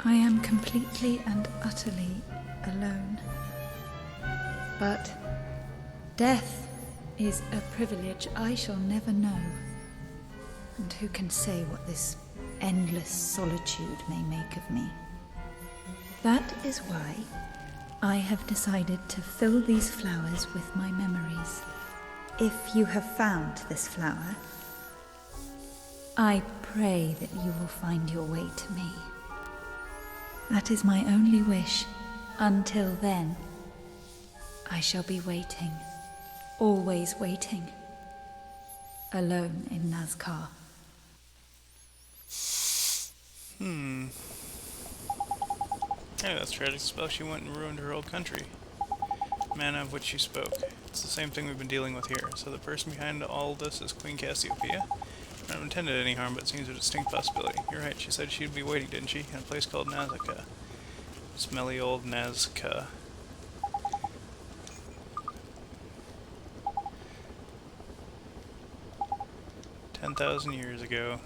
I am completely and utterly alone. But death is a privilege I shall never know. And who can say what this endless solitude may make of me? That is why I have decided to fill these flowers with my memories. If you have found this flower, I pray that you will find your way to me. That is my only wish. Until then, I shall be waiting, always waiting, alone in Nazcar. Hey, that's tragic spell. She went and ruined her old country. Manna of which she spoke. It's the same thing we've been dealing with here. So the person behind all this is Queen Cassiopeia? I don't intended any harm, but it seems a distinct possibility. You're right, she said she'd be waiting, didn't she? In a place called Nazca. Smelly old Nazca. "10,000 years ago.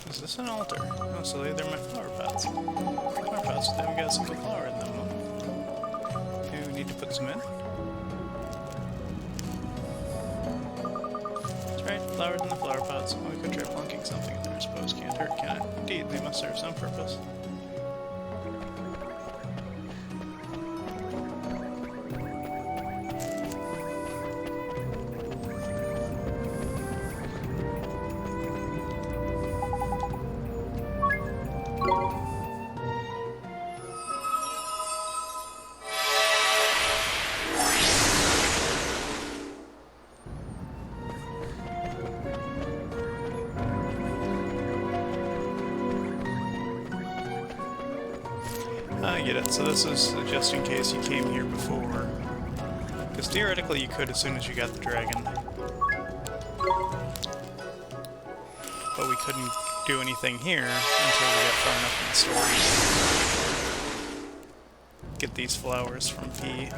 Is this an altar? Oh, so they're my flower pots. Flower pots, they haven't got a single flower in them. Do we need to put some in? That's right, flowers in the flower pots. Well, we could try plunking something in there, I suppose. Can't hurt, can it? Indeed, they must serve some purpose. I get it. So this is just in case you came here before. Because theoretically you could as soon as you got the dragon. But we couldn't do anything here until we got far enough in the story. Get these flowers from P.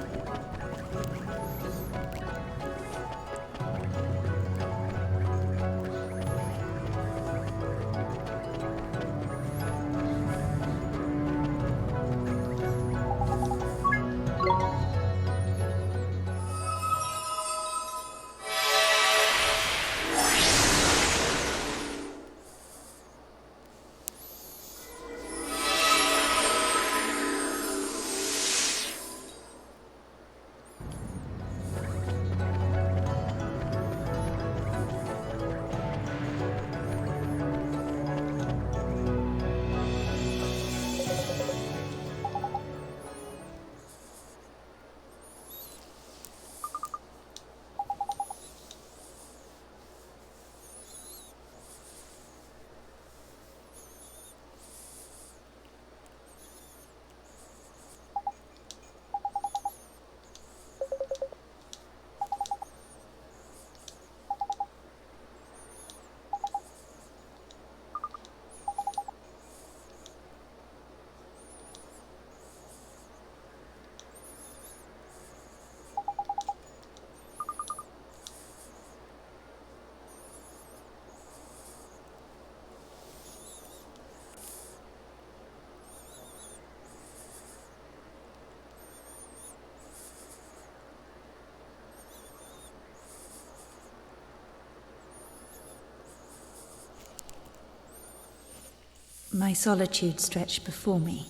My solitude stretched before me,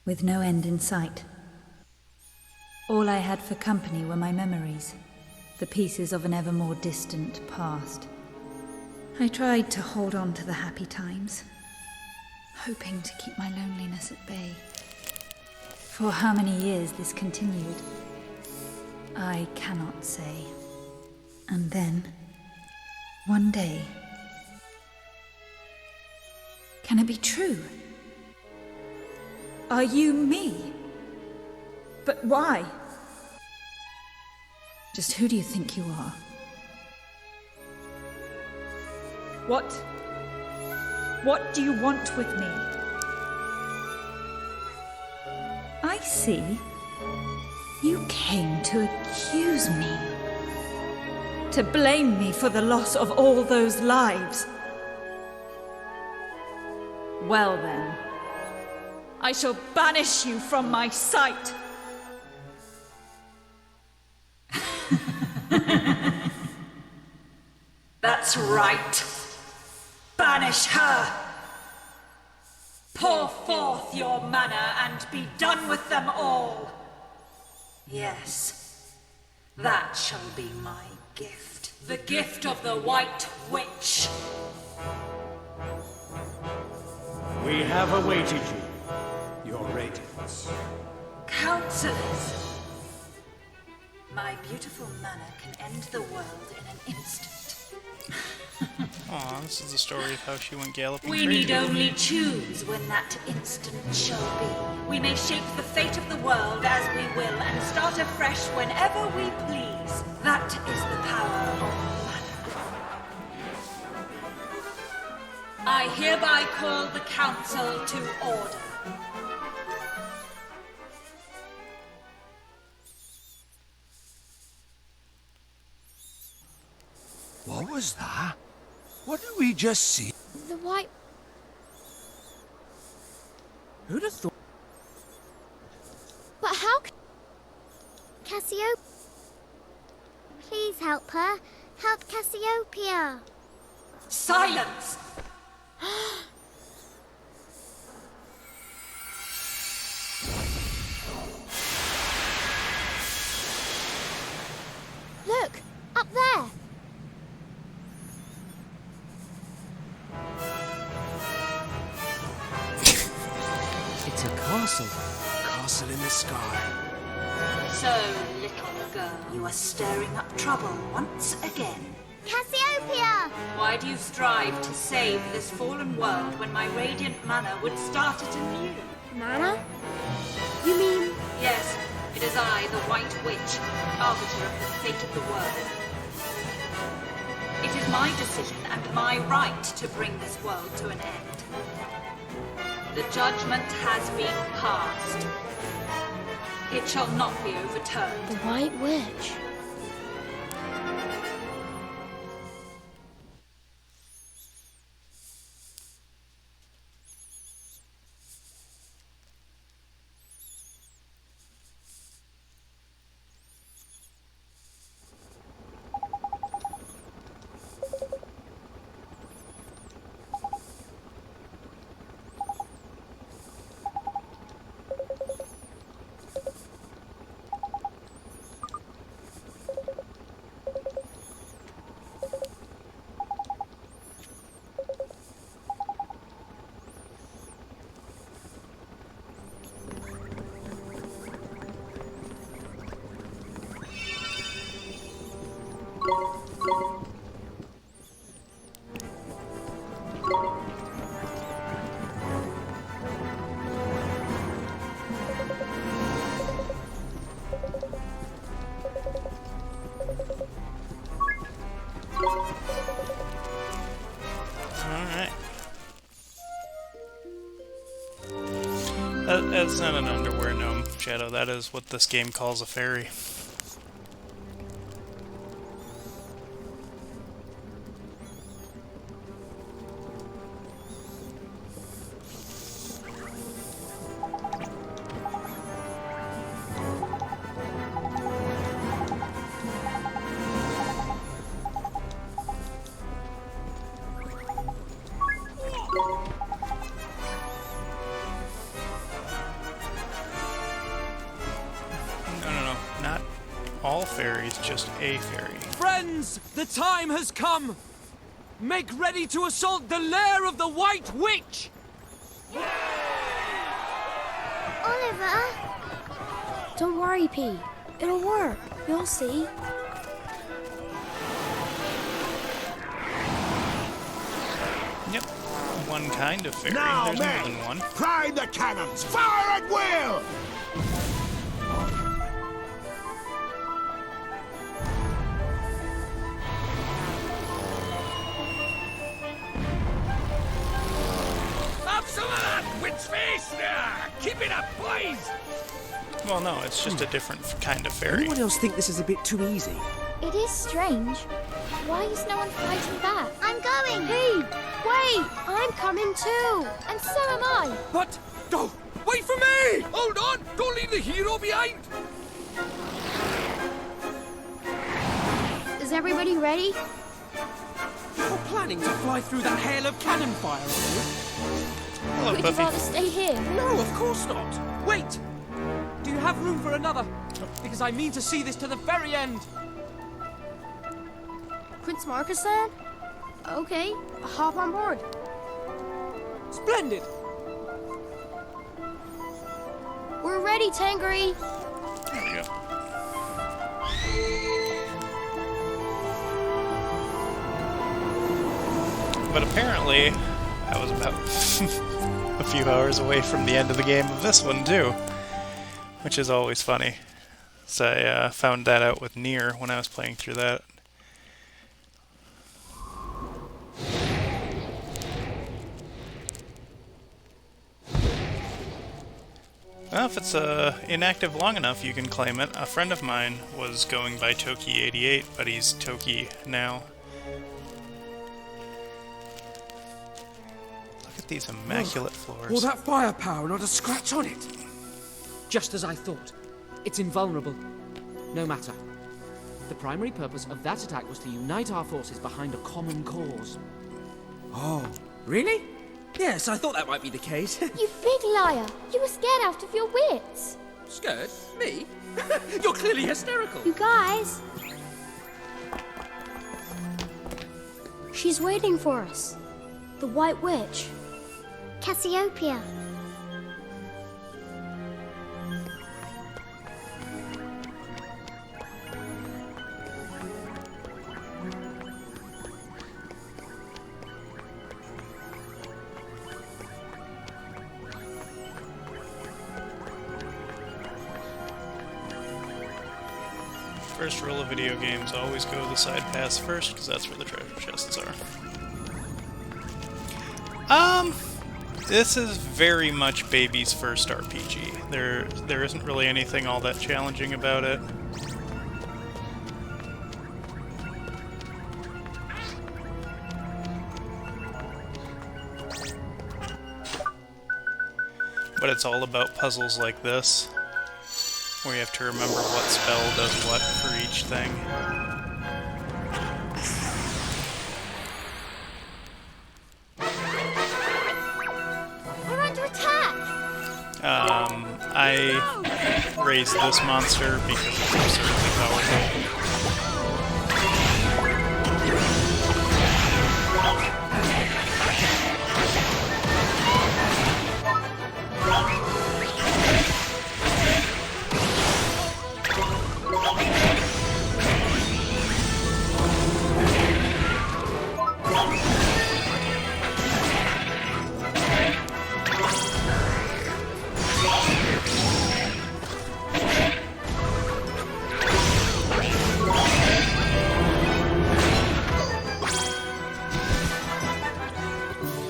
with no end in sight. All I had for company were my memories, the pieces of an ever more distant past. I tried to hold on to the happy times, hoping to keep my loneliness at bay. For how many years this continued, I cannot say. And then, one day... Can it be true? Are you me? But why? Just who do you think you are? What do you want with me? I see. You came to accuse me. To blame me for the loss of all those lives. Well then, I shall banish you from my sight. That's right. Banish her. Pour forth your mana and be done with them all. Yes, that shall be my gift. The gift of the White Witch. We have awaited you, your radiance. Counselors. My beautiful mana can end the world in an instant. Aw, this is the story of how she went galloping We crazy. need only choose when that instant shall be. We may shape the fate of the world as we will and start afresh whenever we please. That is the power of mana. I hereby call the council to order. What was that? What did we just see? The white... Who'd have thought? But how c... Cassiopeia. Please help her. Help Cassiopeia. Silence! Look! Up there! It's a castle. Castle in the sky. So, little girl, you are stirring up trouble once again. Cassiopeia! Why do you strive to save this fallen world when my radiant mana would start it anew? Mana? You mean... Yes, it is I, the White Witch, arbiter of the fate of the world. It is my decision and my right to bring this world to an end. The judgment has been passed. It shall not be overturned. The White Witch. Alright. That's not an underwear gnome, Shadow. That is what this game calls a fairy. all fairies, just a fairy. Friends, the time has come! Make ready to assault the lair of the White Witch! Oliver! Don't worry, P. It'll work. You'll see. Yep, one kind of fairy. Now, There's men, more than one. prime the cannons! Fire at will! Have some of that, witch face! Keep it up, boys! Well, no, it's just a different kind of fairy. Anyone else think this is a bit too easy? It is strange. Why is no one fighting back? I'm going! Hey! Wait! I'm coming too! And so am I! But, no! Wait for me! Hold on! Don't leave the hero behind! Is everybody ready? You're planning to fly through that hail of cannon fire, are Hello, Would you Buffy. rather stay here? you? No, of course not! Wait! Do you have room for another? Because I mean to see this to the very end! Prince Marcus then? Okay, hop on board. Splendid! We're ready, Tangery. There we go. But apparently, I was about a few hours away from the end of the game of this one, too. Which is always funny. So I found that out with Nier when I was playing through that. Well, if it's inactive long enough, you can claim it. A friend of mine was going by Toki88, but he's Toki now. Look at these immaculate floors. All that firepower, not a scratch on it! Just as I thought. It's invulnerable. No matter. The primary purpose of that attack was to unite our forces behind a common cause. Oh, really? Yes, I thought that might be the case. You big liar! You were scared out of your wits! Scared? Me? You're clearly hysterical! You guys! She's waiting for us. The White Witch. Cassiopeia. First rule of video games, always go the side paths first, because that's where the treasure chests are. This is very much Baby's first RPG. There isn't really anything all that challenging about it. But it's all about puzzles like this, where you have to remember what spell does what for each thing. We're under attack! I raised this monster because it's absurdly powerful.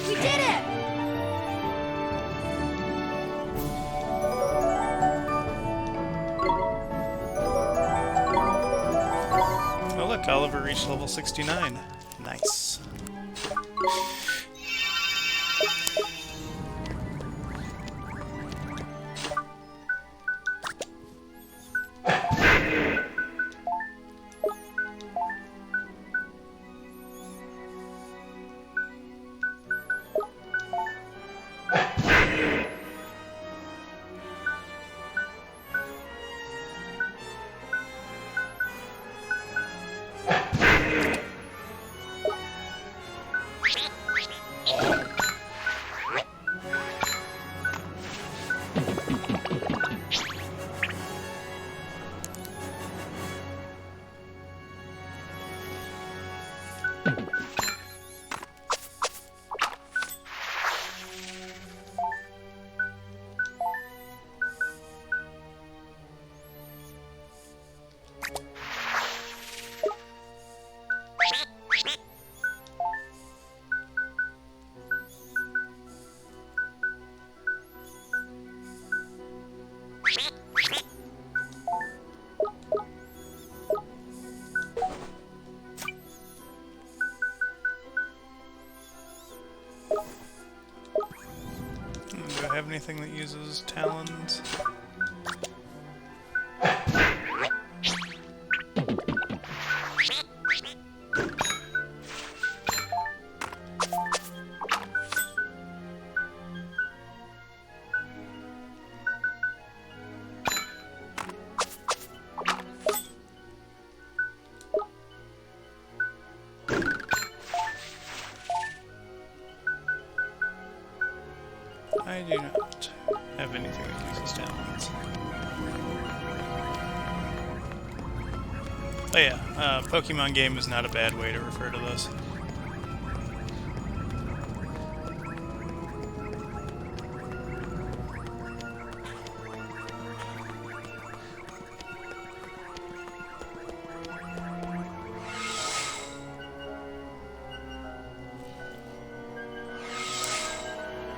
We did it! Oh look, Oliver reached level 69. Nice. anything that uses talons? I do not have anything that uses talons. Oh yeah, Pokemon game is not a bad way to refer to this.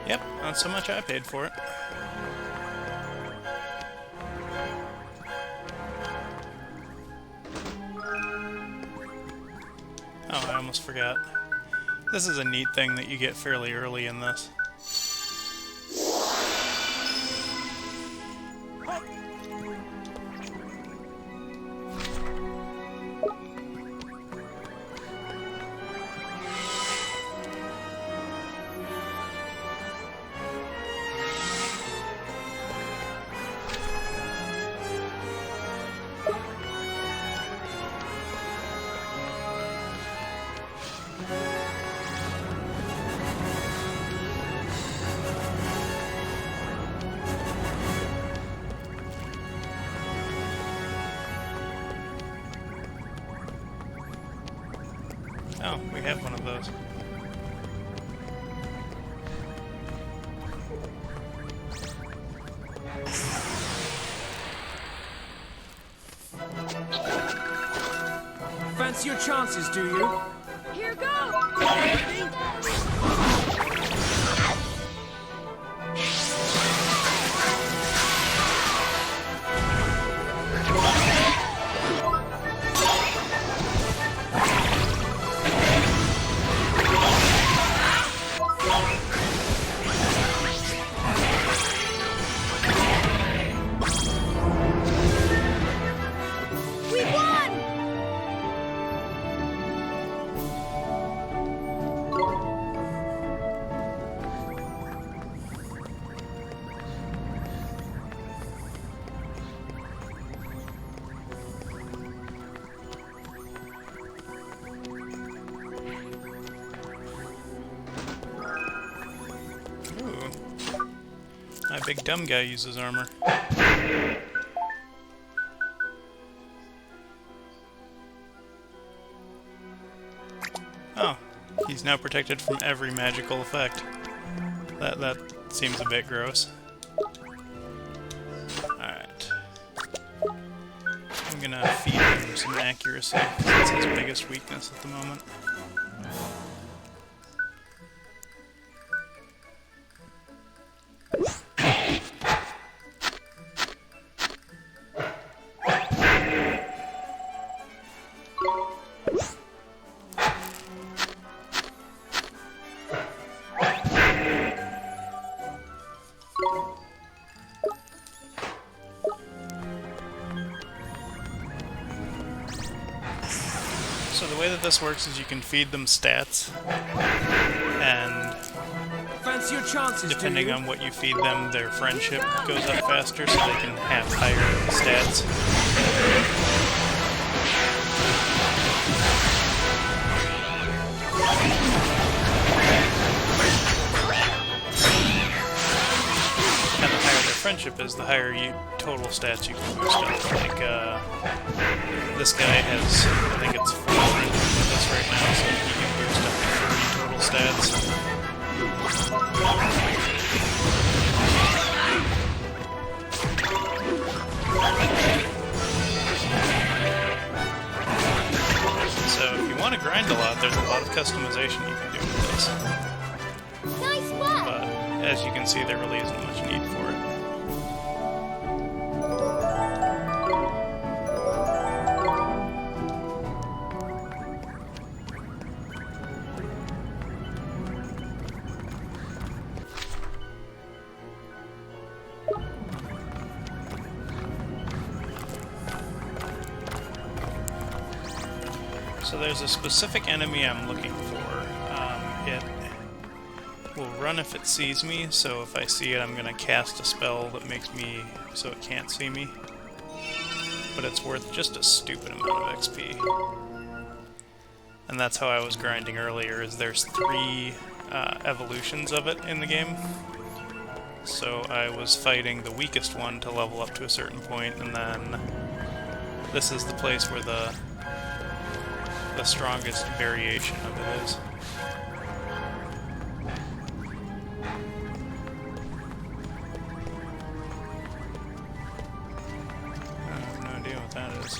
Yep, not so much I paid for it. Oh, I almost forgot. This is a neat thing that you get fairly early in this. Oh, we have one of those. Fancy your chances, do you? Here goes! We won! Ooh. My big dumb guy uses armor. Oh, he's now protected from every magical effect. That seems a bit gross. Alright. I'm gonna feed him some accuracy, because that's his biggest weakness at the moment. So the way that this works is you can feed them stats, and Fancy your chances, depending on what you feed them, their friendship goes up faster, so they can have higher stats. And the higher their friendship is, the higher total stats you can boost up. Like, this guy has, I think it's 4 friendship with us right now, so he can boost up to 30 total stats. So if you want to grind a lot, there's a lot of customization you can do with this. Nice work! But as you can see, there really isn't much need for it. So there's a specific enemy I'm looking for. It will run if it sees me, so if I see it, I'm going to cast a spell that makes me so it can't see me. But it's worth just a stupid amount of XP. And that's how I was grinding earlier, is there's 3 evolutions of it in the game. So I was fighting the weakest one to level up to a certain point, and then this is the place where the strongest variation of it is. I have no idea what that is.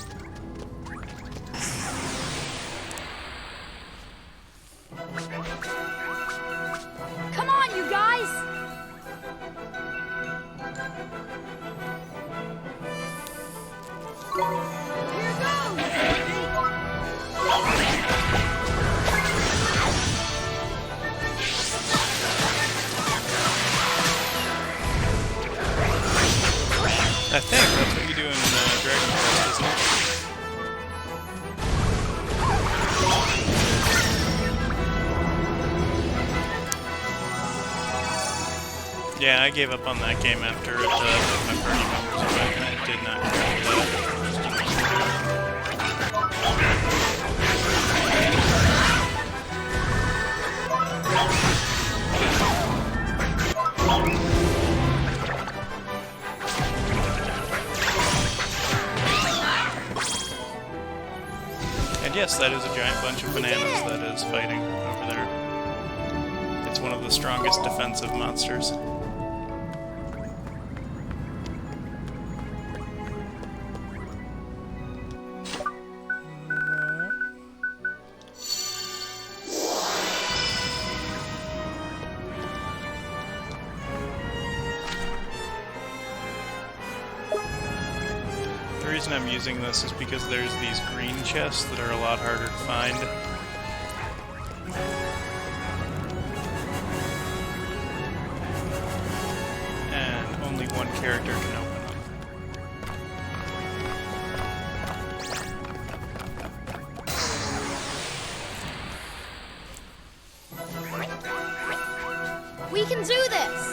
Come on, you guys! Here goes! I think that's what you do in Dragon Quest, isn't it? Yeah, I gave up on that game after it took my party members away. I did not care for that. And yes, that is a giant bunch of bananas that is fighting over there. It's one of the strongest defensive monsters. The reason I'm using this is because there's these green chests that are a lot harder to find. And only one character can open them. We can do this!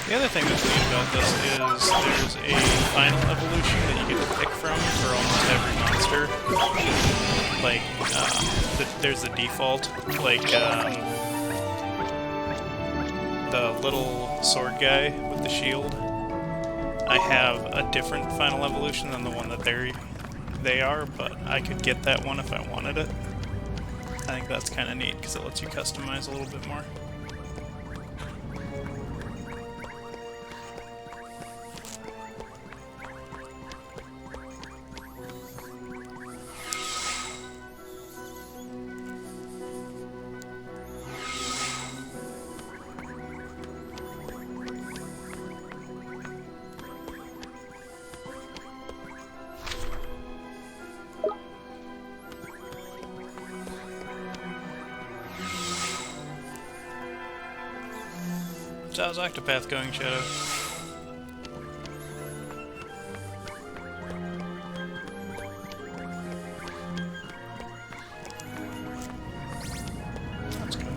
The other thing that's neat about this is there's a final evolution that you get to pick from for almost every monster. Like, there's a default, like, the little sword guy with the shield. I have a different final evolution than the one that they are, but I could get that one if I wanted it. I think that's kind of neat, because it lets you customize a little bit more. So how's Octopath going, Shadow? That's good.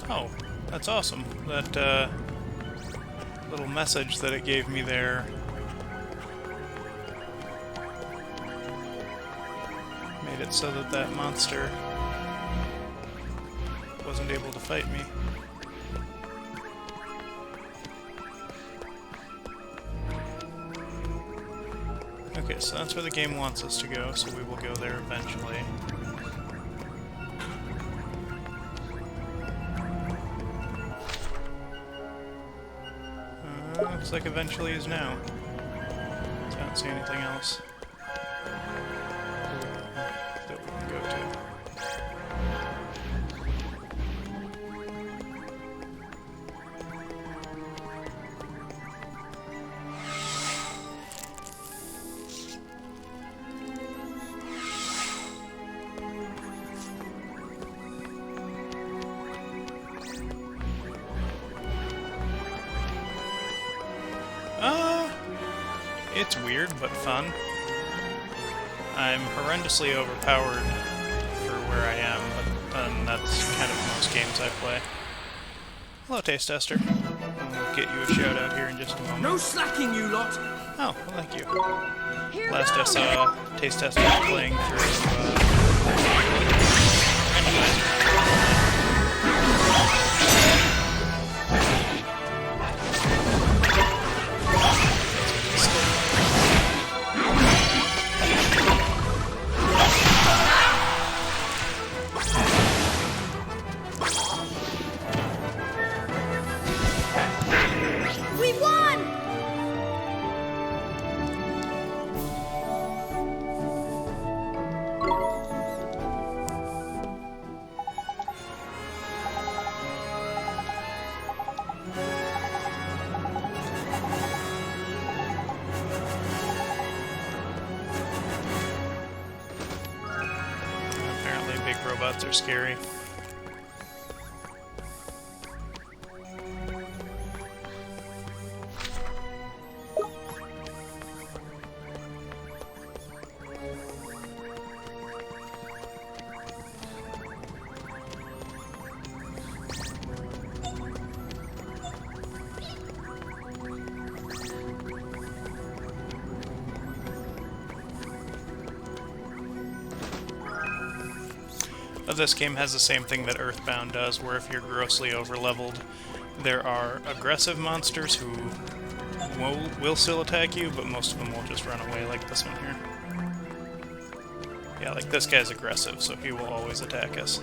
Oh, that's awesome. That little message that it gave me there made it so that that monster wasn't able to fight me. Okay, so that's where the game wants us to go, so we will go there eventually. Looks like eventually is now. So I don't see anything else that we can go to. It's weird, but fun. I'm horrendously overpowered for where I am, but that's kind of most games I play. Hello, Taste Tester. We'll get you a shout out here in just a moment. No slacking, you lot! Oh, well, thank you. Last I saw, Taste Tester was playing through, We won! Apparently big robots are scary. This game has the same thing that Earthbound does, where if you're grossly overleveled, there are aggressive monsters who will still attack you, but most of them will just run away, like this one here. Yeah, like this guy's aggressive, so he will always attack us.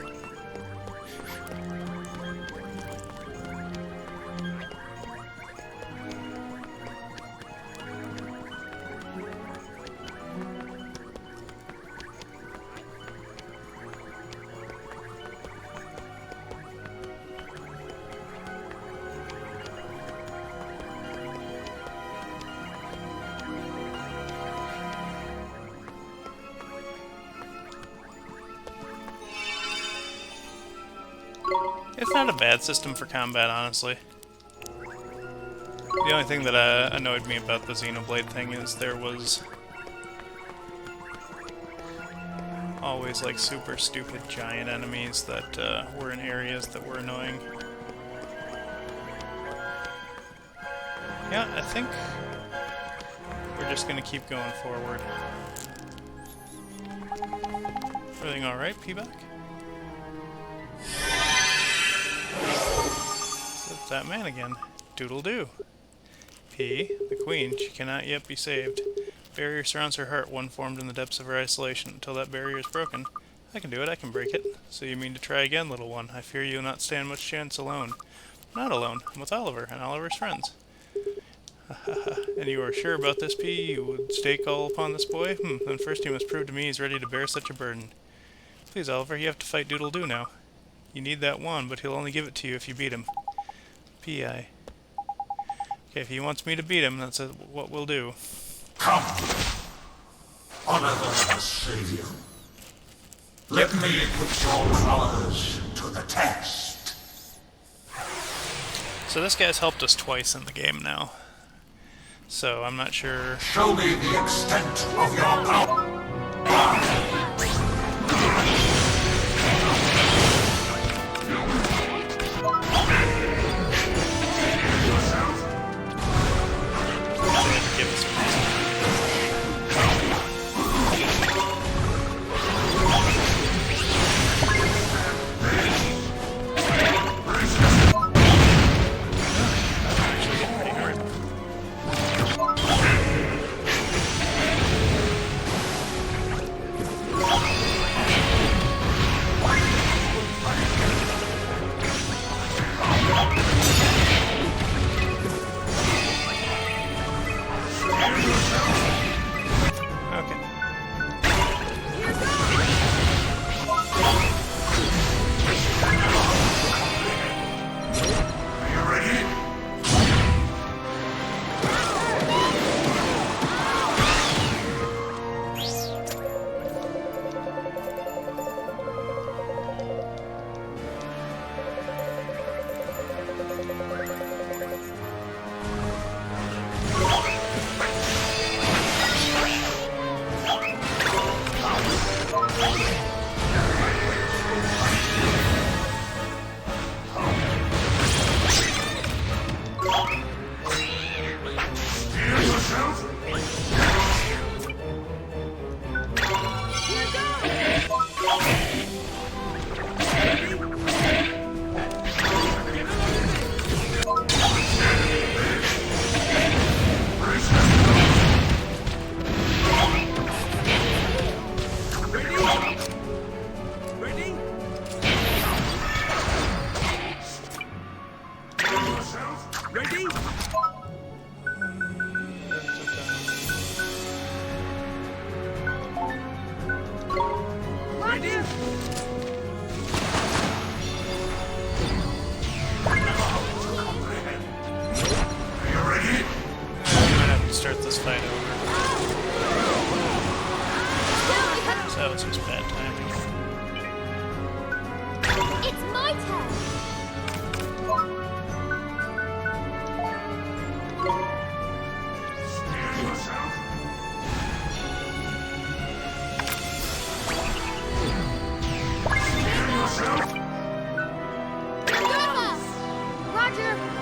It's not a bad system for combat, honestly. The only thing that annoyed me about the Xenoblade thing is there was always like super stupid giant enemies that were in areas that were annoying. Yeah, I think we're just gonna keep going forward. Everything alright, P-Back? It's that man again. Doodle-doo. P, the queen, she cannot yet be saved. Barrier surrounds her heart, one formed in the depths of her isolation. Until that barrier is broken. I can do it, I can break it. So you mean to try again, little one. I fear you will not stand much chance alone. I'm not alone. I'm with Oliver, and Oliver's friends. And you are sure about this, P? You would stake all upon this boy? Then first you must prove to me he's ready to bear such a burden. Please, Oliver, you have to fight Doodle-doo now. You need that wand, but he'll only give it to you if you beat him. P.I. Okay, if he wants me to beat him, that's what we'll do. Come, honor the Savior. Let me put your powers to the test. So this guy's helped us twice in the game now. So I'm not sure. Show me the extent of your power. Start this fight over. So it's just bad timing. It's my turn. Roger.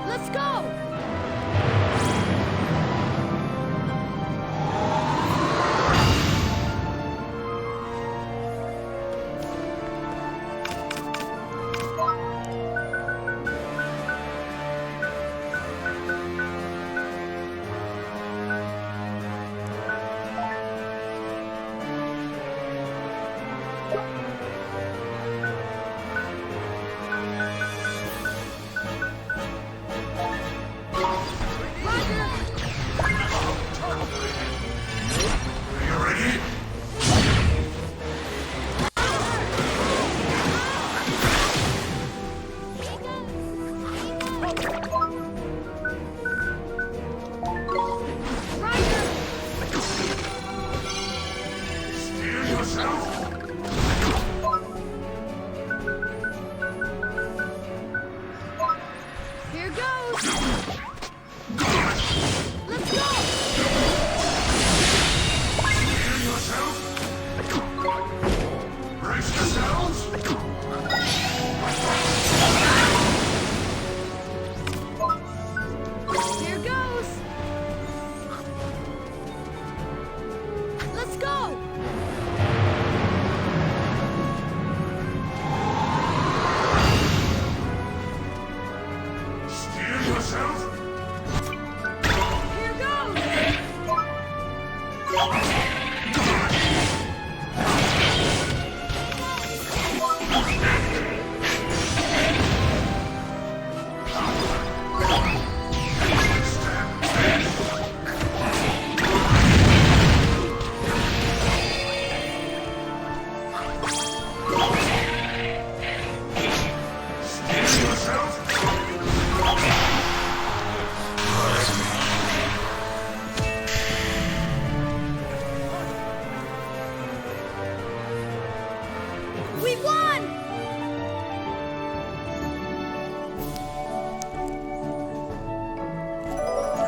Let's go!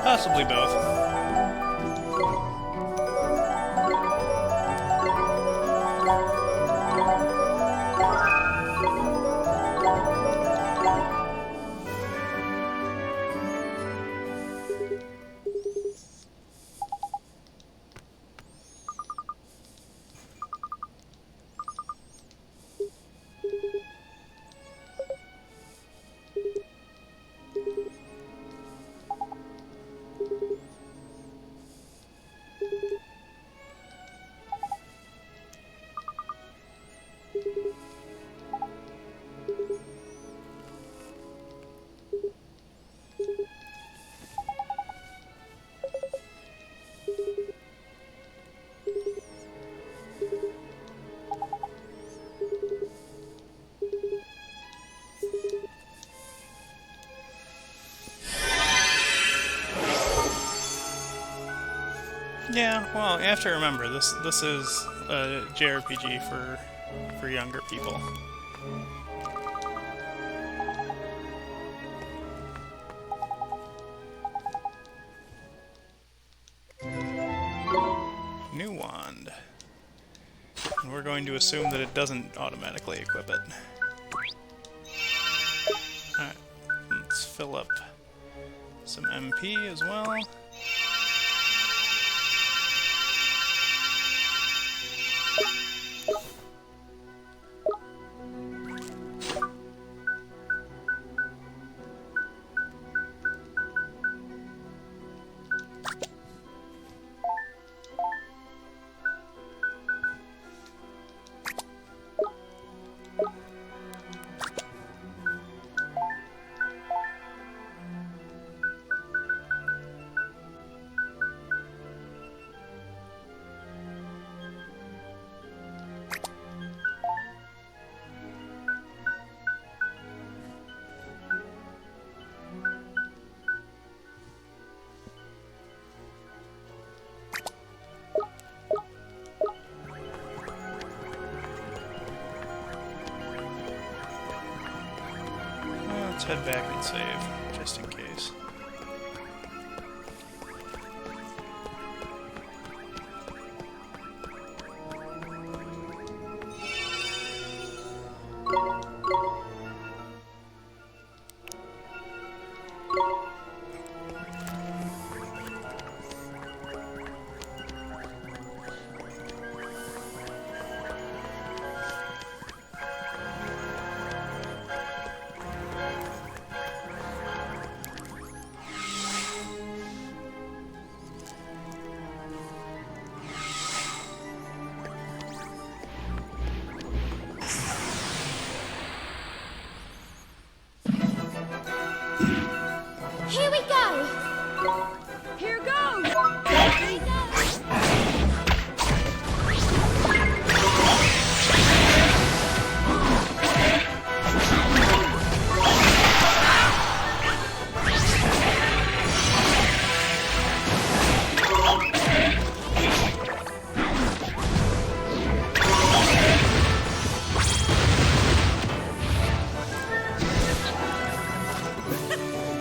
Possibly both. Yeah, well, you have to remember, this is a JRPG for younger people. New wand. And we're going to assume that it doesn't automatically equip it. Alright, let's fill up some MP as well. Let's head back and save, just in case. Here we go! Here goes!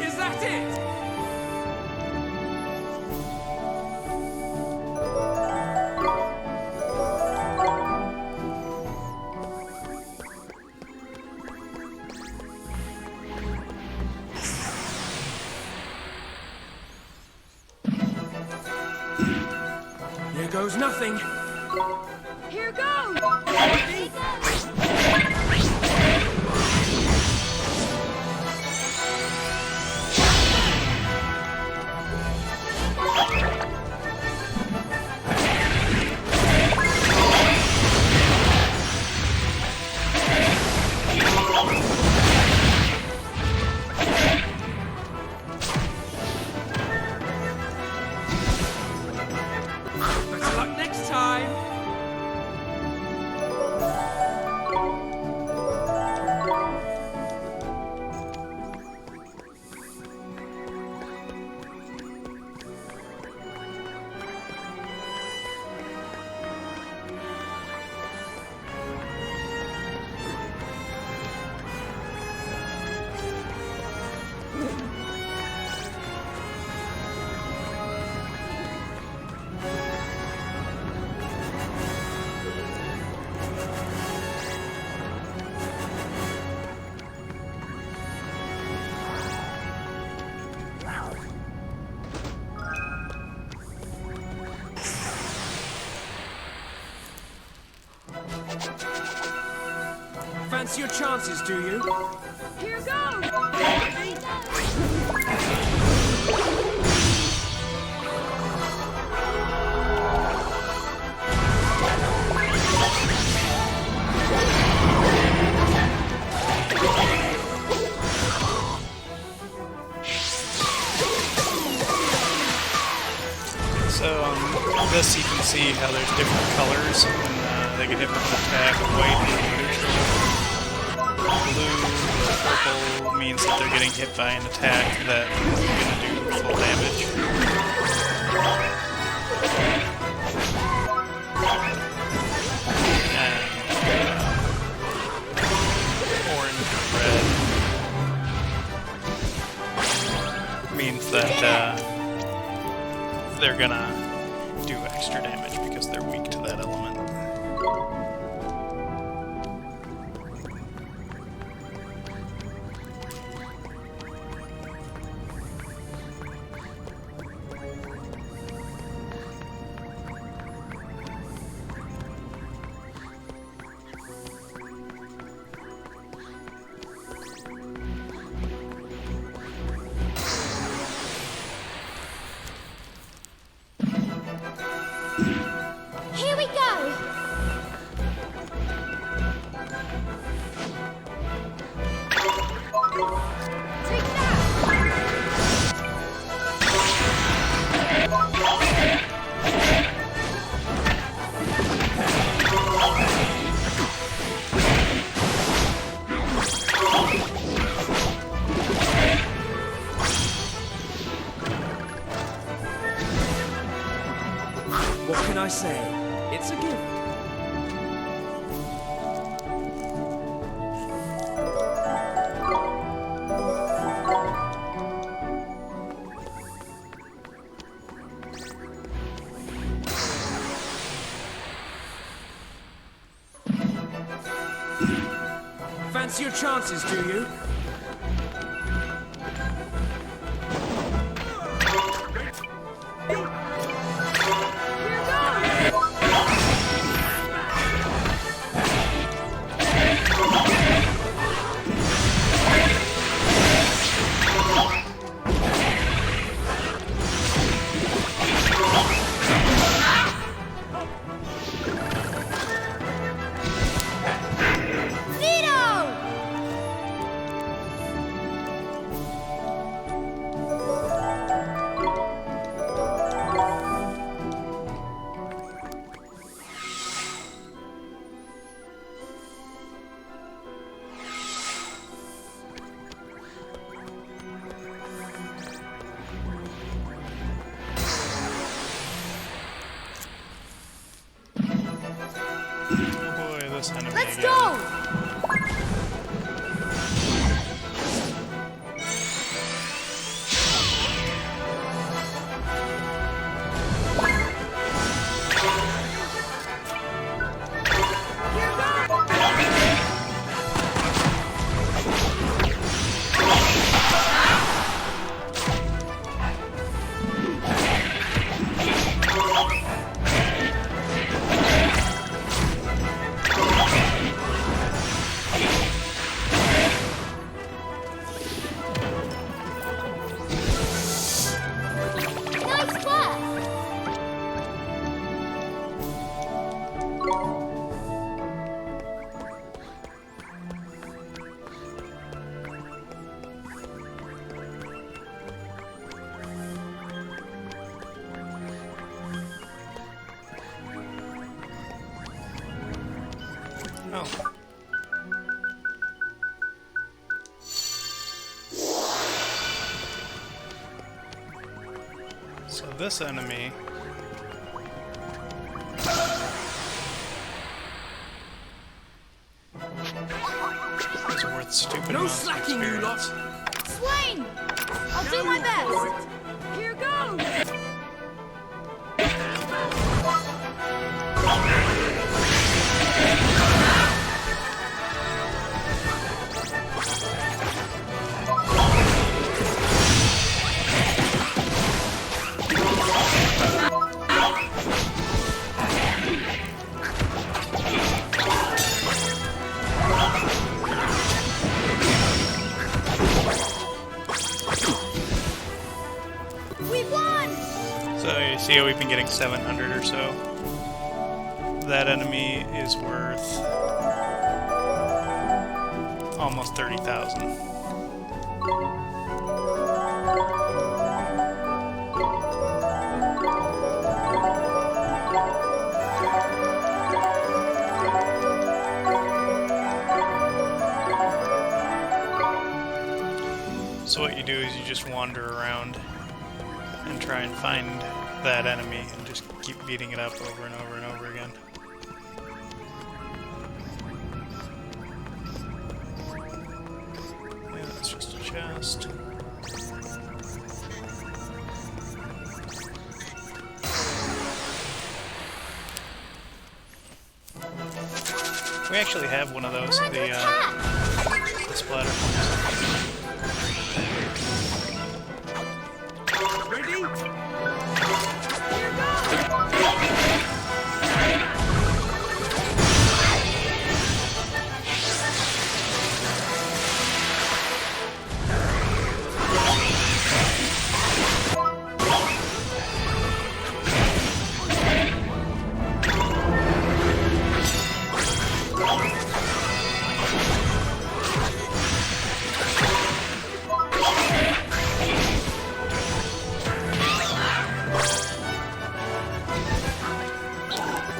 Is that it? Here goes nothing. Here goes! Better luck next time. Fancy your chances, do you? Here goes! So on this you can see how there's different colors when they get hit with an attack. White is neutral. Blue or purple means that they're getting hit by an attack that is going to do full damage. And orange or red means that they're gonna do extra damage because they're weak to that element. Here we go! Take What can I say? It's a gift. Fancy your chances, do you? Oh boy, this enemy Let's again. go! Nice work! Oh. So this enemy is worth stupid No amounts of slacking, you lot! experience. Swing! I'll do my best! Here goes! See how we've been getting 700 or so? That enemy is worth almost 30,000. So what you do is you just wander around and try and find that enemy and just keep beating it up over and over and over again. Yeah, that's just a chest. We actually have one of those, the splatter pumps.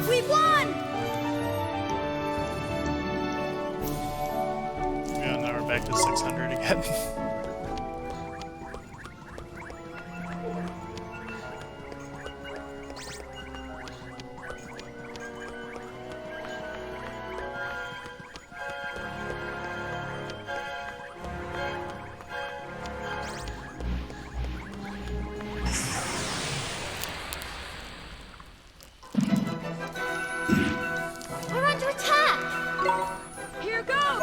We won! Yeah, now we're back to 600 again. We're under attack! Here goes!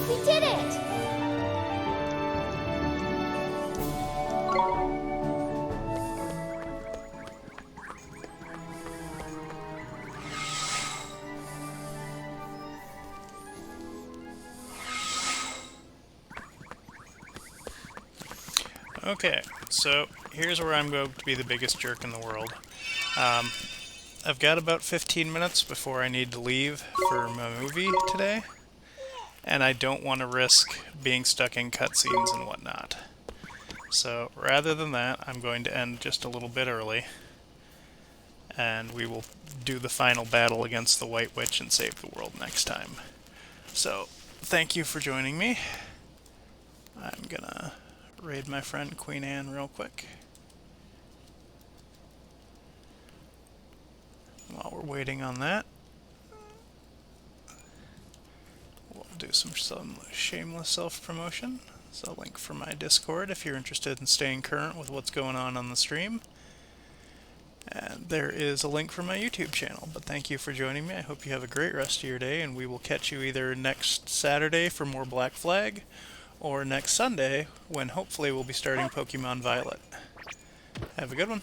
We did it! Okay, so here's where I'm going to be the biggest jerk in the world. I've got about 15 minutes before I need to leave for my movie today, and I don't want to risk being stuck in cutscenes and whatnot. So rather than that, I'm going to end just a little bit early, and we will do the final battle against the White Witch and save the world next time. So, thank you for joining me. I'm gonna raid my friend Queen Anne real quick. While we're waiting on that, we'll do some shameless self-promotion. So a link for my Discord if you're interested in staying current with what's going on the stream. And there is a link for my YouTube channel. But thank you for joining me. I hope you have a great rest of your day, and we will catch you either next Saturday for more Black Flag, or next Sunday when hopefully we'll be starting Pokemon Violet. Have a good one.